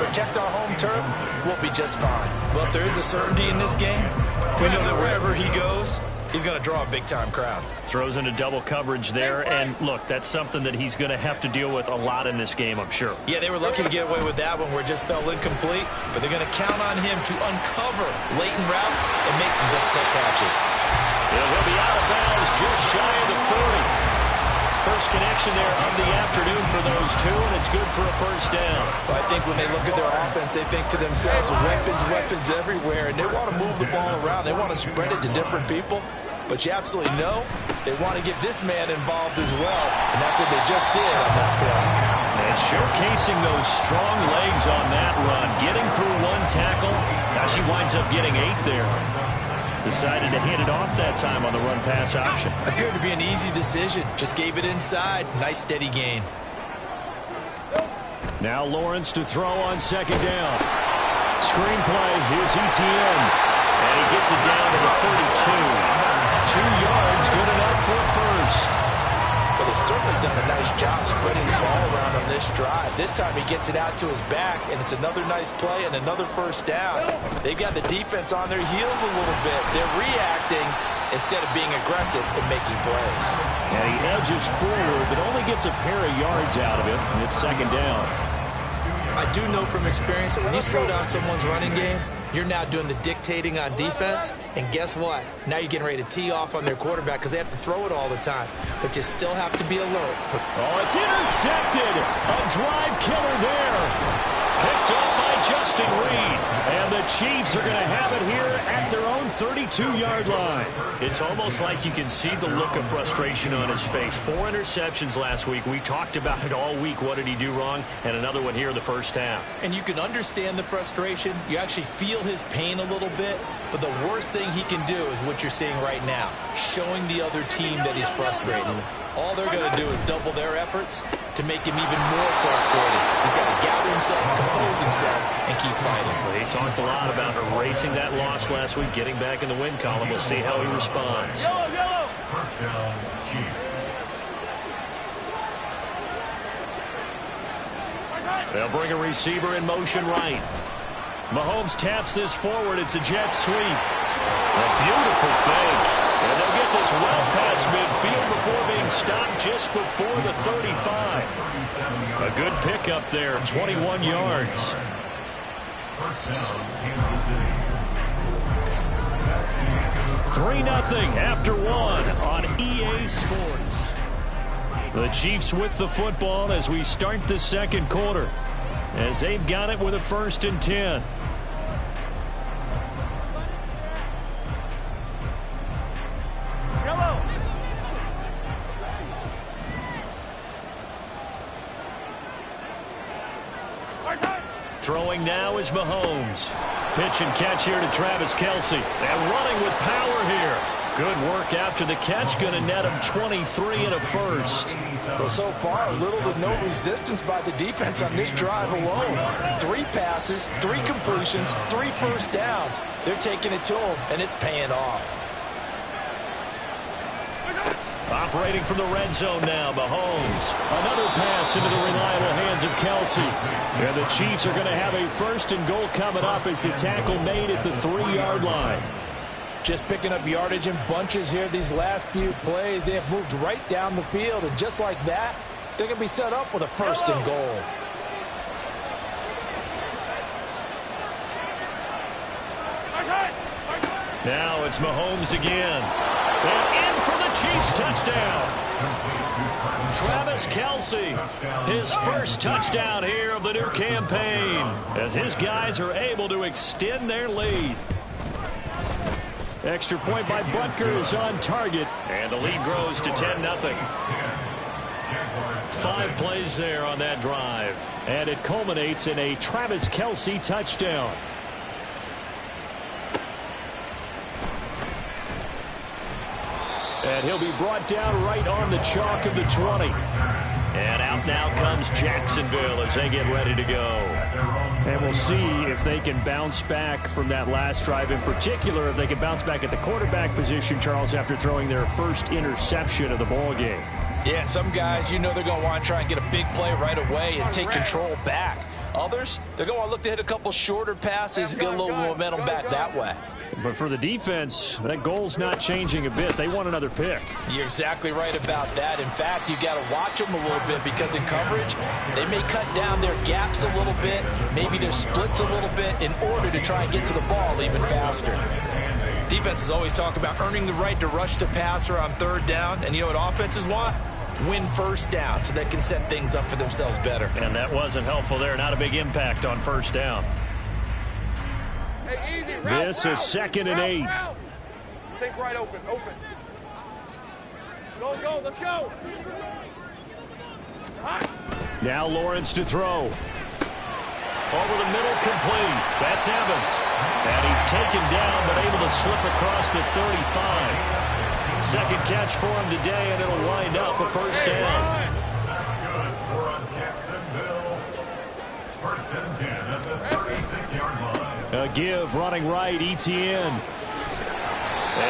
protect our home turf, we'll be just fine. Well, if there is a certainty in this game, we know that wherever he goes, he's going to draw a big-time crowd. Throws into double coverage there, and look, that's something that he's going to have to deal with a lot in this game, I'm sure. Yeah, they were lucky to get away with that one where it just fell incomplete, but they're going to count on him to uncover latent routes and make some difficult catches. He'll be out of bounds just shy of the 40. First connection there of the afternoon for those two, and it's good for a first down. Well, I think when they look at their offense, they think to themselves, weapons everywhere, and they want to move the ball around. They want to spread it to different people, but you absolutely know they want to get this man involved as well, and that's what they just did on that play. And showcasing those strong legs on that run, getting through 1 tackle. Now she winds up getting 8 there. Decided to hand it off that time on the run-pass option. Appeared to be an easy decision. Just gave it inside. Nice steady gain. Now Lawrence to throw on 2nd down. Screen play. Here's ETN. And he gets it down to the 32. 2 yards, good enough for first. But they've certainly done a nice job spreading the ball around on this drive. This time he gets it out to his back, and it's another nice play and another first down. They've got the defense on their heels a little bit. They're reacting instead of being aggressive and making plays. And he edges forward, but only gets a pair of yards out of it, and it's 2nd down. I do know from experience that when you slow down someone's running game, you're now doing the dictating on defense, and guess what? Now you're getting ready to tee off on their quarterback because they have to throw it all the time. But you still have to be alert. Oh, it's intercepted. A drive killer there. Picked up by Justin Reed. And the Chiefs are going to have it here at their own 32-yard line. It's almost like you can see the look of frustration on his face. 4 interceptions last week. We talked about it all week. What did he do wrong? And another one here in the first half. And you can understand the frustration. You actually feel his pain a little bit. But the worst thing he can do is what you're seeing right now, showing the other team that he's frustrated. All they're going to do is double their efforts to make him even more frustrated. He's got to gather himself, compose himself, and keep fighting. Well, he talked a lot about erasing that loss last week, getting back in the win column. We'll see how he responds. First down, Chiefs. They'll bring a receiver in motion right. Mahomes taps this forward. It's a jet sweep. A beautiful fake. And they'll get this well past midfield before being stopped just before the 35. A good pickup there, 21 yards. First down, Kansas City. 3-0 after 1 on EA Sports. The Chiefs with the football as we start the second quarter, as they've got it with a 1st and 10. Throwing now is Mahomes. Pitch and catch here to Travis Kelce. And running with power here. Good work after the catch. Going to net him 23 and a first. Well, so far, little to no resistance by the defense on this drive alone. 3 passes, 3 completions, 3 first downs. They're taking it to him, and it's paying off. Operating from the red zone now, Mahomes. Another pass into the reliable hands of Kelce. And the Chiefs are going to have a 1st and goal coming up as the tackle made at the 3-yard line. Just picking up yardage in bunches here these last few plays. They have moved right down the field, and just like that, they're going to be set up with a 1st and goal. Now it's Mahomes again. And in for the Chiefs touchdown. Travis Kelce, his 1st touchdown here of the new campaign, as his guys are able to extend their lead. Extra point by Butker is on target, and the lead grows to 10-0. 5 plays there on that drive, and it culminates in a Travis Kelce touchdown. And he'll be brought down right on the chalk of the 20. And out now comes Jacksonville as they get ready to go. And we'll see if they can bounce back from that last drive. In particular, if they can bounce back at the quarterback position, Charles, after throwing their 1st interception of the ball game. Yeah, and some guys, you know they're going to want to try and get a big play right away and take control back. Others, they're going to want to look to hit a couple shorter passes and get a little momentum back that way. But for the defense, that goal's not changing a bit. They want another pick. You're exactly right about that. In fact, you've got to watch them a little bit because in coverage, they may cut down their gaps a little bit, maybe their splits a little bit in order to try and get to the ball even faster. Defenses always talk about earning the right to rush the passer on 3rd down. And you know what offenses want? Win 1st down so they can set things up for themselves better. And that wasn't helpful there. Not a big impact on 1st down. Hey, easy. Route, this is 2nd and 8. Take right open. Go. Let's go. Now Lawrence to throw. Over the middle, complete. That's Evans. And he's taken down, but able to slip across the 35. 2nd catch for him today, and it'll wind up a 1st down. Good for Jacksonville. 1st and 10 at the 36-yard line. A give running right, Etienne. And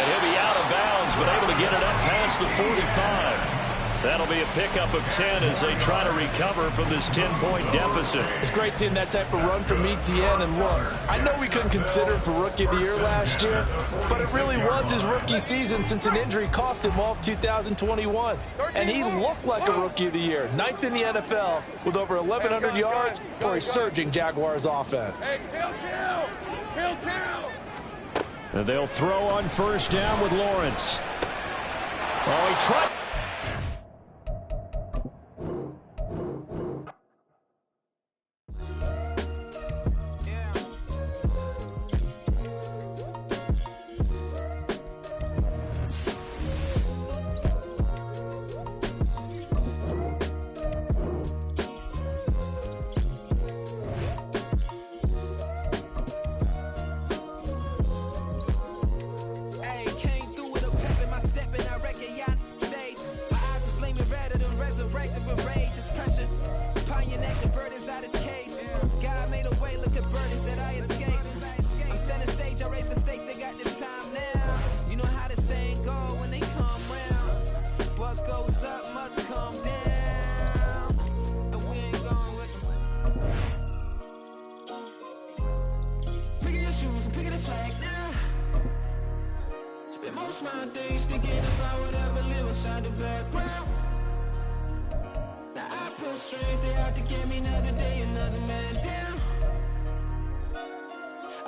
he'll be out of bounds, but able to get it up past the 45. That'll be a pickup of 10 as they try to recover from this 10-point deficit. It's great seeing that type of run from Etienne. And look, I know we couldn't consider him for Rookie of the Year last year, but it really was his rookie season since an injury cost him all of 2021. And he looked like a Rookie of the Year, 9th in the NFL with over 1,100 yards for a surging Jaguars offense. Kill. And they'll throw on 1st down with Lawrence. Oh, he tried.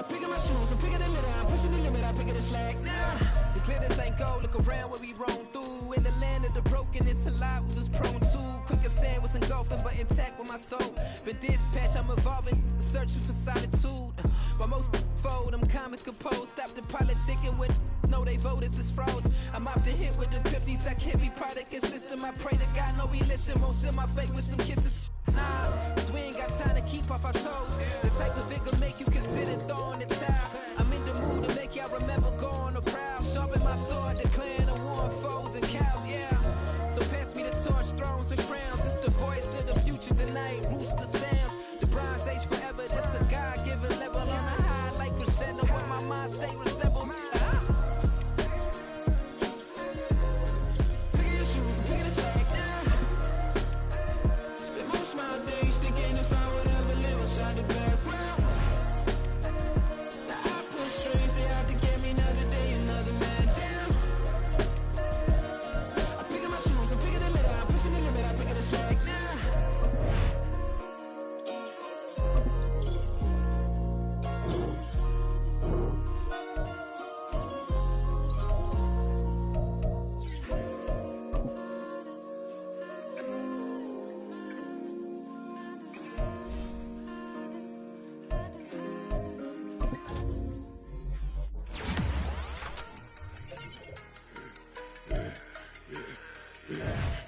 I'm picking my shoes, I'm picking the litter, I'm pushing the limit, I'm picking the slack now. The glitters ain't gold, look around where we roam through. In the land of the broken, it's a lot we was prone to. Quicker sand was engulfing, but intact with my soul. Been dispatched, I'm evolving, searching for solitude. While most fold, I'm comic composed. Stop the politicking when no they voters is froze. I'm off the hit with the 50s, I can't be product and system. I pray to God, no we listen, won't send my fate with some kisses. Nah, cause we ain't got time to keep off our toes. The type of vigor make you consider throwing the towel. I'm in the mood to make y'all remember going to proud. Sharpen my sword, declaring the war on foes and cows, yeah. So pass me the torch, thrones and crowns. It's the voice of the future tonight, rooster sounds. The bronze age forever, this a God-given level. On a high like crescendo, where my mind state resemble. Picking your shoes and picking the slack now. Spend most of my days thinking if I would ever live inside the background. Now I push strings, they out to get me another day, another man down. I'm picking my shoes, I'm picking the litter, I'm pushing the limit, I'm picking the slack now.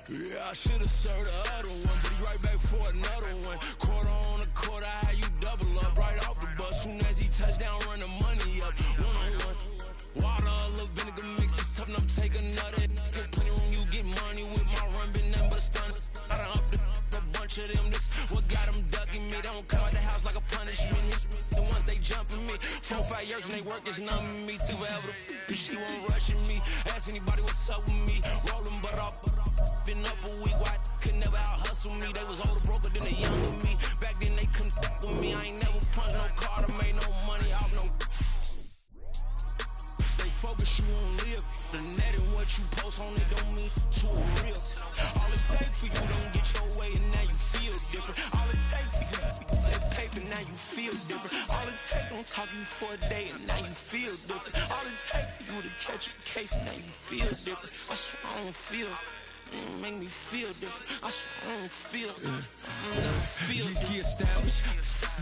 Yeah, I should've served the other one, but he right back for another one. Quarter on a quarter, how you double up right off the bus. Soon as he touch down, run the money up. One-on-one. Water, a little vinegar mix, it's tough enough to take another. Get plenty room, you get money with my run, been nothing but stun. I done up a bunch of them, this what got them ducking me. They don't come out the house like a punishment. The ones they jumping me. 4-5 years and they work is numbing me. Too forever the she won't rushing me. Ask anybody what's up with me. Rolling but off. Been up a week, why could never out hustle me? They was older, broker than the younger me. Back then they couldn't with me. I ain't never punched no card or made no money off no. They focus you on live. The net and what you post on it don't mean to a real. All it takes for you don't get your way and now you feel different. All it takes for you that paper, now you feel different. All it takes don't talk you for a day and now you feel different. All it takes for you to catch a case and now you feel different. I swear I don't feel. Make me feel different. I swear I don't feel. Just get established.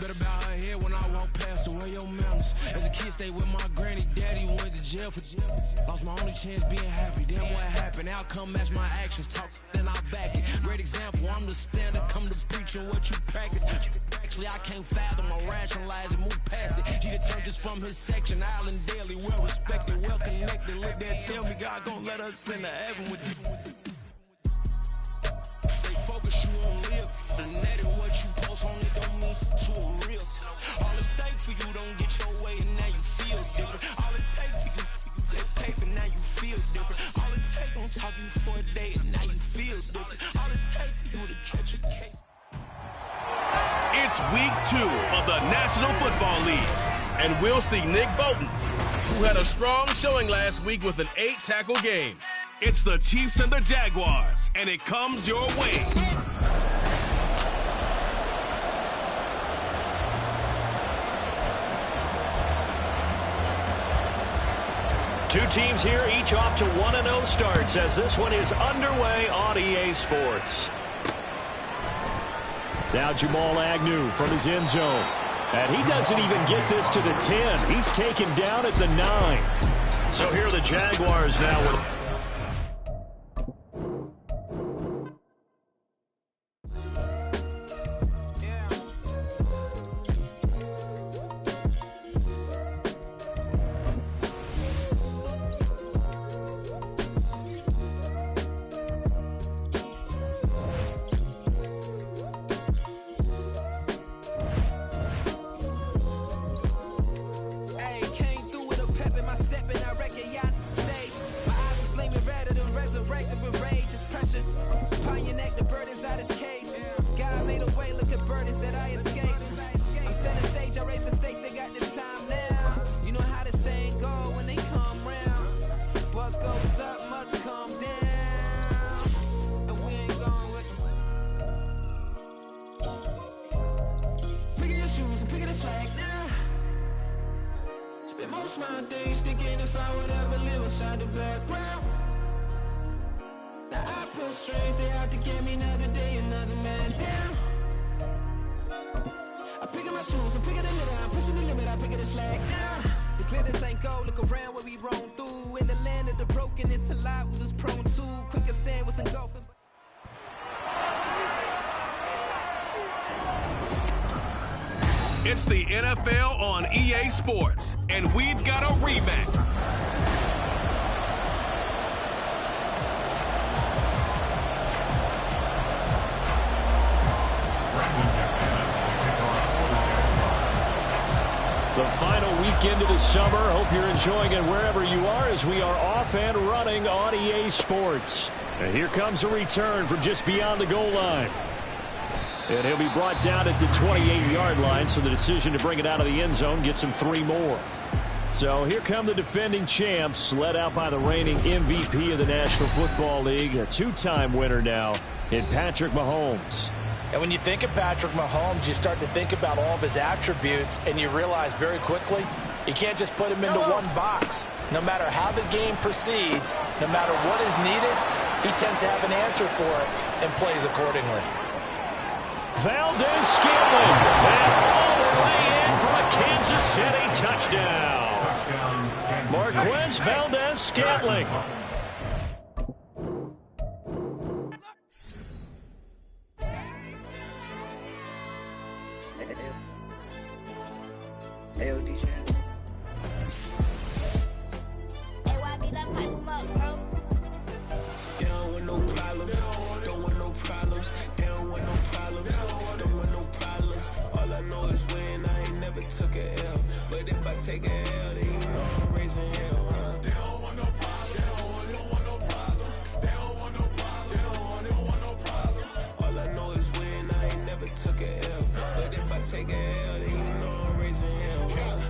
Better bow her head when I walk past her. Where your manners? As a kid, stayed with my granny. Daddy went to jail for lost my only chance being happy. Damn, what happened? Outcome match my actions. Talk, then I back it. Great example. I'm the standard. Come to preaching what you practice. Actually, I can't fathom or rationalize it. Move past it. He determined just from his section. Island daily, well respected, well connected. Look there, tell me God gon' let us into heaven with this. Focus you on live. The net and what you post on it don't mean to a real. All it takes for you don't get your way and now you feel different. All it takes for you that paper, now you feel different. All it takes don't talk you for a day and now you feel different. All it takes for you to catch a case. It's week 2 of the National Football League, and we'll see Nick Bolton, who had a strong showing last week with an 8-tackle game. It's the Chiefs and the Jaguars, and it comes your way. Two teams here, each off to 1-0 starts as this one is underway on EA Sports. Now Jamal Agnew from his end zone. And he doesn't even get this to the 10. He's taken down at the 9. So here are the Jaguars now with... Hey, came through with a pep in my step and I reckon y'all stage. My eyes was if I would ever live inside the background. Now I pull strings, they out to get me another day, another man down. I pick up my shoes, I'm picking the limit, I'm pushing the limit, I pick it a slack down. The glitters ain't gold, look around where we roam through. In the land of the broken, it's a lot we was prone to. Quicker sand was engulfing. It's the NFL on EA Sports, and we've got a rematch. The final weekend of the summer. Hope you're enjoying it wherever you are as we are off and running on EA Sports. And here comes a return from just beyond the goal line. And he'll be brought down at the 28-yard line, so the decision to bring it out of the end zone gets him 3 more. So here come the defending champs, led out by the reigning MVP of the National Football League, a 2-time winner now in Patrick Mahomes. And when you think of Patrick Mahomes, you start to think about all of his attributes, and you realize very quickly you can't just put him into one box. No matter how the game proceeds, no matter what is needed, he tends to have an answer for it and plays accordingly. Valdez-Scantling, and all the way in for a Kansas City touchdown. Marquez Valdez-Scantling. Hey, yo, DJ. Hey, why did I pipe him up, bro? You don't want no problems. Don't want no problems. You don't want no problems. Don't want no problems. All I know is when I ain't never took a L. But if I take a L, then you know I'm raising hell, huh? They don't want no problems. They don't want no problems. They don't want no problems. They don't want no problems. All I know is when I ain't never took a L. But if I take a L, then you know I'm raising hell.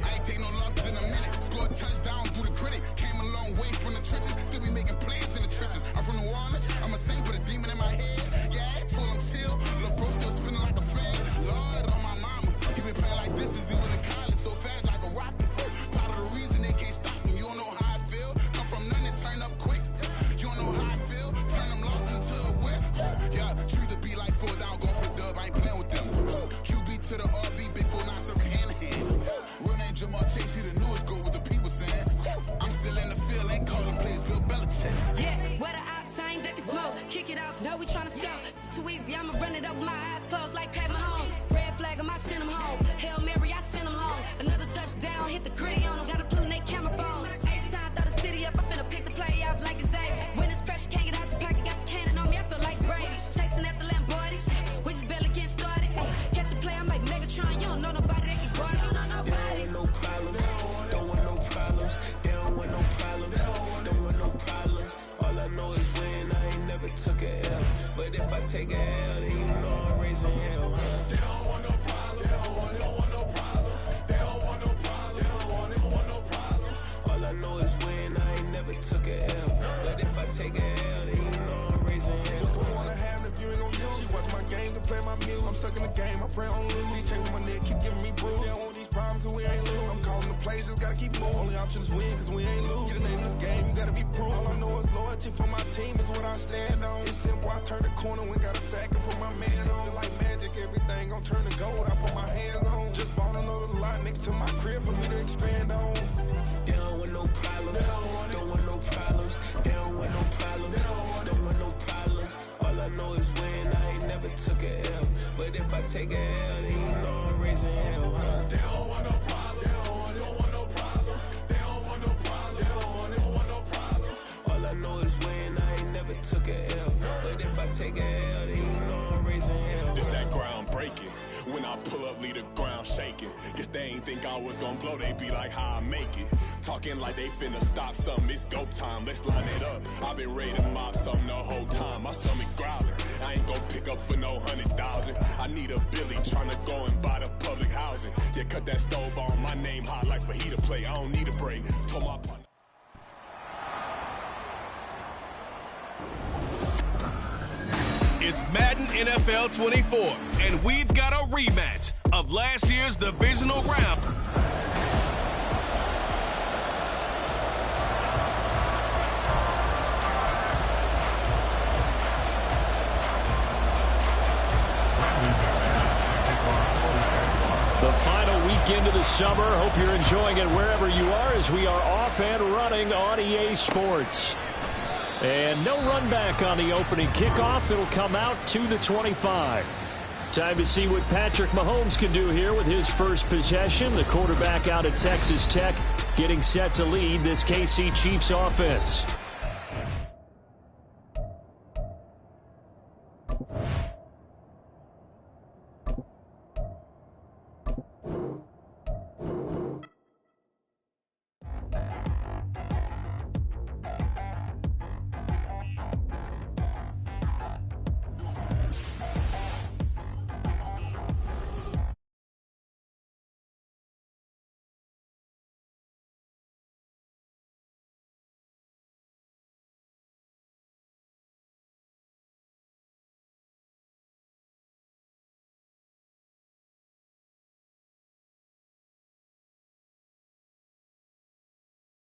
I ain't take no losses in a minute. Scored a touchdown through the critic. Came a long way from the trenches. Still be making plays in the trenches. I'm from New Orleans. I'm a saint with a demon in my head. Yeah, I told him chill. Lil' bro still spinning like a fan. Lord on my mama. He been playing like this since he was in college. So fast like a rocket. Part of the reason they can't stop me. You don't know how I feel. Come from nothing and turn up quick. You don't know how I feel. Turn them losses into a whip. Yeah, treat the beat like 4 down. Going for the dub. I ain't playing with them. QB to the RB. Big 4 9 serving hand in hand. Real name Jamal Chase. He the newest goal with the people saying. I'm still in the field. Ain't calling plays Bill Belichick. Yeah, where the ops, I ain't ducking smoke. Kick it off, know we tryna scout. Too easy, I'ma run it up with my eyes closed like Pat Mahomes. Red flag him, I send him home. Hail Mary, I send him long. Another touchdown, hit the gritty on him. Got a blue neck camera phone. H-time, throw the city up. I'm finna pick the play off like it's A. When it's pressure, can't get out the pocket. Got the cannon on me, I feel like Brady. Chasing after Lamborghini. We just barely get started. Catch a play, I'm like Megatron. You don't know nobody that can guard it. You don't know nobody. No problems. Don't want no problems. They don't want no problems. Don't want no problems. All I know is when I ain't never took a L. But if I take a L, then you know I'm raising hell, huh? They don't want no problems. They don't want no problems. They don't want no problems. They don't want no problems. All I know is when I ain't never took a L. But if I take a L, then you know I'm raising hell. What's the point of having if you ain't gon' use? She watch my games and play my music. I'm stuck in the game, I pray on lose. He changing my neck, keep giving me bruise. They don't want these problems cause we ain't lose. I'm calling the plays, just gotta keep moving. Only option is win cause we ain't lose. Get a name in this game, you gotta be proof. All I know is loyalty for my team is what I stand on. It's simple, I turn the corner when got a sack and put my man on. Like magic, everything gon' turn to gold. I put my hands on. Just bought another lot next to my crib for me to expand on. They don't want no problems. Don't want no problems. They don't want no problems. Don't want no problems. All I know is when I ain't never took a L. But if I take a L, then you know I'm raising hell, huh? They don't want no problems. They don't want no problems. They don't want no problems. They don't want no problems. All I know is when I ain't never took a L. But if I take a L, then you know I'm raising hell. It's that ground breaking. When I pull up, leave the ground shaking. Guess they ain't think I was gonna blow, they be like, how I make it. Talking like they finna stop something, it's go time, let's line it up. I've been ready to mob something the whole time, my stomach growling. I ain't gon' pick up for no 100,000. I need a Billy tryna go and buy the public housing. Yeah, cut that stove on, my name hot like fajita play. I don't need a break, told my partner. It's Madden NFL 24, and we've got a rematch of last year's divisional round. into the summer. Hope you're enjoying it wherever you are as we are off and running on EA Sports. And no run back on the opening kickoff. It'll come out to the 25. Time to see what Patrick Mahomes can do here with his first possession. The quarterback out of Texas Tech getting set to lead this KC Chiefs offense.